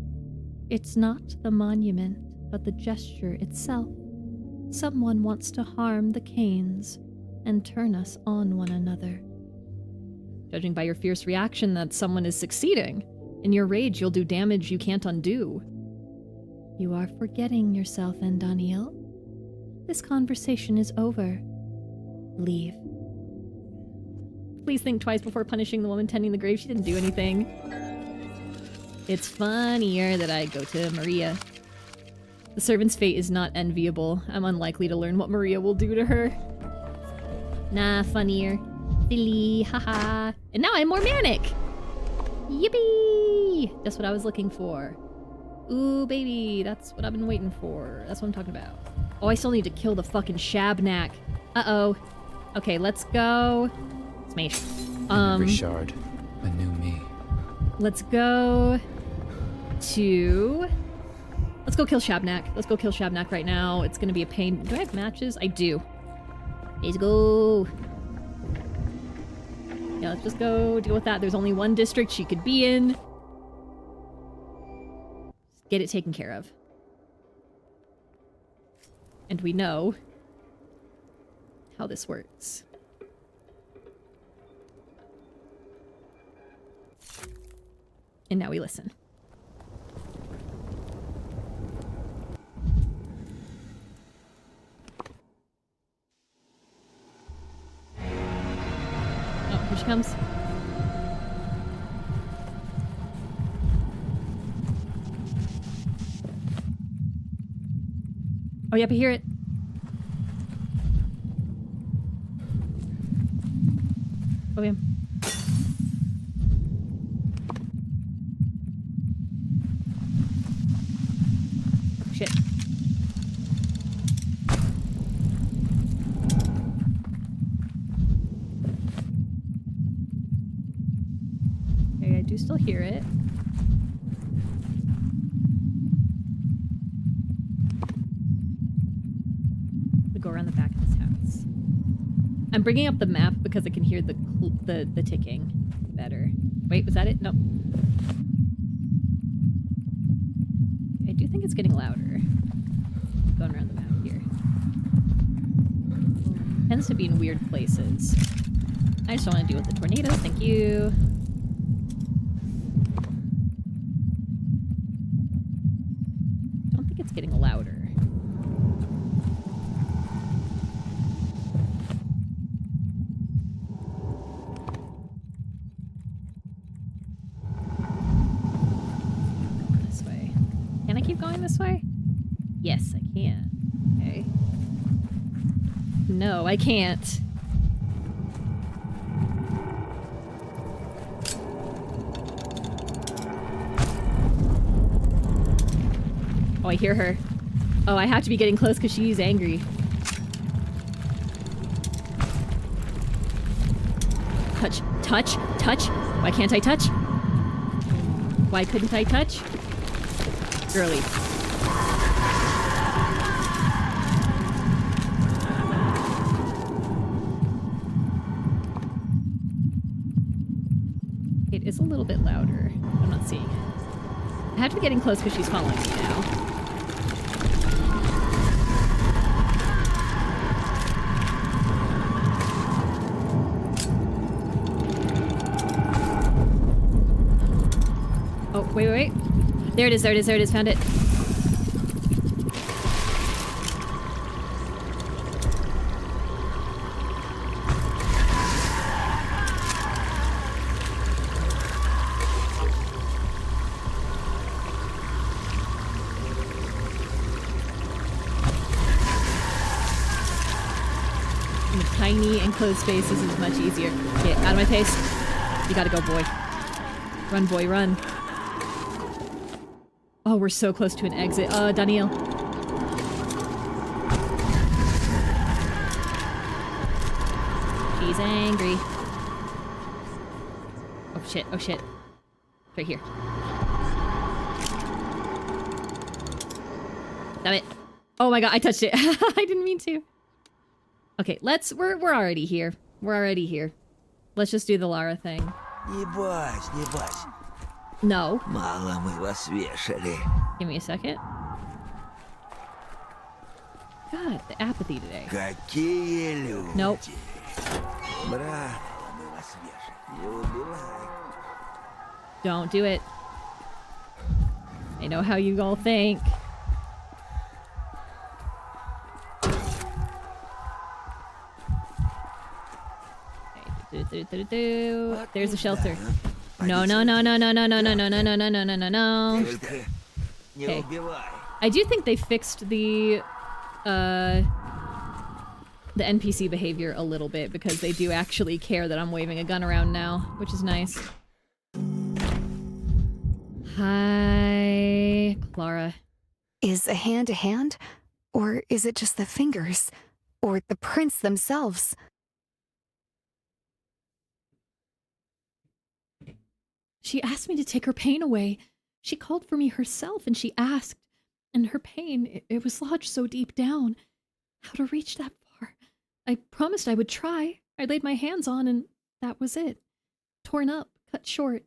It's not the monument, but the gesture itself. Someone wants to harm the Kanes and turn us on one another. Judging by your fierce reaction that someone is succeeding, in your rage you'll do damage you can't undo. You are forgetting yourself, and Daniel. This conversation is over. Leave. Please think twice before punishing the woman tending the grave. She didn't do anything. It's funnier that I go to Maria. The servant's fate is not enviable. I'm unlikely to learn what Maria will do to her. Nah, funnier. Silly, haha. And now I'm more manic! Yippee! That's what I was looking for. Ooh, baby, that's what I've been waiting for. That's what I'm talking about. Oh, I still need to kill the fucking Shabnak. Uh-oh. Okay, let's go. Smash. Every shard, a new me. Let's go to... Let's go kill Shabnak. Let's go kill Shabnak right now. It's gonna be a pain. Do I have matches? I do. Let's go. Yeah, let's just go deal with that. There's only one district she could be in. Just get it taken care of. And we know how this works. And now we listen. Oh, here she comes. Oh, yep, I hear it. Oh, yeah. Shit. Okay, I do still hear it. We go around the back of this house. I'm bringing up the map because I can hear the ticking better. Wait, was that it? No. I do think it's getting louder. Going around the map here. Tends to be in weird places. I just don't want to deal with the tornadoes. Thank you. I don't think it's getting louder. This way. Can I keep going this way? Yes, I can. Okay. No, I can't. Oh, I hear her. Oh, I have to be getting close because she's angry. Touch, touch, touch. Why can't I touch? Why couldn't I touch? Girly. It is a little bit louder. I'm not seeing it. I have to be getting close because she's following me now. Oh, wait, wait, wait. There it is, there it is, there it is. Found it. In tiny enclosed spaces is much easier. Get out of my face. You gotta go, boy. Run, boy, run. Oh, we're so close to an exit. Daniel. She's angry. Oh shit, oh shit. Right here. Damn it. Oh my god, I touched it. I didn't mean to. Okay, we're already here. We're already here. Let's just do the Lara thing. No. Give me a second. God, the apathy today. Nope. Don't do it. I know how you all think. There's a shelter. No, no, no, no, no, no, no, no, no, no, no, no, no, no, no, no. Okay. I do think they fixed the NPC behavior a little bit because they do actually care that I'm waving a gun around now, which is nice. Hi, Clara. Is a hand, or is it just the fingers? Or the prints themselves? She asked me to take her pain away. She called for me herself and she asked, and her pain, it was lodged so deep down. How to reach that far? I promised I would try. I laid my hands on and that was it. Torn up, cut short.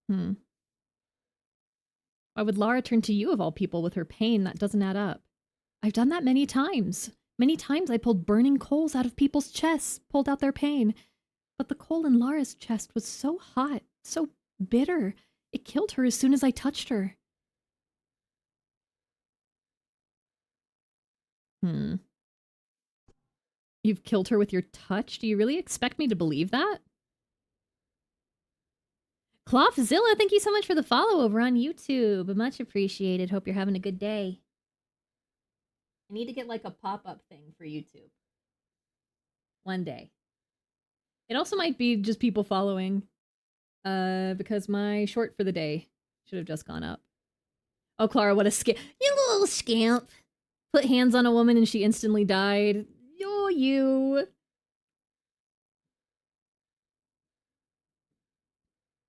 Why would Lara turn to you of all people with her pain? That doesn't add up. I've done that many times. Many times I pulled burning coals out of people's chests, pulled out their pain. But the coal in Lara's chest was so hot, so bitter. It killed her as soon as I touched her. You've killed her with your touch? Do you really expect me to believe that? Clothzilla, thank you so much for the follow over on YouTube. Much appreciated. Hope you're having a good day. I need to get like a pop-up thing for YouTube. One day. It also might be just people following. Because my short for the day should have just gone up. Oh, Clara, what a scamp. You little scamp. Put hands on a woman and she instantly died. Oh, you.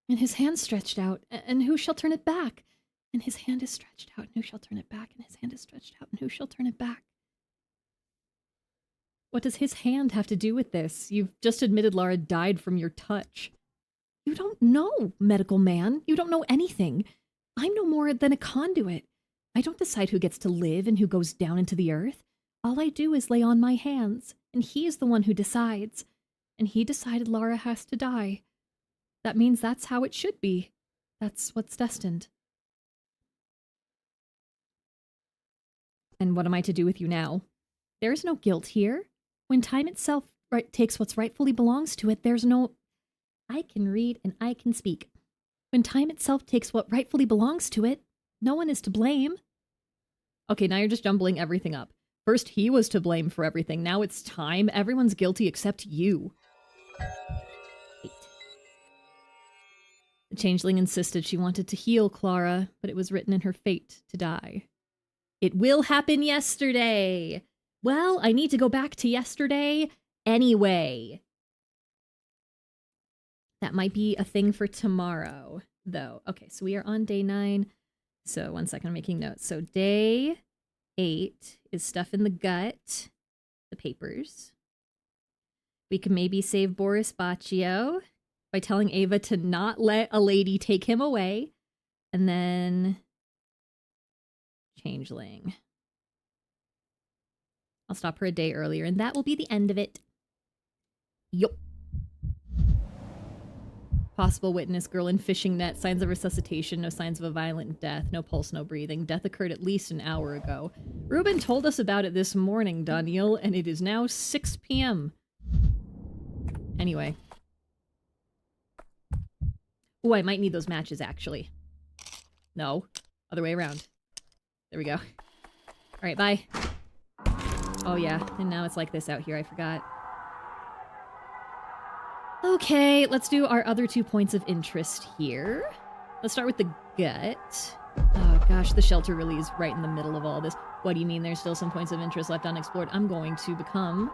And his hand stretched out, and who shall turn it back? And his hand is stretched out, and who shall turn it back? And his hand is stretched out, and who shall turn it back? What does his hand have to do with this? You've just admitted Lara died from your touch. You don't know, medical man. You don't know anything. I'm no more than a conduit. I don't decide who gets to live and who goes down into the earth. All I do is lay on my hands, and he is the one who decides. And he decided Lara has to die. That means that's how it should be. That's what's destined. And what am I to do with you now? There is no guilt here. When time itself takes what's rightfully belongs to it, there's no... I can read and I can speak. When time itself takes what rightfully belongs to it, no one is to blame. Okay, now you're just jumbling everything up. First he was to blame for everything. Now it's time. Everyone's guilty except you. The changeling insisted she wanted to heal Clara, but it was written in her fate to die. It will happen yesterday! Well, I need to go back to yesterday anyway. That might be a thing for tomorrow, though. Okay, so we are on day 9. So, one second, I'm making notes. So, day 8 is stuff in the gut, the papers. We can maybe save Boris Baccio by telling Ava to not let a lady take him away. And then... changeling. I'll stop her a day earlier, and that will be the end of it. Yup. Possible witness, girl in fishing net, signs of resuscitation, no signs of a violent death, no pulse, no breathing. Death occurred at least an hour ago. Ruben told us about it this morning, Daniel, and it is now 6 p.m. Anyway. Oh, I might need those matches, actually. No. Other way around. There we go. Alright, bye. Oh yeah, and now it's like this out here, I forgot. Okay, let's do our other 2 points of interest here. Let's start with the gut. Oh gosh, the shelter really is right in the middle of all this. What do you mean there's still some points of interest left unexplored? I'm going to become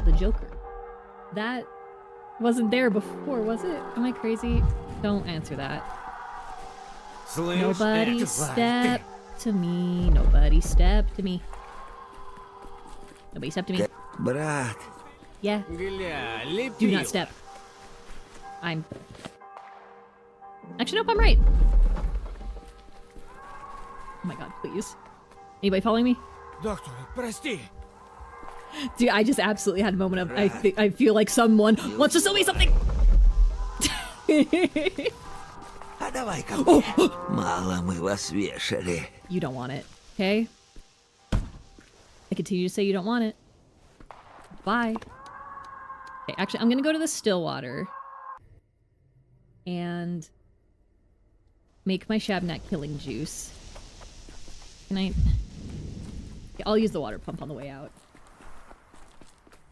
the Joker. That wasn't there before, was it? Am I crazy? Don't answer that. Nobody step to me. Nobody step to me. Nobody step to me. Yeah. Do not step. I'm... Actually, nope, I'm right. Oh my god, please. Anybody following me? Doctor, прости. Dude, I just absolutely had a moment of... I feel like someone wants to sell me something! You don't want it, okay? I continue to say you don't want it. Bye. Okay, actually, I'm gonna go to the Stillwater and make my Shabnak killing juice. Can I... Okay, I'll use the water pump on the way out.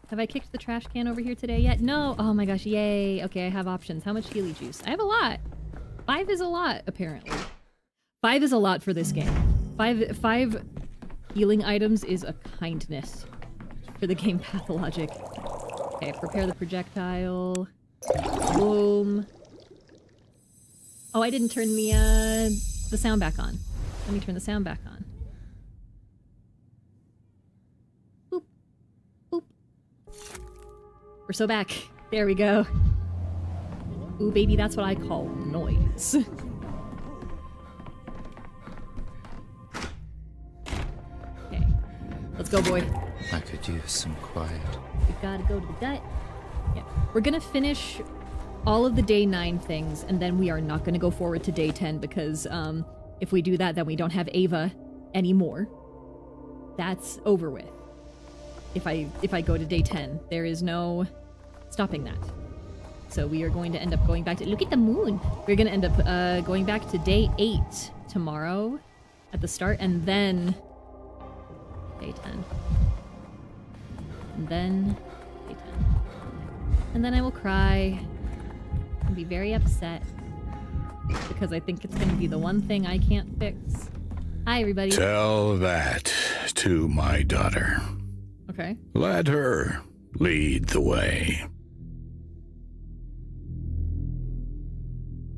Have I kicked the trash can over here today yet? No! Oh my gosh, yay! Okay, I have options. How much Healy juice? I have a lot! 5 is a lot, apparently. 5 is a lot for this game. 5 healing items is a kindness for the game Pathologic. Okay, prepare the projectile. Boom. Oh, I didn't turn the sound back on. Let me turn the sound back on. Boop. Boop. We're so back. There we go. Ooh, baby, that's what I call noise. Okay. Let's go, boy. I could use some quiet. We gotta go to the gut. Yeah. We're gonna finish all of the day 9 things, and then we are not gonna go forward to day 10 because if we do that, then we don't have Ava anymore. That's over with. If I go to day 10, there is no stopping that. So we are going to end up going back to... Look at the moon! We're gonna end up going back to day 8 tomorrow at the start, and then day 10. And then day 10. And then I will cry and be very upset because I think it's going to be the one thing I can't fix. Hi, everybody. Tell that to my daughter. Okay. Let her lead the way.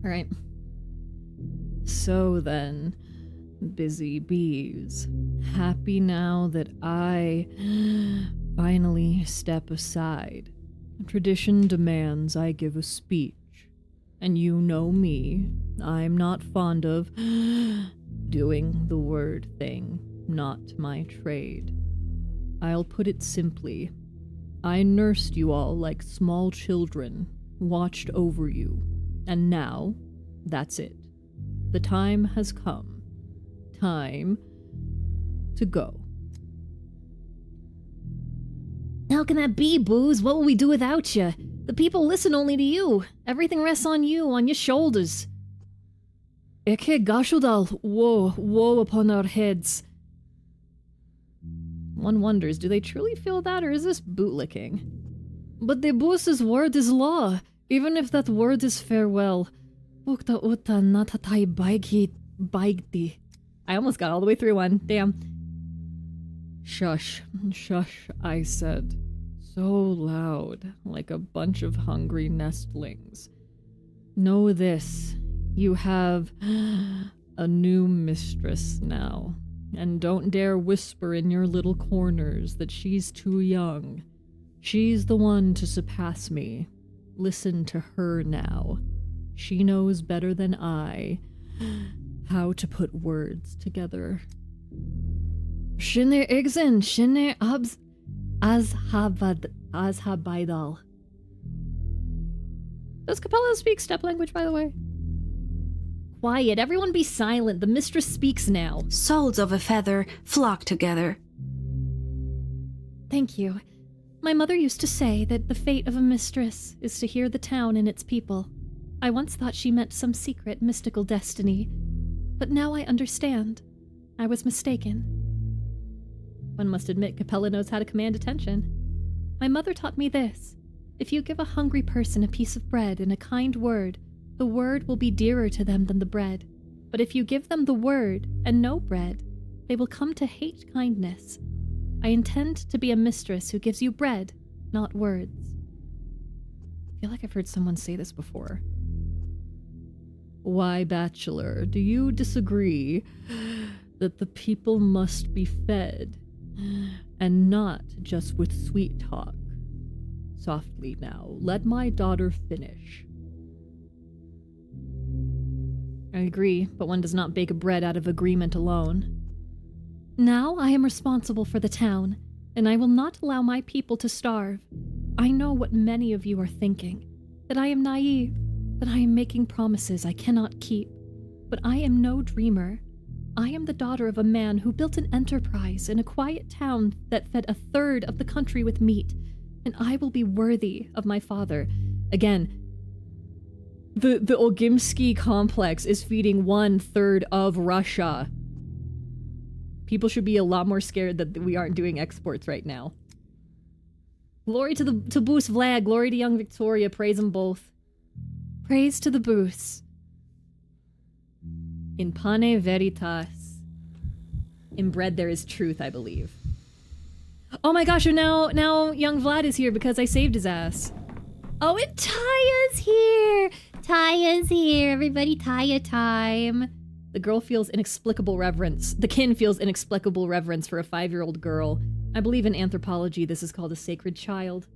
All right. So then, busy bees, happy now that I finally step aside. Tradition demands I give a speech. And you know me, I'm not fond of doing the word thing, not my trade. I'll put it simply. I nursed you all like small children, watched over you, and now, that's it. The time has come. Time to go. How can that be, Booze? What will we do without you? The people listen only to you. Everything rests on you, on your shoulders. Eke Gashudal, woe upon our heads. One wonders, do they truly feel that, or is this bootlicking? But the boss's word is law, even if that word is farewell. Ukta uta natatai baigti. I almost got all the way through one. Damn. Shush, shush, I said. So loud, like a bunch of hungry nestlings. Know this, you have a new mistress now. And don't dare whisper in your little corners that she's too young. She's the one to surpass me. Listen to her now. She knows better than I how to put words together. Shine Igzen, Shine Abs Azhabaidal. Does Capella speak step language, by the way? Quiet, everyone be silent. The mistress speaks now. Souls of a feather flock together. Thank you. My mother used to say that the fate of a mistress is to hear the town and its people. I once thought she meant some secret, mystical destiny. But now I understand. I was mistaken. One must admit Capella knows how to command attention. My mother taught me this. If you give a hungry person a piece of bread and a kind word, the word will be dearer to them than the bread. But if you give them the word and no bread, they will come to hate kindness. I intend to be a mistress who gives you bread, not words. I feel like I've heard someone say this before. Why, bachelor, do you disagree that the people must be fed, and not just with sweet talk? Softly now, let my daughter finish. I agree, but one does not bake bread out of agreement alone. Now I am responsible for the town, and I will not allow my people to starve. I know what many of you are thinking, that I am naive, that I am making promises I cannot keep. But I am no dreamer. I am the daughter of a man who built an enterprise in a quiet town that fed a third of the country with meat, and I will be worthy of my father. Again, the Ogimsky complex is feeding 1/3 of Russia. People should be a lot more scared that we aren't doing exports right now. Glory to Boos Vlad, glory to young Victoria, praise them both. Praise to the Boos. In pane veritas. In bread there is truth, I believe. Oh my gosh, and now young Vlad is here because I saved his ass. Oh, and Taya's here! Taya's here, everybody, Taya time. The girl feels inexplicable reverence. The kin feels inexplicable reverence for a 5-year-old girl. I believe in anthropology this is called a sacred child.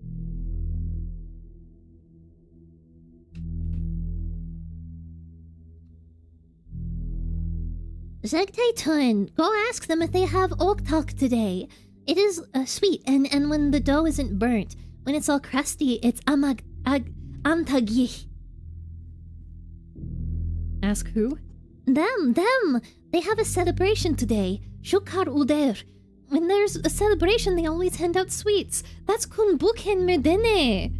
Zegtaitun, go ask them if they have oktak today. It is sweet, and when the dough isn't burnt, when it's all crusty, it's amtagih. Ask who? Them. They have a celebration today. Shukar uder. When there's a celebration, they always hand out sweets. That's kun buken medene.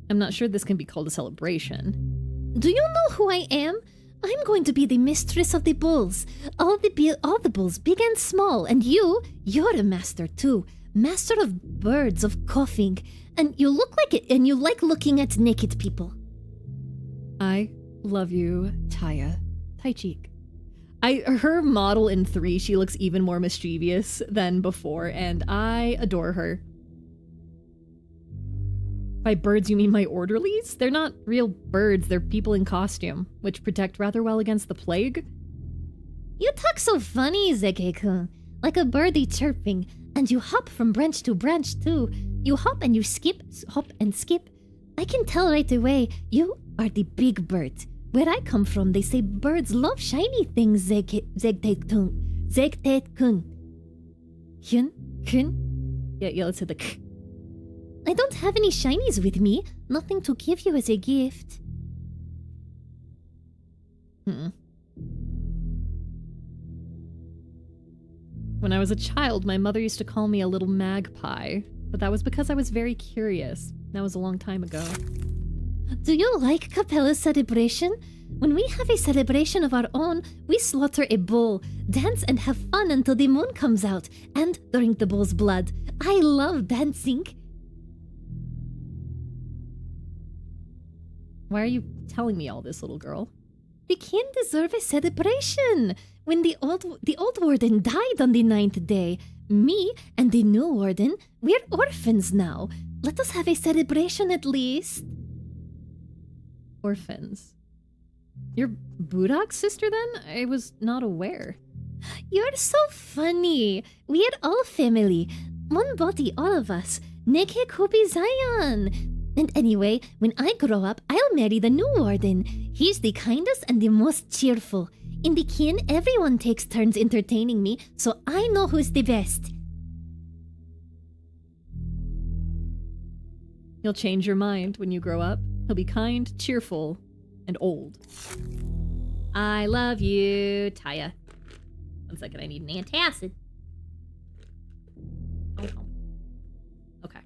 I'm not sure this can be called a celebration. Do you know who I am? I'm going to be the mistress of the bulls. All the bulls, big and small. And you're a master too. Master of birds, of coughing. And you look like it, and you like looking at naked people. I love you, Taya. Tai Cheek. Her model in 3, she looks even more mischievous than before, and I adore her. By birds, you mean my orderlies? They're not real birds, they're people in costume, which protect rather well against the plague. You talk so funny, Zeke-kun. Like a birdie chirping, and you hop from branch to branch too. You hop and you skip, hop and skip. I can tell right away, you are the big bird. Where I come from, they say birds love shiny things, Zegtaitun. Zegtaitun. Kun? Yeah, let's hit the k. I don't have any shinies with me. Nothing to give you as a gift. When I was a child, my mother used to call me a little magpie, but that was because I was very curious. That was a long time ago. Do you like Capella's celebration? When we have a celebration of our own, we slaughter a bull, dance and have fun until the moon comes out, and drink the bull's blood. I love dancing. Why are you telling me all this, little girl? The kin deserve a celebration. When the old warden died on the 9th day, me and the new warden, we're orphans now. Let us have a celebration at least. Orphans. You're Budok's sister then? I was not aware. You're so funny. We're all family. One body, all of us. Neke Kobi Zion. And anyway, when I grow up, I'll marry the new warden. He's the kindest and the most cheerful. In the kin, everyone takes turns entertaining me, so I know who's the best. You'll change your mind when you grow up. He'll be kind, cheerful, and old. I love you, Taya. 1 second, I need an antacid. Oh. Okay.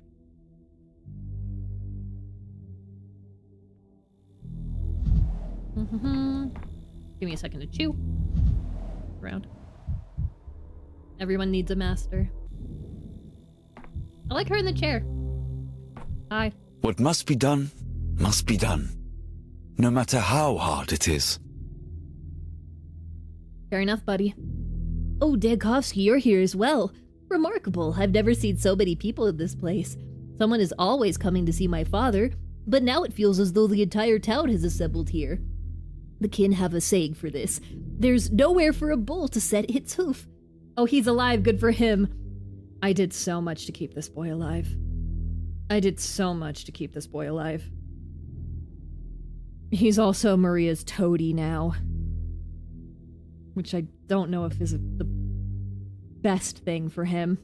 Give me a second to chew. Around. Everyone needs a master. I like her in the chair. Hi. What must be done, no matter how hard it is. Fair enough, buddy. Oh, Dagovsky, you're here as well. Remarkable. I've never seen so many people in this place. Someone is always coming to see my father, but now it feels as though the entire town has assembled here. The kin have a saying for this. There's nowhere for a bull to set its hoof. Oh, he's alive. Good for him. I did so much to keep this boy alive. He's also Maria's toady now. Which I don't know if is the best thing for him.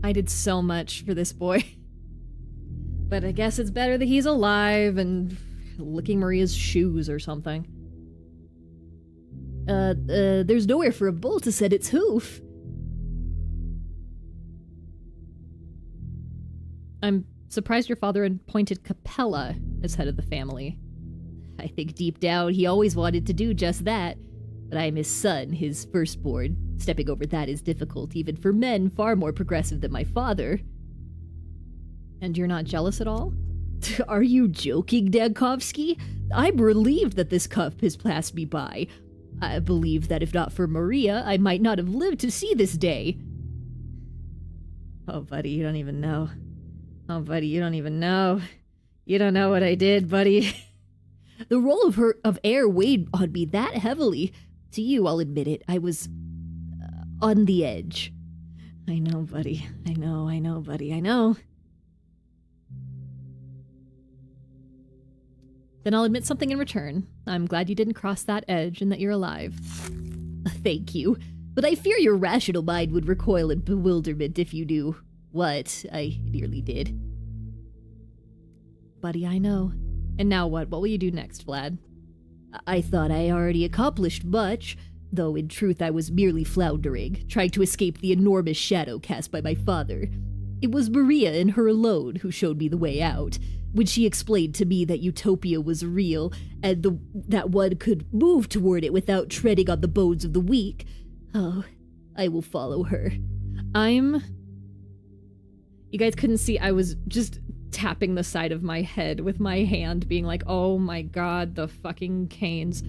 I did so much for this boy. But I guess it's better that he's alive and licking Maria's shoes or something. There's nowhere for a bull to set its hoof. I'm surprised your father appointed Capella as head of the family. I think deep down he always wanted to do just that. But I'm his son, his firstborn. Stepping over that is difficult, even for men far more progressive than my father. And you're not jealous at all? Are you joking, Dankovsky? I'm relieved that this cup has passed me by. I believe that if not for Maria, I might not have lived to see this day. Oh, buddy, you don't even know. Oh, buddy, you don't even know. You don't know what I did, buddy. The role of heir weighed on me that heavily. To you, I'll admit it. I was on the edge. I know, buddy. I know, buddy. I know. Then I'll admit something in return. I'm glad you didn't cross that edge and that you're alive. Thank you. But I fear your rational mind would recoil in bewilderment if you knew what I nearly did. Buddy, I know. And now what? What will you do next, Vlad? I thought I already accomplished much, though in truth I was merely floundering, trying to escape the enormous shadow cast by my father. It was Maria and her alone who showed me the way out, when she explained to me that utopia was real, and that one could move toward it without treading on the bones of the weak. Oh, I will follow her. You guys couldn't see, I was just tapping the side of my head with my hand, being like, oh my god, the fucking Canes.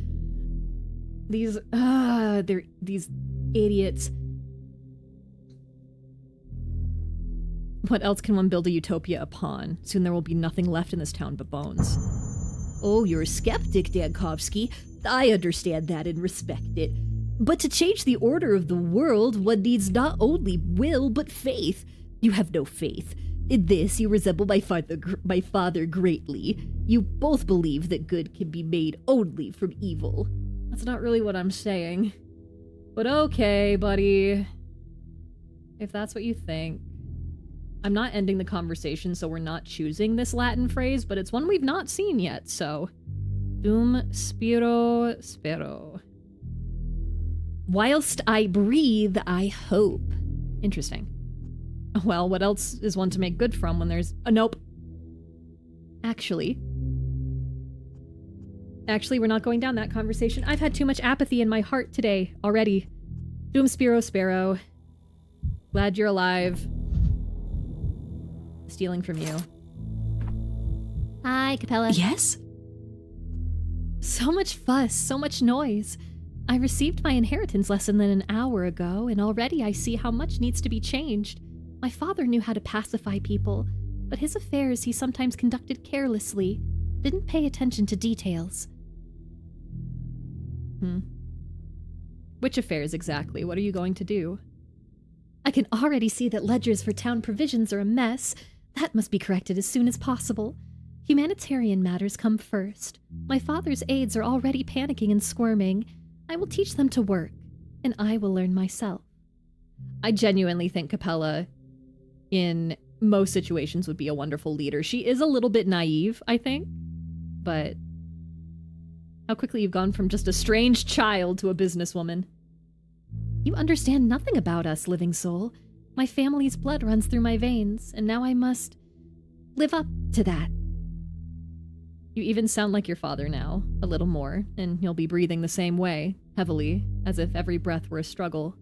They're these idiots. What else can one build a utopia upon? Soon there will be nothing left in this town but bones. Oh, you're a skeptic, Dankovsky. I understand that and respect it. But to change the order of the world, one needs not only will, but faith. You have no faith. In this, you resemble my father greatly. You both believe that good can be made only from evil. That's not really what I'm saying. But okay, buddy. If that's what you think. I'm not ending the conversation, so we're not choosing this Latin phrase, but it's one we've not seen yet, so... Dum spero. Whilst I breathe, I hope. Interesting. Well, what else is one to make good from when there's a nope? Actually, we're not going down that conversation. I've had too much apathy in my heart today already. Dum spero. Glad you're alive. Stealing from you. Hi, Capella. Yes? So much fuss, so much noise. I received my inheritance less than an hour ago, and already I see how much needs to be changed. My father knew how to pacify people, but his affairs he sometimes conducted carelessly, didn't pay attention to details. Which affairs exactly? What are you going to do? I can already see that ledgers for town provisions are a mess. That must be corrected as soon as possible. Humanitarian matters come first. My father's aides are already panicking and squirming. I will teach them to work, and I will learn myself. I genuinely think Capella, in most situations, would be a wonderful leader. She is a little bit naive, I think, but how quickly you've gone from just a strange child to a businesswoman. You understand nothing about us, living soul. My family's blood runs through my veins, and now I must live up to that. You even sound like your father now, a little more, and you'll be breathing the same way, heavily, as if every breath were a struggle.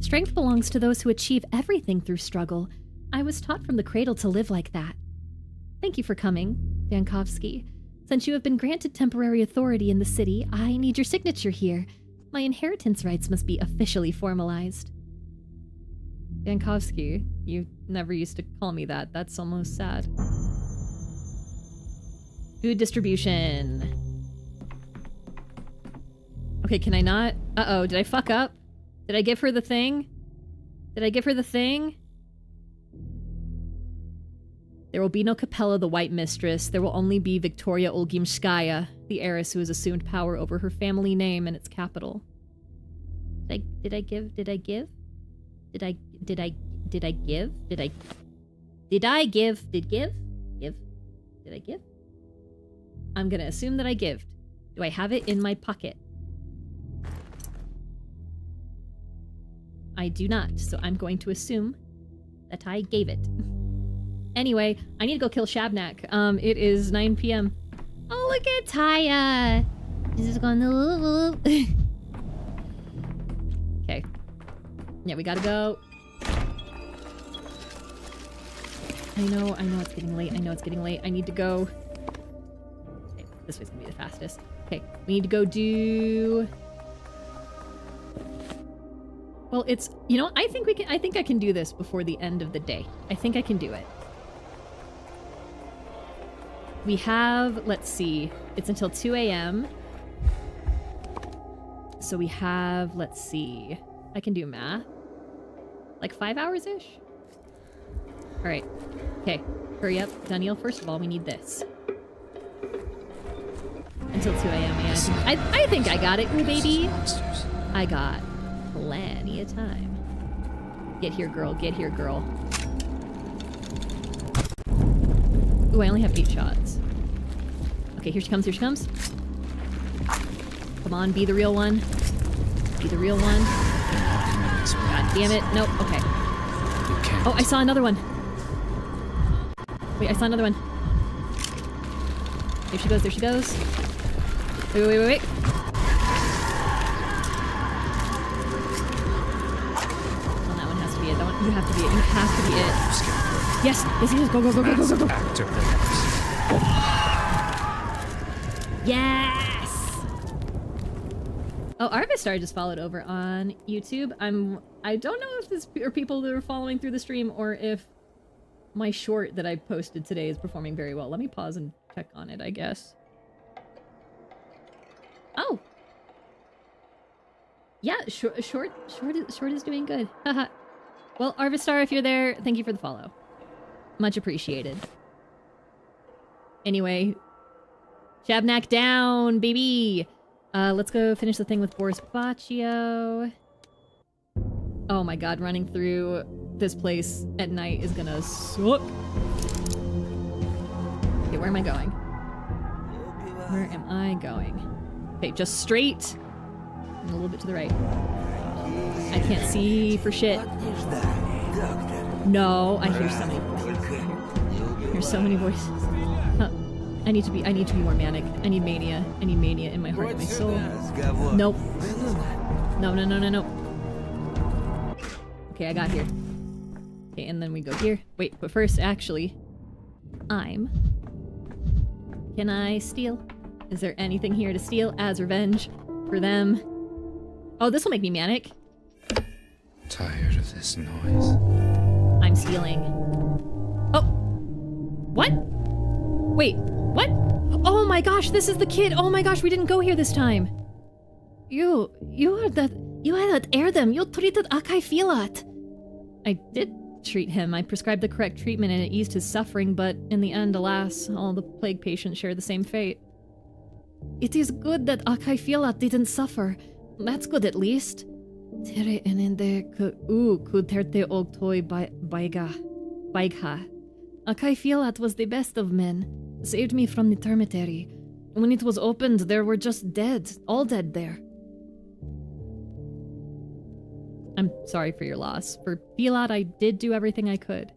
Strength belongs to those who achieve everything through struggle. I was taught from the cradle to live like that. Thank you for coming, Dankovsky. Since you have been granted temporary authority in the city, I need your signature here. My inheritance rights must be officially formalized. Dankovsky, you never used to call me that. That's almost sad. Food distribution. Okay, can I not? Uh-oh, did I fuck up? Did I give her the thing? There will be no Capella, the White Mistress. There will only be Victoria Olgimskaya, the heiress who has assumed power over her family name and its capital. Did I give? I'm gonna assume that I gived. Do I have it in my pocket? I do not, so I'm going to assume that I gave it. Anyway, I need to go kill Shabnak. It is 9 p.m. Oh, look at Taya! She's just going to... Okay. Yeah, we gotta go. I know it's getting late. I need to go. Okay, this way's gonna be the fastest. Okay, we need to go do... Well, it's... You know, I think I can do this before the end of the day. I think I can do it. We have... Let's see. It's until 2 a.m. So we have... Let's see. I can do math. Like 5 hours-ish? Alright. Okay. Hurry up. Daniel, first of all, we need this. Until 2 a.m. Yeah, I think I got it, baby. I got plenty of time. Get here, girl. Get here, girl. Ooh, I only have 8 shots. Okay, here she comes. Here she comes. Come on, be the real one. Be the real one. God damn it. Nope. Okay. Oh, I saw another one. Wait, I saw another one. There she goes. There she goes. Wait, wait, wait, wait. Well, that one has to be it. That one, you have to be it. You have to be it. Yes, yes, yes. Go, go, go, go, go, go, go. Yes. Oh, Arvistar just followed over on YouTube. I don't know if this are people that are following through the stream or if my short that I posted today is performing very well. Let me pause and check on it, I guess. Oh. Yeah, short is doing good. Haha. Well, Arvistar, if you're there, thank you for the follow. Much appreciated. Anyway, Shabnak down, baby. Let's go finish the thing with Boris Baccio. Oh my god, running through this place at night is gonna suck. Okay, where am I going? Where am I going? Okay, just straight. And a little bit to the right. I can't see for shit. No, I hear so many voices. There's so many voices. Huh. I need to be more manic. I need mania. I need mania in my heart and my soul. Nope. No, no, no, no, no. Okay, I got here. Okay, and then we go here. Wait, but first, actually, Can I steal? Is there anything here to steal as revenge for them? Oh, this will make me manic. Tired of this noise. I'm stealing. Oh! What? Wait, what? Oh my gosh, this is the kid! Oh my gosh, we didn't go here this time! You had that Erdem. You treated Akai Filat. I did treat him. I prescribed the correct treatment and it eased his suffering, but in the end, alas, all the plague patients share the same fate. It is good that Akai Filat didn't suffer. That's good at least. Tere enende kuterte ogtoi baigha. Akai Filat was the best of men. Saved me from the termitary. When it was opened, there were just dead. All dead there. I'm sorry for your loss. For Filat, I did do everything I could.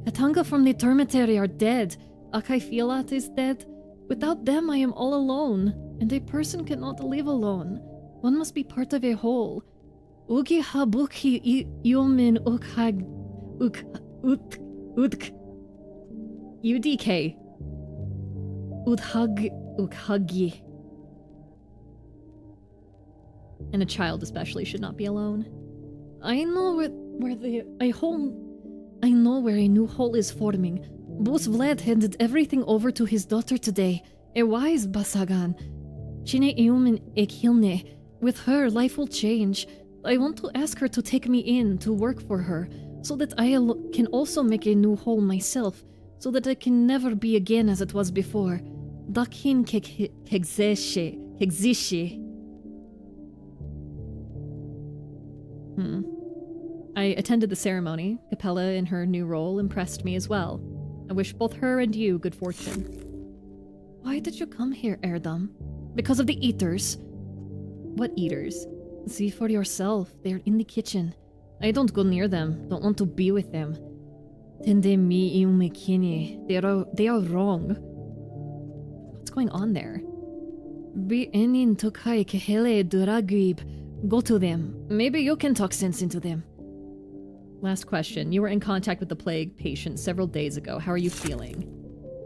Katanga from the termitary are dead. Akai Filat is dead. Without them, I am all alone. And a person cannot live alone. One must be part of a whole. Ugi habuki yumin ukhag udk UDK ukhagi. And a child especially should not be alone. I know where a new hole is forming. Boss Vlad handed everything over to his daughter today. A wise Basagan. Chine Iumin Ekilne. With her, life will change. I want to ask her to take me in to work for her, so that I can also make a new hole myself, so that I can never be again as it was before. Dakin kegzishe. I attended the ceremony. Capella in her new role impressed me as well. I wish both her and you good fortune. Why did you come here, Erdam? Because of the eaters. What eaters? See for yourself. They're in the kitchen. I don't go near them. Don't want to be with them. Tende mi iumekini. They are wrong. What's going on there? Be enin tokai kehele duragib. Go to them. Maybe you can talk sense into them. Last question. You were in contact with the plague patient several days ago. How are you feeling?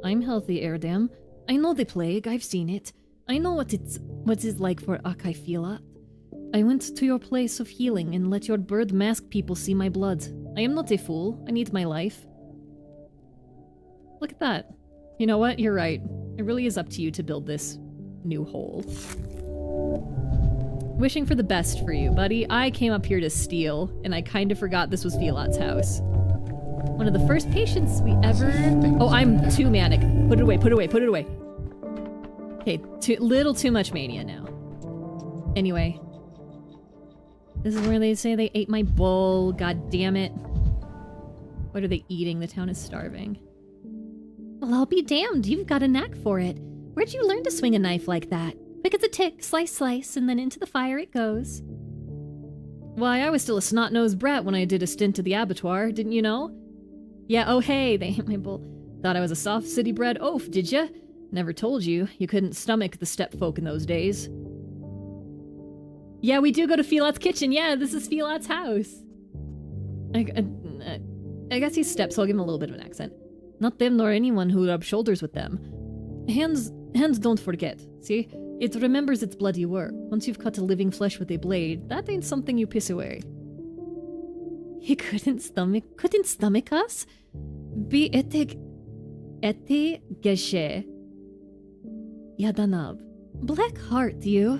I'm healthy, Erdam. I know the plague. I've seen it. I know what it's like for Akaifila. I went to your place of healing and let your bird mask people see my blood. I am not a fool. I need my life. Look at that. You know what? You're right. It really is up to you to build this new hole. Wishing for the best for you, buddy. I came up here to steal, and I kind of forgot this was Filat's house. One of the first patients we ever... Oh, I'm too manic. Put it away, put it away, put it away. Okay, little too much mania now. Anyway. This is where they say they ate my bull. God damn it. What are they eating? The town is starving. Well, I'll be damned. You've got a knack for it. Where'd you learn to swing a knife like that? Quick as a tick, slice, slice, and then into the fire it goes. Why, I was still a snot-nosed brat when I did a stint at the abattoir, didn't you know? Yeah, oh hey, they ate my bull. Thought I was a soft city-bred oaf, did ya? Never told you. You couldn't stomach the step-folk in those days. Yeah, we do go to Filat's kitchen. Yeah, this is Filat's house. I guess he's steps, so I'll give him a little bit of an accent. Not them nor anyone who rub shoulders with them. Hands don't forget, see? It remembers its bloody work. Once you've cut a living flesh with a blade, that ain't something you piss away. He couldn't stomach us? Be ete geshe. Yadanab. Black heart, you.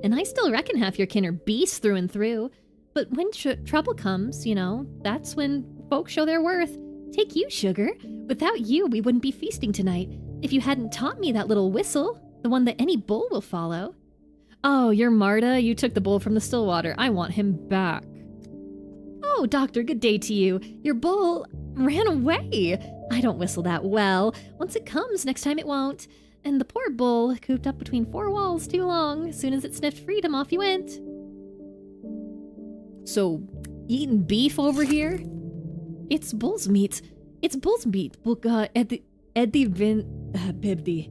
And I still reckon half your kin are beasts through and through. But when trouble comes, you know, that's when folks show their worth. Take you, sugar. Without you, we wouldn't be feasting tonight. If you hadn't taught me that little whistle, the one that any bull will follow. Oh, you're Marta. You took the bull from the still water. I want him back. Oh, doctor, good day to you. Your bull ran away. I don't whistle that well. Once it comes, next time it won't. And the poor bull, cooped up between four walls too long. As soon as it sniffed freedom, off he went. So, eating beef over here? It's bull's meat. It's bull's meat. Eddie Bibdi.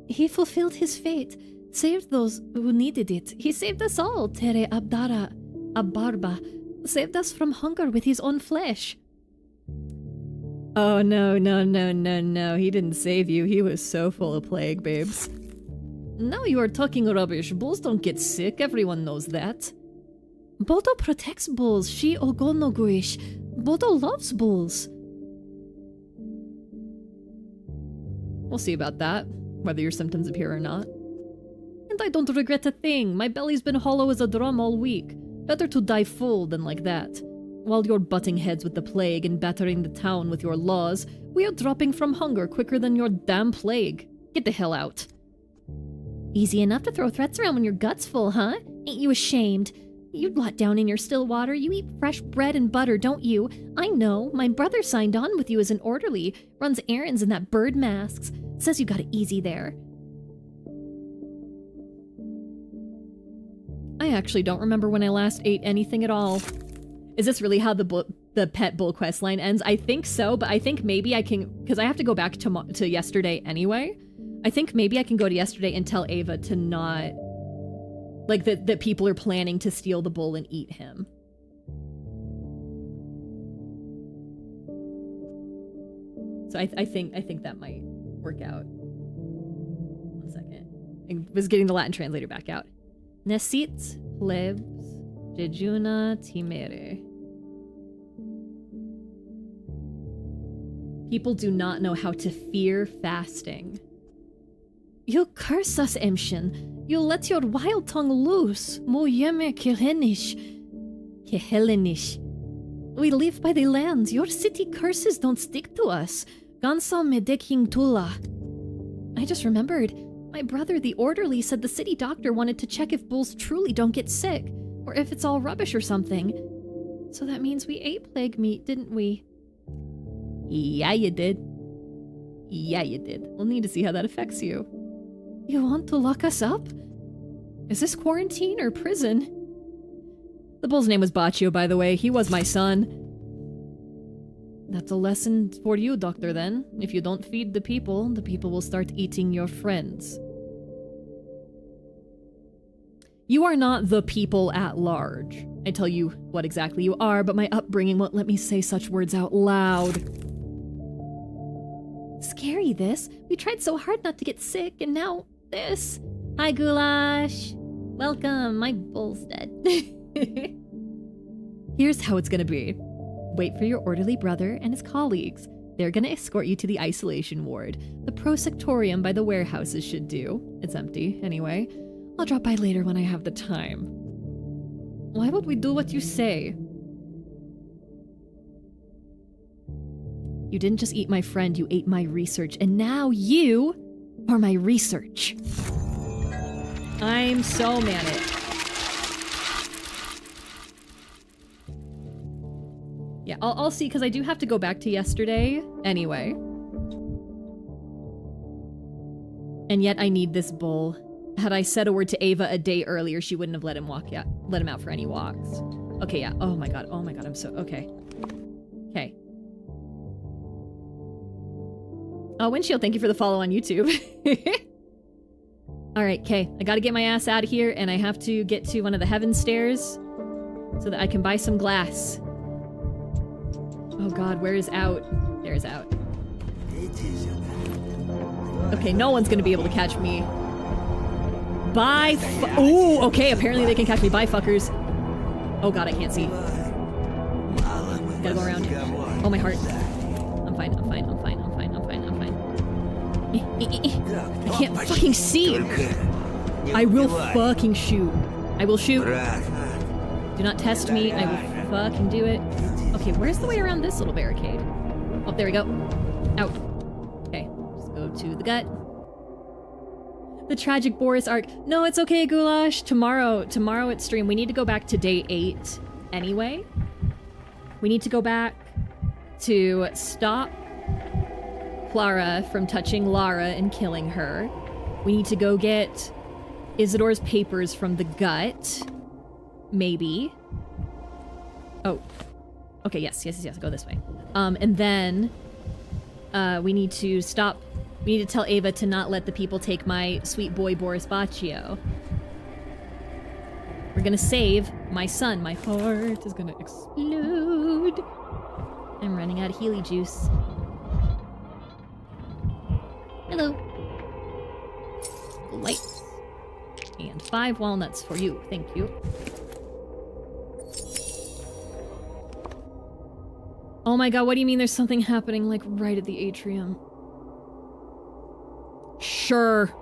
He fulfilled his fate. Saved those who needed it. He saved us all. Tere Abdara Abarba. Saved us from hunger with his own flesh. Oh, no. He didn't save you. He was so full of plague, babes. Now you are talking rubbish. Bulls don't get sick. Everyone knows that. Bodo protects bulls. She ogonoguish. Bodo loves bulls. We'll see about that, whether your symptoms appear or not. And I don't regret a thing. My belly's been hollow as a drum all week. Better to die full than like that. While you're butting heads with the plague and battering the town with your laws, we are dropping from hunger quicker than your damn plague. Get the hell out. Easy enough to throw threats around when your gut's full, huh? Ain't you ashamed? You lot down in your still water. You eat fresh bread and butter, don't you? I know. My brother signed on with you as an orderly. Runs errands in that bird masks. Says you got it easy there. I actually don't remember when I last ate anything at all. Is this really how the pet bull quest line ends? I think so, but I think maybe I can... Because I have to go back to yesterday anyway. I think maybe I can go to yesterday and tell Ava to not... Like, that people are planning to steal the bull and eat him. So I think that might work out. 1 second. I was getting the Latin translator back out. Nesit plebs jejuna timere. People do not know how to fear fasting. You curse us, Emshin. You let your wild tongue loose. Mo yeme kehenish. Kehelenish. We live by the lands. Your city curses don't stick to us. Gansa medeking tula. I just remembered. My brother, the orderly, said the city doctor wanted to check if bulls truly don't get sick, or if it's all rubbish or something. So that means we ate plague meat, didn't we? Yeah, you did. Yeah, you did. We'll need to see how that affects you. You want to lock us up? Is this quarantine or prison? The bull's name was Baccio, by the way. He was my son. That's a lesson for you, Doctor, then. If you don't feed the people will start eating your friends. You are not the people at large. I tell you what exactly you are, but my upbringing won't let me say such words out loud. Scary, this. We tried so hard not to get sick, and now this. Hi, Goulash. Welcome. My bull's dead. Here's how it's gonna be. Wait for your orderly brother and his colleagues. They're gonna escort you to the isolation ward. The prosectorium by the warehouses should do. It's empty, anyway. I'll drop by later when I have the time. Why would we do what you say? You didn't just eat my friend, you ate my research, and now you are my research. I'm so mad at it. Yeah, I'll see, because I do have to go back to yesterday anyway. And yet I need this bull. Had I said a word to Ava a day earlier, she wouldn't have let him out for any walks. Okay, yeah. Oh my god, I'm so... Okay. Okay. Oh, Windshield, thank you for the follow on YouTube. Alright, okay. I gotta get my ass out of here, and I have to get to one of the heaven stairs so that I can buy some glass. Oh god, where is out? There's out. Okay, no one's gonna be able to catch me. Bye. Ooh, okay, apparently they can catch me. Bye, fuckers. Oh god, I can't see. Gotta go around. Oh, my heart. I'm fine. I can't fucking see. I will fucking shoot. I will shoot. Do not test me. I will fucking do it. Okay, where's the way around this little barricade? Oh, there we go. Out. Okay, just go to the gut. The tragic Boris arc. No, it's okay, Goulash. Tomorrow at stream, we need to go back to day 8 anyway. We need to go back to stop Clara from touching Lara and killing her. We need to go get Isidore's papers from the gut. Maybe. Oh. Okay, yes. Go this way. And then we need to stop. We need to tell Ava to not let the people take my sweet boy Boris Baccio. We're gonna save my son. My heart is gonna explode. I'm running out of Healy juice. Hello. Lights. And 5 walnuts for you. Thank you. Oh my god, what do you mean there's something happening, like, right at the atrium? Sure.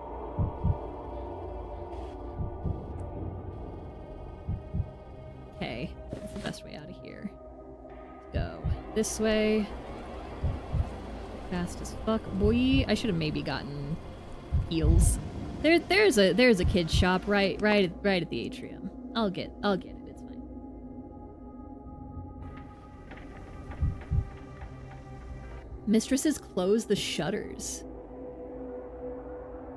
Okay, that's the best way out of here. Go this way. Fast as fuck, boy. I should have maybe gotten heals. There's a kid's shop right at the atrium. I'll get it. It's fine. Mistresses close the shutters.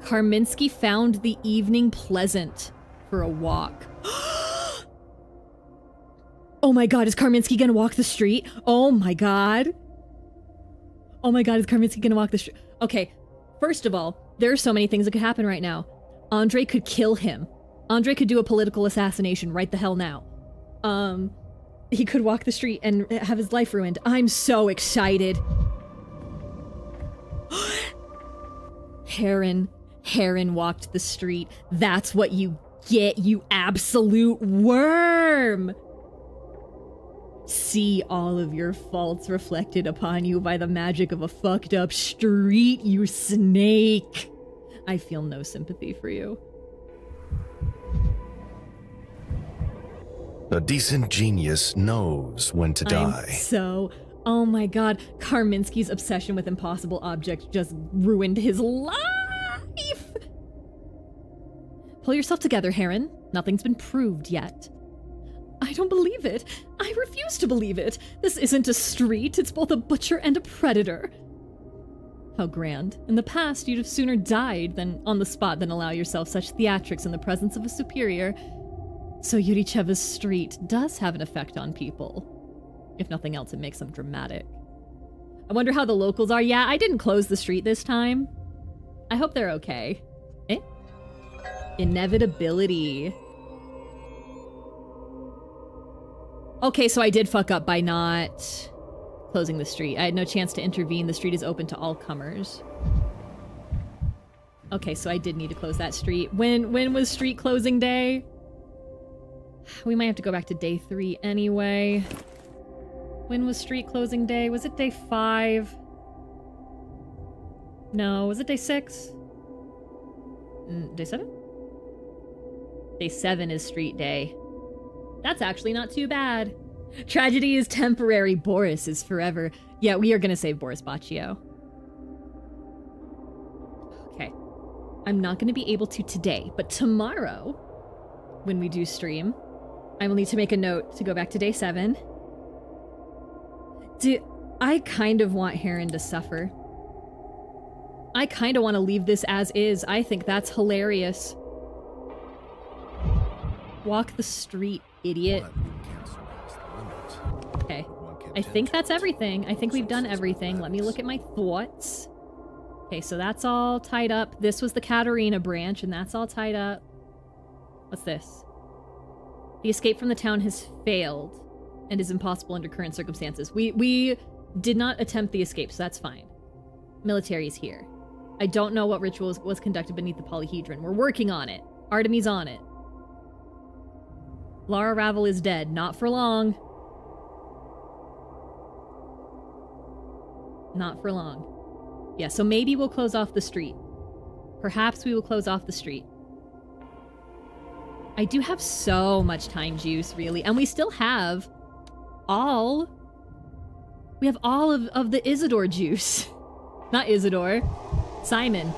Karminski found the evening pleasant for a walk. Oh my god, is Karminski gonna walk the street? Oh my god. Oh my god, is Karminski gonna walk the street? Okay, first of all, there are so many things that could happen right now. Andre could kill him. Andre could do a political assassination right the hell now. He could walk the street and have his life ruined. I'm so excited. Heron walked the street. That's what you get, you absolute worm! See all of your faults reflected upon you by the magic of a fucked up street, you snake! I feel no sympathy for you. A decent genius knows when to die. Oh my god, Karminski's obsession with impossible objects just ruined his life! Pull yourself together, Heron. Nothing's been proved yet. I don't believe it. I refuse to believe it. This isn't a street. It's both a butcher and a predator. How grand. In the past, you'd have sooner died than on the spot than allow yourself such theatrics in the presence of a superior. So Yuricheva's street does have an effect on people. If nothing else, it makes them dramatic. I wonder how the locals are. Yeah, I didn't close the street this time. I hope they're okay. Eh? Inevitability. Okay, so I did fuck up by not closing the street. I had no chance to intervene. The street is open to all comers. Okay, so I did need to close that street. When was street closing day? We might have to go back to day 3 anyway. When was street closing day? Was it day 5? No, was it day 6? Day 7? Day 7 is street day. That's actually not too bad. Tragedy is temporary, Boris is forever. Yeah, we are gonna save Boris Baccio. Okay. I'm not gonna be able to today, but tomorrow, when we do stream, I will need to make a note to go back to day 7. I kind of want Heron to suffer. I kind of want to leave this as is. I think that's hilarious. Walk the street, idiot. Okay. I think that's everything. I think we've done everything. Let me look at my thoughts. Okay, so that's all tied up. This was the Katerina branch, and that's all tied up. What's this? The escape from the town has failed and is impossible under current circumstances. We did not attempt the escape, so that's fine. Military's here. I don't know what ritual was conducted beneath the polyhedron. We're working on it. Artemis on it. Lara Ravel is dead. Not for long. Not for long. Yeah, so maybe we'll close off the street. Perhaps we will close off the street. I do have so much time juice, really. And we still have all... We have all of the Isidore juice. Not Isidore. Simon.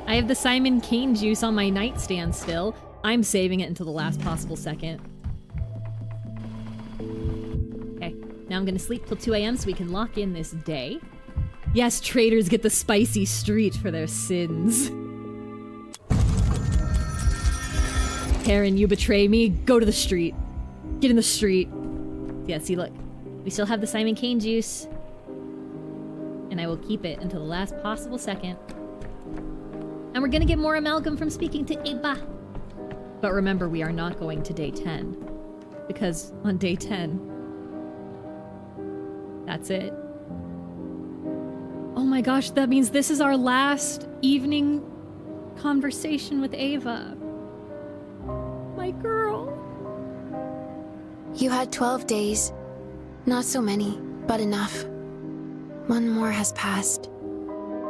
I have the Simon Kane juice on my nightstand still. I'm saving it until the last possible second. Okay, now I'm gonna sleep till 2 a.m. so we can lock in this day. Yes, traitors get the spicy street for their sins. Karen, you betray me. Go to the street. Get in the street. Yeah, see, look. We still have the Simon Kane juice. And I will keep it until the last possible second. And we're gonna get more amalgam from speaking to Eva. But remember, we are not going to day 10. Because on day 10, that's it. Oh my gosh, that means this is our last evening conversation with Ava. My girl. You had 12 days. Not so many, but enough. One more has passed.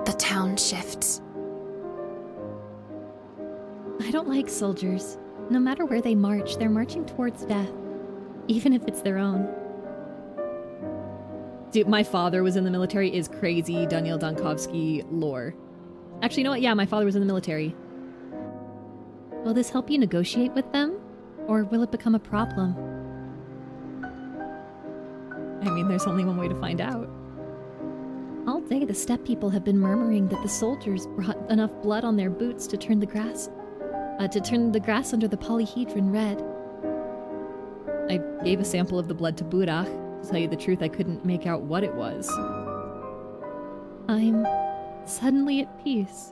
The town shifts. I don't like soldiers. No matter where they march, they're marching towards death. Even if it's their own. Dude, my father was in the military is crazy Daniel Dankovsky lore. Actually, you know what? Yeah, my father was in the military. Will this help you negotiate with them? Or will it become a problem? I mean, there's only one way to find out. All day the steppe people have been murmuring that the soldiers brought enough blood on their boots to turn the grass under the polyhedron red. I gave a sample of the blood to Burak. To tell you the truth, I couldn't make out what it was. I'm suddenly at peace.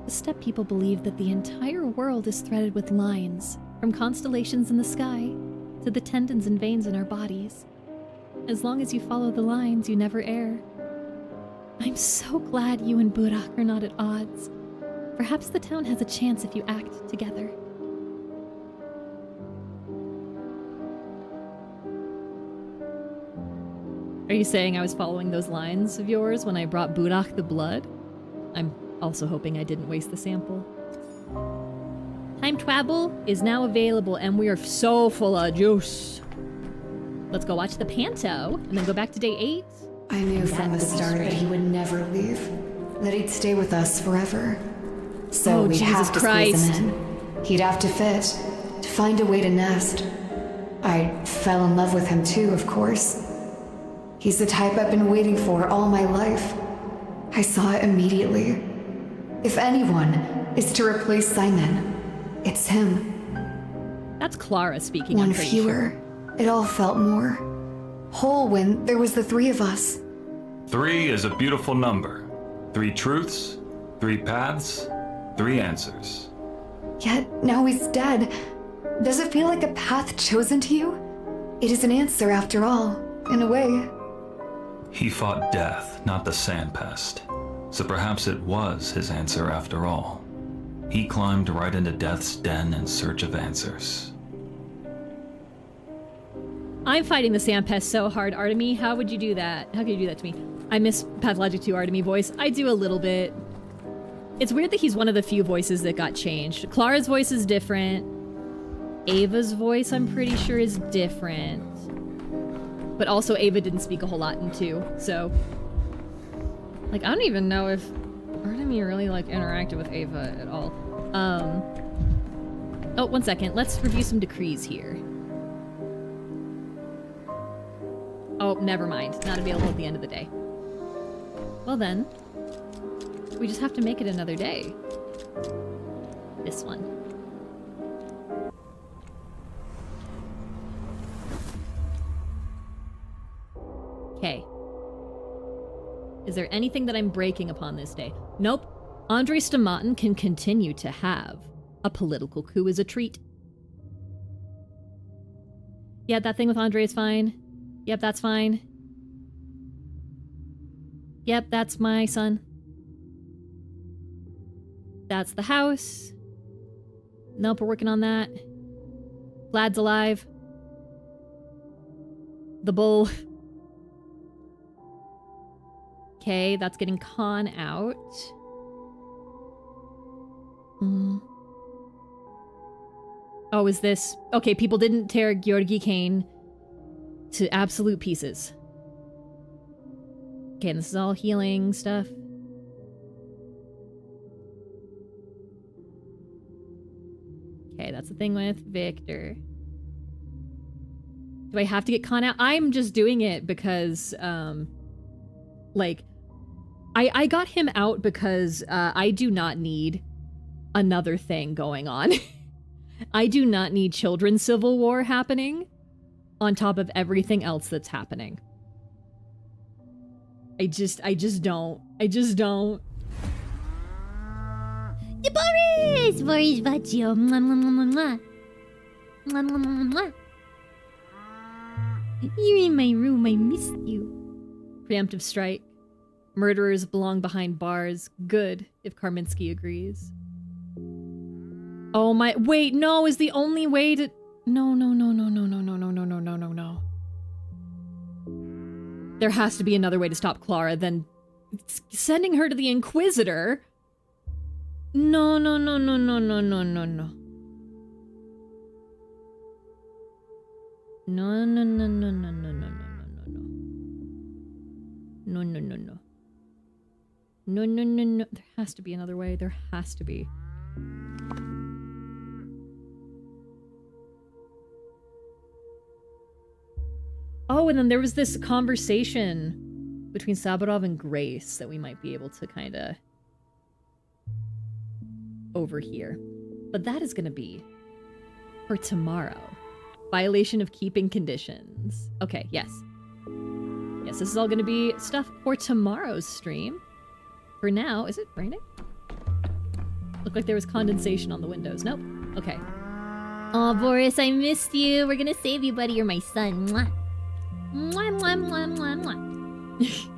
The steppe people believe that the entire world is threaded with lines, from constellations in the sky to the tendons and veins in our bodies. As long as you follow the lines, you never err. I'm so glad you and Burak are not at odds. Perhaps the town has a chance if you act together. Are you saying I was following those lines of yours when I brought Burak the blood? I'm also hoping I didn't waste the sample. Time travel is now available and we are so full of juice. Let's go watch the panto and then go back to day 8. I knew from the start that he would never leave, that he'd stay with us forever. So we'd have to squeeze him in. He'd have to fit, to find a way to nest. I fell in love with him too, of course. He's the type I've been waiting for all my life. I saw it immediately. If anyone is to replace Simon, it's him. That's Clara speaking. One fewer. It all felt more whole when there was the 3 of us. 3 is a beautiful number. 3 truths, 3 paths, 3 answers. Yet now he's dead. Does it feel like a path chosen to you? It is an answer after all, in a way. He fought death, not the sand pest. So perhaps it was his answer after all. He climbed right into death's den in search of answers. I'm fighting the sand pest so hard, Artemy. How would you do that? How could you do that to me? I miss Pathologic 2 Artemy voice. I do a little bit. It's weird that he's one of the few voices that got changed. Clara's voice is different. Ava's voice, I'm pretty sure, is different. But also, Ava didn't speak a whole lot in 2, so... Like, I don't even know if Artemy really, like, interacted with Ava at all. Oh, one second. Let's review some decrees here. Oh, never mind. Not available at the end of the day. Well then, we just have to make it another day. This one. Okay. Is there anything that I'm breaking upon this day? Nope. Andre Stamatin can continue to have a political coup as a treat. Yeah, that thing with Andre is fine. Yep, that's fine. Yep, that's my son. That's the house. Nope, we're working on that. Vlad's alive. The bull. Okay, that's getting Khan out. Oh, is this... Okay, people didn't tear Georgi Kane to absolute pieces. Okay, and this is all healing stuff. Okay, that's the thing with Victor. Do I have to get Khan out? I'm just doing it because, like, I got him out because I do not need another thing going on. I do not need children's civil war happening on top of everything else that's happening. I just don't. I just don't. Boris! Boris Baccio. Mwah, mwah, mwah, mwah. Mwah, mwah, mwah, mwah. You're in my room, I missed you. Preemptive strike. Murderers belong behind bars. Good, if Karminski agrees. Oh my- wait, no, is the only way to- No. There has to be another way to stop Clara than sending her to the Inquisitor. No. No. There has to be another way. There has to be. Oh, and then there was this conversation between Saburov and Grace that we might be able to kind of overhear. But that is going to be for tomorrow. Violation of keeping conditions. Okay, yes. Yes, this is all going to be stuff for tomorrow's stream. For now, is it raining? Looked like there was condensation on the windows. Nope. Okay. Aw, Boris, I missed you. We're gonna save you, buddy. You're my son. Mwah. Mwah, mwah, mwah, mwah, mwah.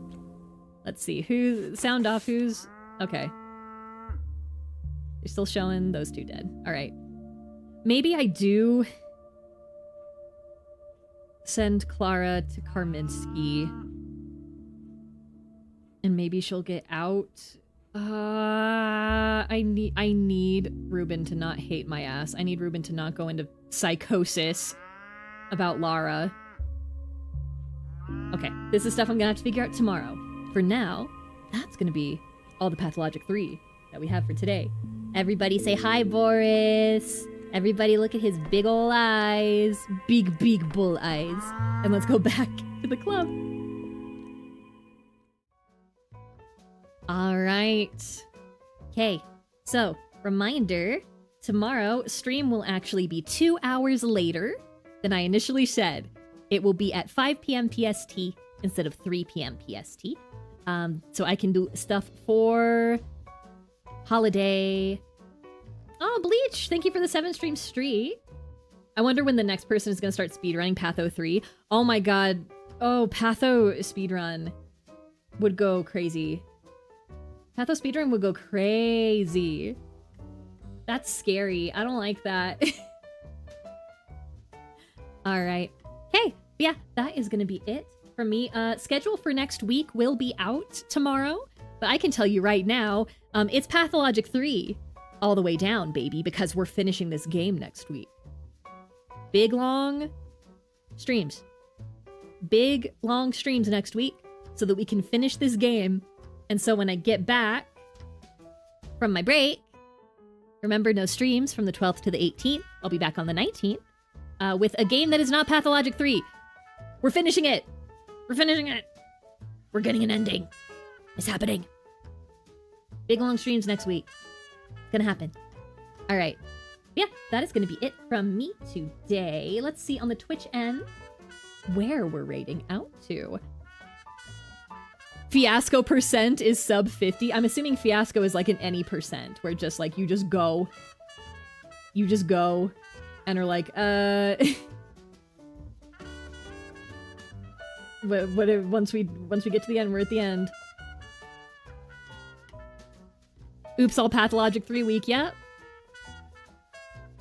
Let's see. Who's... Sound off. Who's... Okay. You're still showing those two dead. Alright. Maybe I do... send Clara to Karminski. And maybe she'll get out. I need Ruben to not hate my ass. I need Ruben to not go into psychosis about Lara. Okay, this is stuff I'm gonna have to figure out tomorrow. For now, that's gonna be all the Pathologic 3 that we have for today. Everybody say hi, Boris. Everybody look at his big ol' eyes. Big, big bull eyes. And let's go back to the club. All right. Okay, so reminder, tomorrow stream will actually be 2 hours later than I initially said. It will be at 5 p.m. PST instead of 3 p.m. PST. So I can do stuff for holiday. Oh, Bleach, thank you for the 7-stream streak. I wonder when the next person is going to start speedrunning Patho 3. Oh my god. Oh, Patho speedrun would go crazy. Patho speedrun would go crazy. That's scary. I don't like that. All right. Okay. Yeah, that is going to be it for me. Schedule for next week will be out tomorrow, but I can tell you right now, it's Pathologic 3 all the way down, baby, because we're finishing this game next week. Big, long streams. Big, long streams next week so that we can finish this game. And so when I get back from my break, remember, no streams from the 12th to the 18th. I'll be back on the 19th with a game that is not Pathologic 3. We're finishing it. We're finishing it. We're getting an ending. It's happening. Big, long streams next week. It's gonna happen. All right. Yeah, that is going to be it from me today. Let's see on the Twitch end where we're rating out to. Fiasco percent is sub 50. I'm assuming Fiasco is like an any percent, where just like you just go and are like, once we get to the end, we're at the end. Oops, all Pathologic 3 week, yep.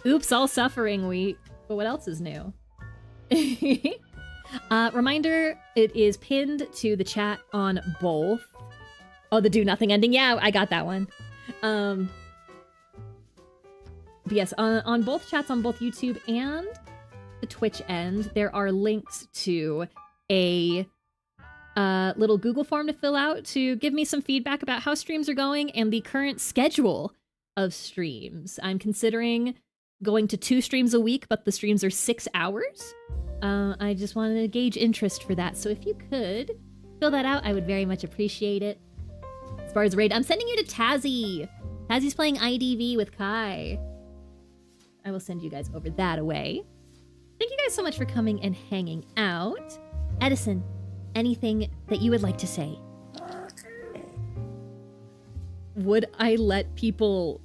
Oops, all Suffering week. But what else is new? Reminder, it is pinned to the chat on both. Oh, the do nothing ending. Yeah, I got that one. But yes, on both chats on both YouTube and the Twitch end, there are links to a little Google form to fill out to give me some feedback about how streams are going and the current schedule of streams. I'm considering going to 2 streams a week, but the streams are 6 hours. I just wanted to gauge interest for that. So if you could fill that out, I would very much appreciate it. As far as raid, I'm sending you to Tazzy. Tazzy's playing IDV with Kai. I will send you guys over that away. Thank you guys so much for coming and hanging out. Edison, anything that you would like to say? Would I let people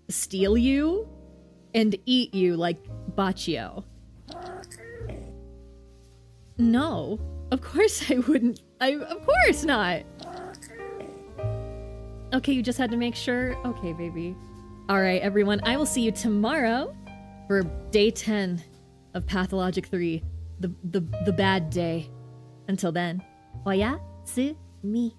steal you and eat you like Baccio? No, of course I wouldn't. Of course not. Okay, you just had to make sure. Okay, baby. All right, everyone. I will see you tomorrow for day 10 of Pathologic 3, the bad day. Until then, oyasumi.